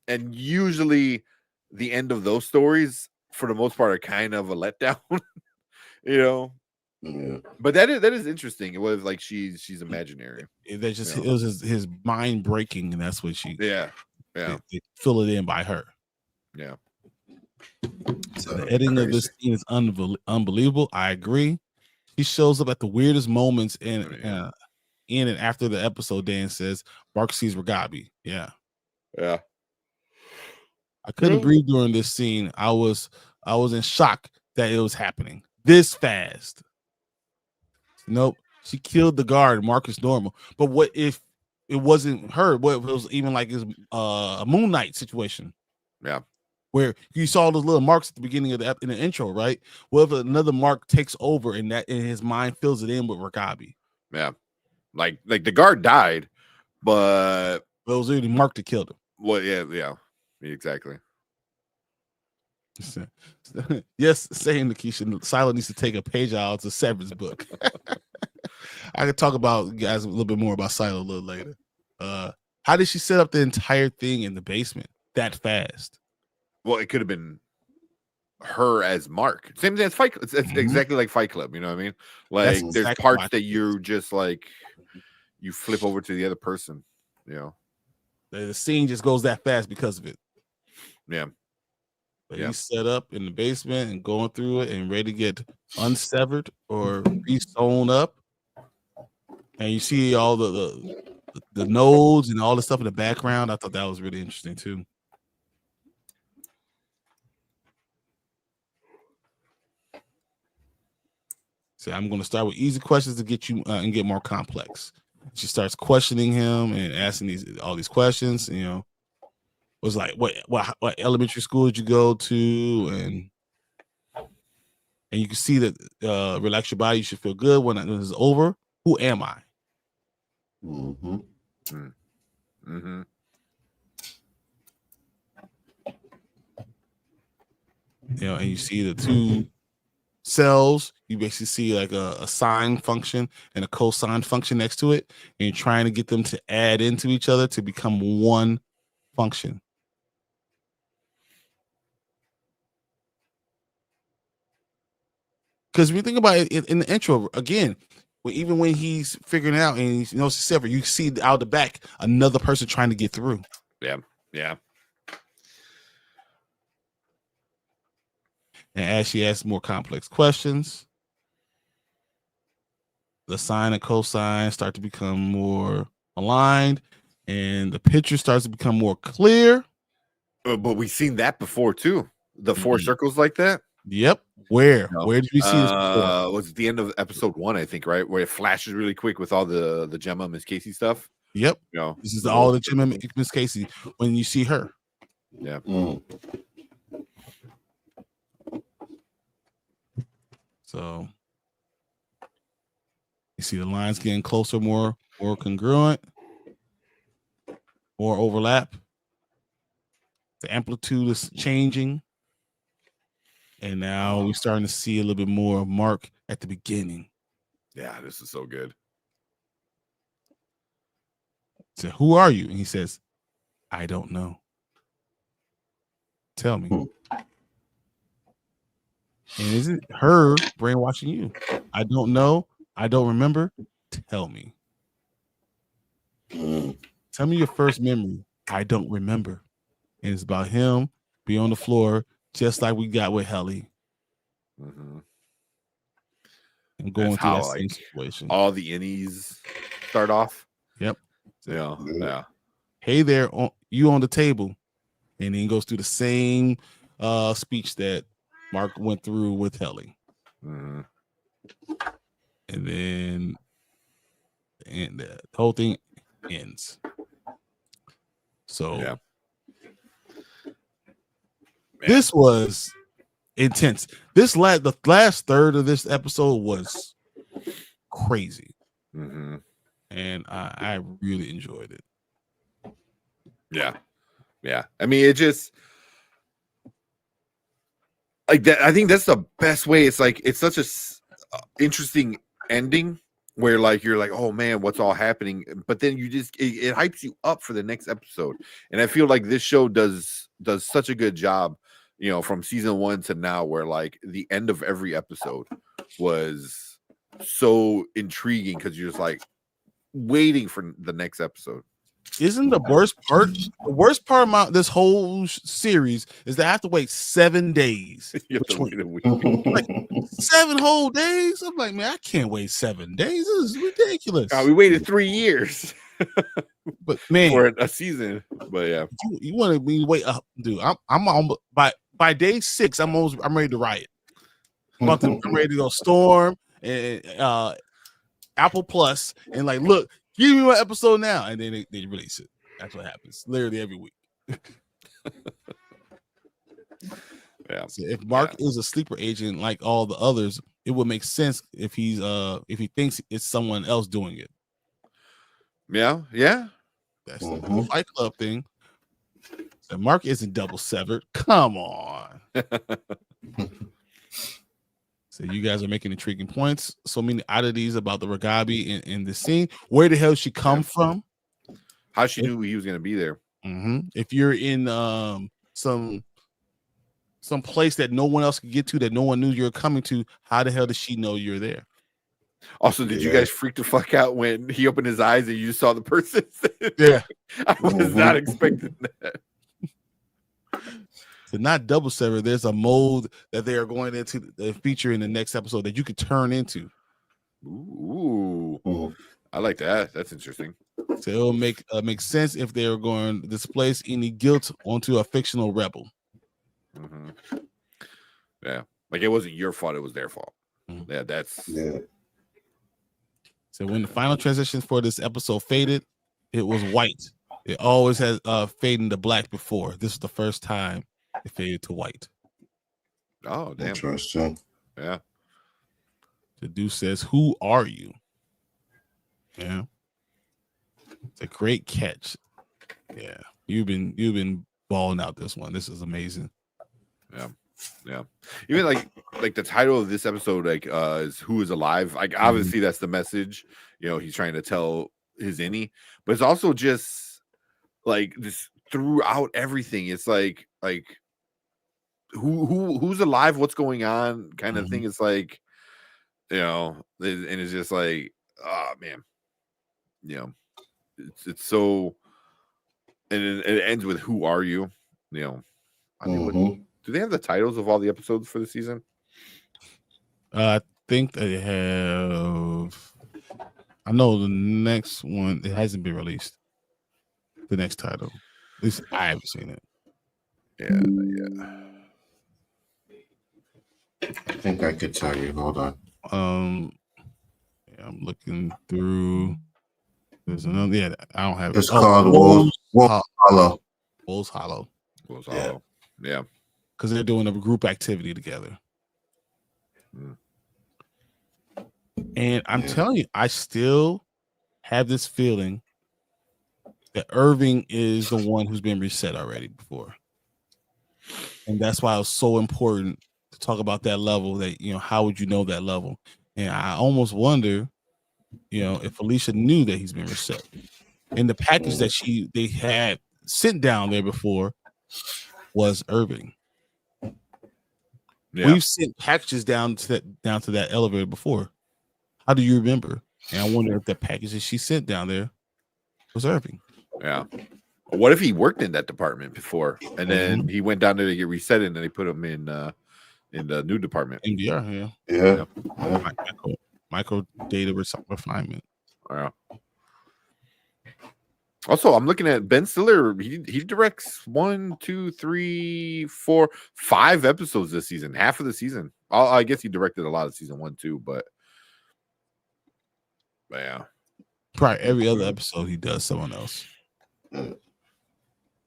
And usually the end of those stories, for the most part, are kind of a letdown, you know.
Yeah.
But that is interesting. It was like she's imaginary.
That just, it was his mind breaking, and that's what she.
Yeah.
They fill it in by her.
Yeah.
So the editing of this scene is unbelievable. I agree. He shows up at the weirdest moments in and after the episode. Dan says Mark sees Gabi. Yeah.
Yeah.
I couldn't breathe during this scene. I was in shock that it was happening this fast. Nope. She killed the guard. Mark is normal. But what if it wasn't her? What if it was even like his a Moon Knight situation?
Yeah.
Where you saw those little marks at the beginning of in the intro, right? What if another mark takes over and his mind fills it in with Gabi?
Yeah. Like the guard died, but
it was really Mark that killed him.
Well, yeah. Exactly.
Yes, saying Nikisha, Silo needs to take a page out of the Severance book. I could talk about guys a little bit more about Silo a little later. How did she set up the entire thing in the basement that fast?
Well, it could have been her as Mark. Same thing as Fight Club. It's exactly like Fight Club. You know what I mean? Like there's parts that you just like you flip over to the other person. You know,
the scene just goes that fast because of it.
Yeah.
But he's set up in the basement and going through it and ready to get unsevered or re-sewn up. And you see all the nodes and all the stuff in the background. I thought that was really interesting too. So I'm going to start with easy questions to get you and get more complex. She starts questioning him and asking all these questions. You know, was like, what elementary school did you go to? And you can see that relax your body. You should feel good when it's over. Who am I?
Mm-hmm.
Mm-hmm.
You know, and you see the two cells, you basically see like a sine function and a cosine function next to it, and you're trying to get them to add into each other to become one function. Because if you think about it in the intro, again, even when he's figuring it out and he knows it's separate, you see out the back another person trying to get through.
Yeah, yeah.
And as she asks more complex questions, the sine and cosine start to become more aligned, and the picture starts to become more clear.
But we've seen that before too. The four circles like that.
Yep. Where? Where did we see this
before? Was it the end of episode 1, I think, right? Where it flashes really quick with all the Gemma Miss Casey stuff.
Yep.
You know,
this is all the Gemma Miss Casey when you see her.
Yeah.
So you see the lines getting closer, more congruent, more overlap. The amplitude is changing. And now we're starting to see a little bit more of Mark at the beginning.
Yeah, this is so good.
So, who are you? And he says, I don't know. Tell me. And is it her brainwashing you? I don't know. I don't remember. Tell me. Tell me your first memory. I don't remember. And it's about him being on the floor, just like we got with Helly. And going through that same situation.
All the innies start off.
Yep.
Yeah.
Hey there, you on the table. And then goes through the same speech that Mark went through with Helly. And then the whole thing ends. So this was intense. The last third of this episode was crazy. And I really enjoyed it.
Yeah. I mean, it just like that. I think that's the best way. It's like it's such a interesting ending where like you're like, oh man, what's all happening? But then you just it hypes you up for the next episode. And I feel like this show does such a good job, you know, from season 1 to now, where like the end of every episode was so intriguing because you're just like waiting for the next episode.
Isn't the worst part? The worst part about this whole series is that I have to wait 7 days.
You have to wait a week.
Like 7 whole days. I'm like, man, I can't wait 7 days. This is ridiculous.
We waited 3 years,
but man, for
a season. But yeah,
you want to wait up, dude. I'm almost by day 6. I'm ready to riot. I'm ready to go storm and Apple Plus and like, look. Give me my episode now, and then they release it. That's what happens, literally every week.
Yeah.
So if Mark is a sleeper agent like all the others, it would make sense if he thinks it's someone else doing it.
Yeah.
That's the Fight Club thing. So Mark isn't double severed. Come on. So you guys are making intriguing points. So many oddities about the Ragabi in the scene. Where the hell did she come from?
How she knew he was going to be there.
If you're in some place that no one else could get to, that no one knew you were coming to, how the hell does she know you're there?
Also, did you guys freak the fuck out when he opened his eyes and you saw the person?
Yeah.
I was not expecting that.
So not double sever. There's a mode that they are going into the feature in the next episode that you could turn into.
Ooh. I like that. That's interesting.
So it'll make sense if they are going to displace any guilt onto a fictional rebel.
Yeah, like it wasn't your fault; it was their fault. Yeah.
So when the final transitions for this episode faded, it was white. It always has fading to black before. This was the first time it faded to white.
Oh, damn.
Interesting.
Yeah.
The dude says, "Who are you?" Yeah. It's a great catch. Yeah. You've been balling out this one. This is amazing.
Yeah. Yeah. Even like the title of this episode, like is Who Is Alive? Like obviously that's the message, he's trying to tell his innie, but it's also just like this throughout everything. It's like who's alive, what's going on kind of thing. It's like, and it's just like, oh man, it's so, and it ends with who are you? I mean, do they have the titles of all the episodes for the season?
I think they have. I know the next one, it hasn't been released. The next title, at least I haven't seen it.
Yeah.
I think I could tell you. Hold on.
I'm looking through. There's another. Yeah, I don't have.
It's called Wolves Hollow.
Wolves Hollow.
Wolves Hollow. Yeah.
Because they're doing a group activity together. And I'm telling you, I still have this feeling that Irving is the one who's been reset already before. And that's why it was so important to talk about that level, that, how would you know that level? And I almost wonder, if Alicia knew that he's been reset. And the package that they had sent down there before was Irving. Yeah. We've sent packages down to that elevator before. How do you remember? And I wonder if the package that she sent down there was Irving.
Yeah. What if he worked in that department before, and then he went down there to get reset, and then they put him in the new department?
MDR,
yeah.
Micro data refinement.
Yeah. Also, I'm looking at Ben Stiller. He directs 1, 2, 3, 4, 5 episodes this season. Half of the season. I guess he directed a lot of season 1 too, but yeah.
Probably every other episode he does someone else.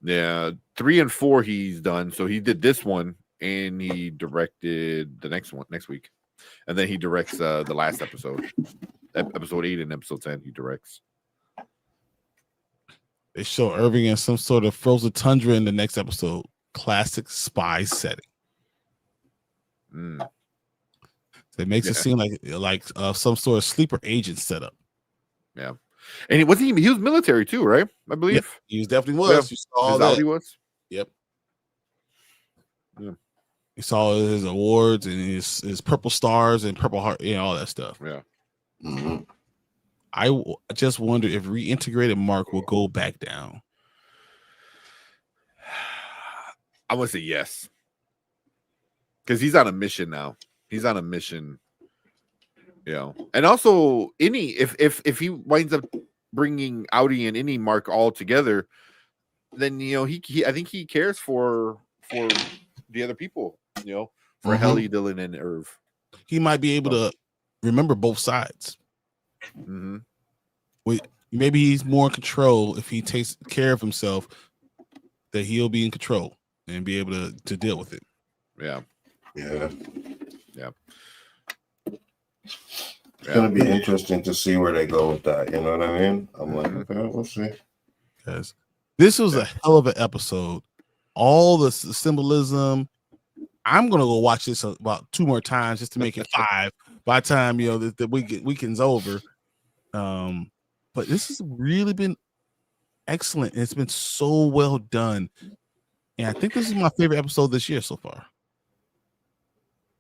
Yeah, 3 and 4 he's done. So he did this one, and he directed the next one next week, and then he directs the last episode, episode 8 and episode 10. He directs.
They show Irving in some sort of frozen tundra in the next episode. Classic spy setting. So it makes it seem like some sort of sleeper agent setup.
Yeah, and he was military too, right? I believe
he definitely was.
You saw that. He was. Yep.
Yeah. You saw his awards and his purple stars and purple heart, all that stuff.
Yeah.
I just wonder if reintegrated Mark will go back down.
I would say yes, because he's on a mission now. He's on a mission, And also, if he winds up bringing Audi and Innie Mark all together, then I think he cares for the other people. For Helly, Dylan, and Irv.
He might be able to remember both sides. Maybe he's more in control if he takes care of himself, that he'll be in control and be able to deal with it.
Yeah.
It's gonna be interesting to see where they go with that. You know what I mean? I'm like, okay, we'll see.
Because this was a hell of an episode. All the symbolism. I'm gonna go watch this about 2 more times just to make it 5 by the time the weekend's over. But this has really been excellent. It's been so well done, and I think this is my favorite episode this year so far.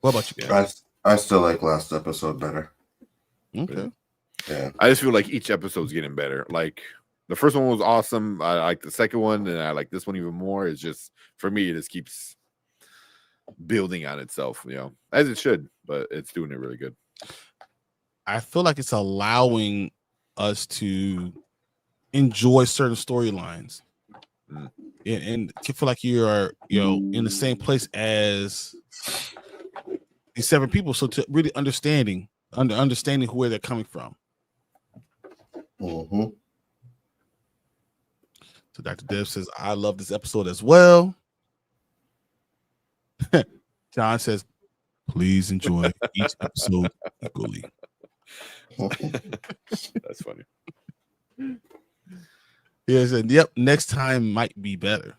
What about you guys?
I still like last episode better.
Okay.
Yeah.
I just feel like each episode's getting better. Like the first one was awesome. I like the second one, and I like this one even more. It's just, for me, it just keeps building on itself, as it should, but it's doing it really good.
I feel like it's allowing us to enjoy certain storylines, and you feel like you are, in the same place as these 7 people. So to really understanding where they're coming from. So Dr. Dev says, I love this episode as well. John says, please enjoy each episode equally.
That's funny.
Yes, and yep, next time might be better.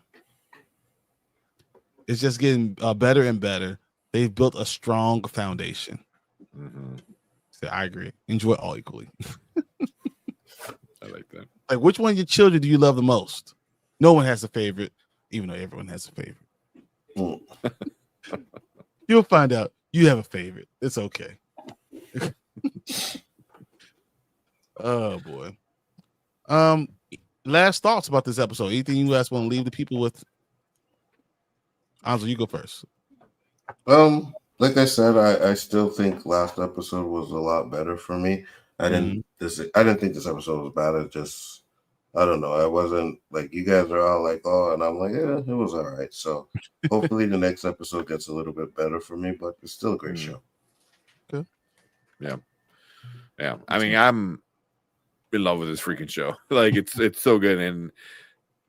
it's just getting better and better. They've built a strong foundation.
Mm-hmm.
So I agree. Enjoy all equally.
I like that.
Like, which one of your children do you love the most? No one has a favorite, even though everyone has a favorite. You'll find out you have a favorite. It's okay. Oh boy. Last thoughts about this episode. Anything you guys want to leave the people with? Anzo, you go first.
Like I said, I still think last episode was a lot better for me. I didn't think this episode was bad. It just, I don't know. I wasn't like, you guys are all like, oh, and I'm like, yeah, it was all right. So hopefully the next episode gets a little bit better for me, but it's still a great show.
Okay.
Yeah. I mean, I'm in love with this freaking show. Like, it's so good, and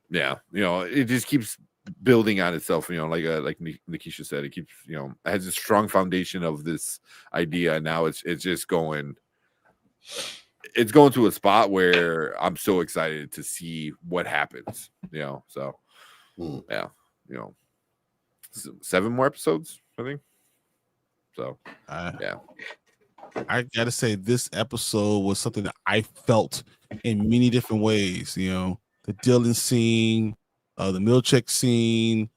yeah, it just keeps building on itself. Like Nikisha said, it keeps it has a strong foundation of this idea, and now it's just going. It's going to a spot where I'm so excited to see what happens. So yeah, 7 more episodes, I think. So yeah.
I gotta say, this episode was something that I felt in many different ways. The Dylan scene, the Milchek scene,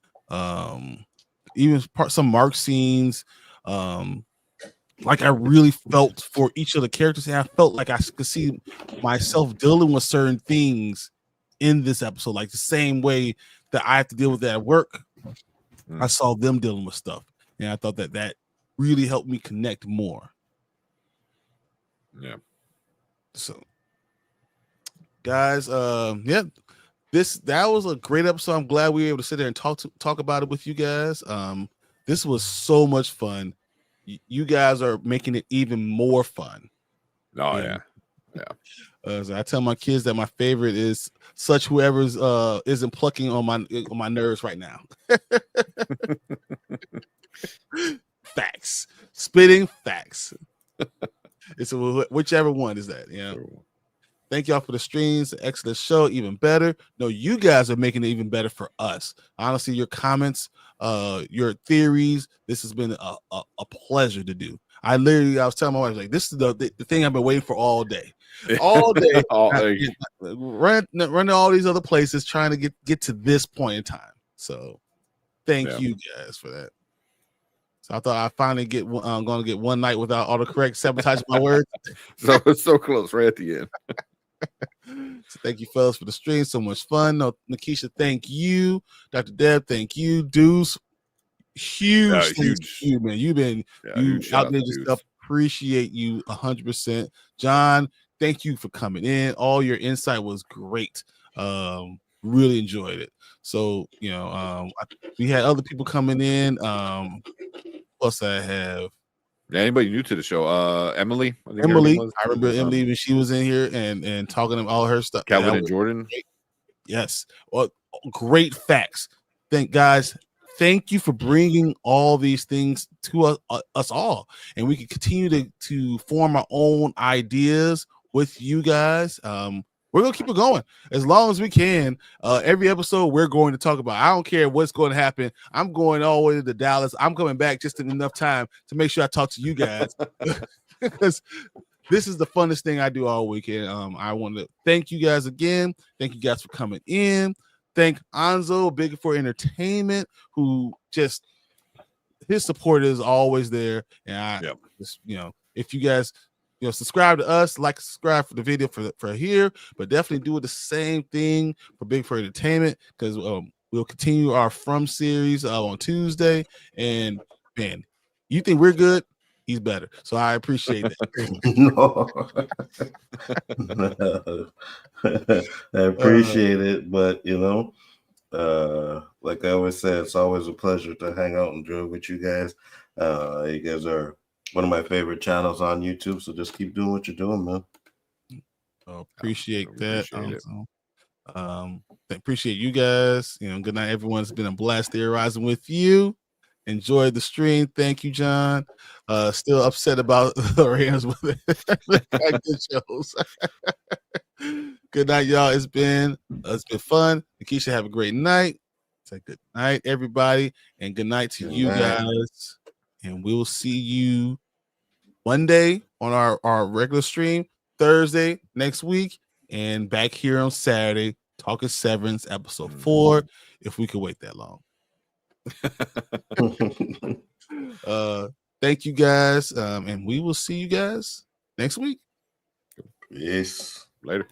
even some Mark scenes. Like, I really felt for each of the characters, and I felt like I could see myself dealing with certain things in this episode, like the same way that I have to deal with that at work. I saw them dealing with stuff, and I thought that really helped me connect more.
Yeah.
So, guys, that was a great episode. I'm glad we were able to sit there and talk about it with you guys. This was so much fun. You guys are making it even more fun.
Oh yeah.
So I tell my kids that my favorite is such whoever's isn't plucking on my nerves right now. Facts, spitting facts. It's whichever one is that. Thank y'all for the streams. Excellent show, even better. No, you guys are making it even better for us. Honestly, your comments, your theories, this has been a pleasure to do. I was telling my wife, like, this is the thing I've been waiting for all day. All day. Running all these other places, trying to get to this point in time. So thank you guys for that. So I thought I finally going to get one night without autocorrect sabotaging my words.
So it's so close, right at the end.
So thank you, fellas, for the stream. So much fun. No, Nikisha, thank you. Dr. Deb, thank you. Deuce, huge thanks to you, man. You've been out there yourself. Appreciate you 100%. John, thank you for coming in. All your insight was great. Really enjoyed it. So we had other people coming in. Plus I have
anybody new to the show. Emily.
I remember Emily when she was in here and talking about all her stuff.
Calvin and Jordan.
Great. Yes. Well, great facts. Thank you for bringing all these things to us all, and we can continue to form our own ideas with you guys. We're gonna keep it going as long as we can. Every episode we're going to talk about. I don't care what's going to happen. I'm going all the way to Dallas. I'm coming back just in enough time to make sure I talk to you guys, because this is the funnest thing I do all weekend. I want to thank you guys again. Thank you guys for coming in. Thank Anzo, Big for Entertainment, who just his support is always there. And if you guys subscribe to us, subscribe for the video for here, but definitely do the same thing for Big for Entertainment, because we'll continue our From series on Tuesday. And man, you think we're good? He's better. So I appreciate that.
I appreciate it, but like I always say, it's always a pleasure to hang out and join with you guys. You guys are one of my favorite channels on YouTube, so just keep doing what you're doing, man.
Appreciate that. Appreciate you guys. Good night, everyone. It's been a blast theorizing with you. Enjoyed the stream. Thank you, John. Still upset about the Rams with good shows. Good night, y'all. It's been fun. Nikisha, have a great night. Say good night, everybody, and good night to you guys. And we'll see you Monday on our regular stream, Thursday next week, and back here on Saturday, talking Severance episode 4, if we could wait that long. Thank you guys, and we will see you guys next week.
Yes.
Later.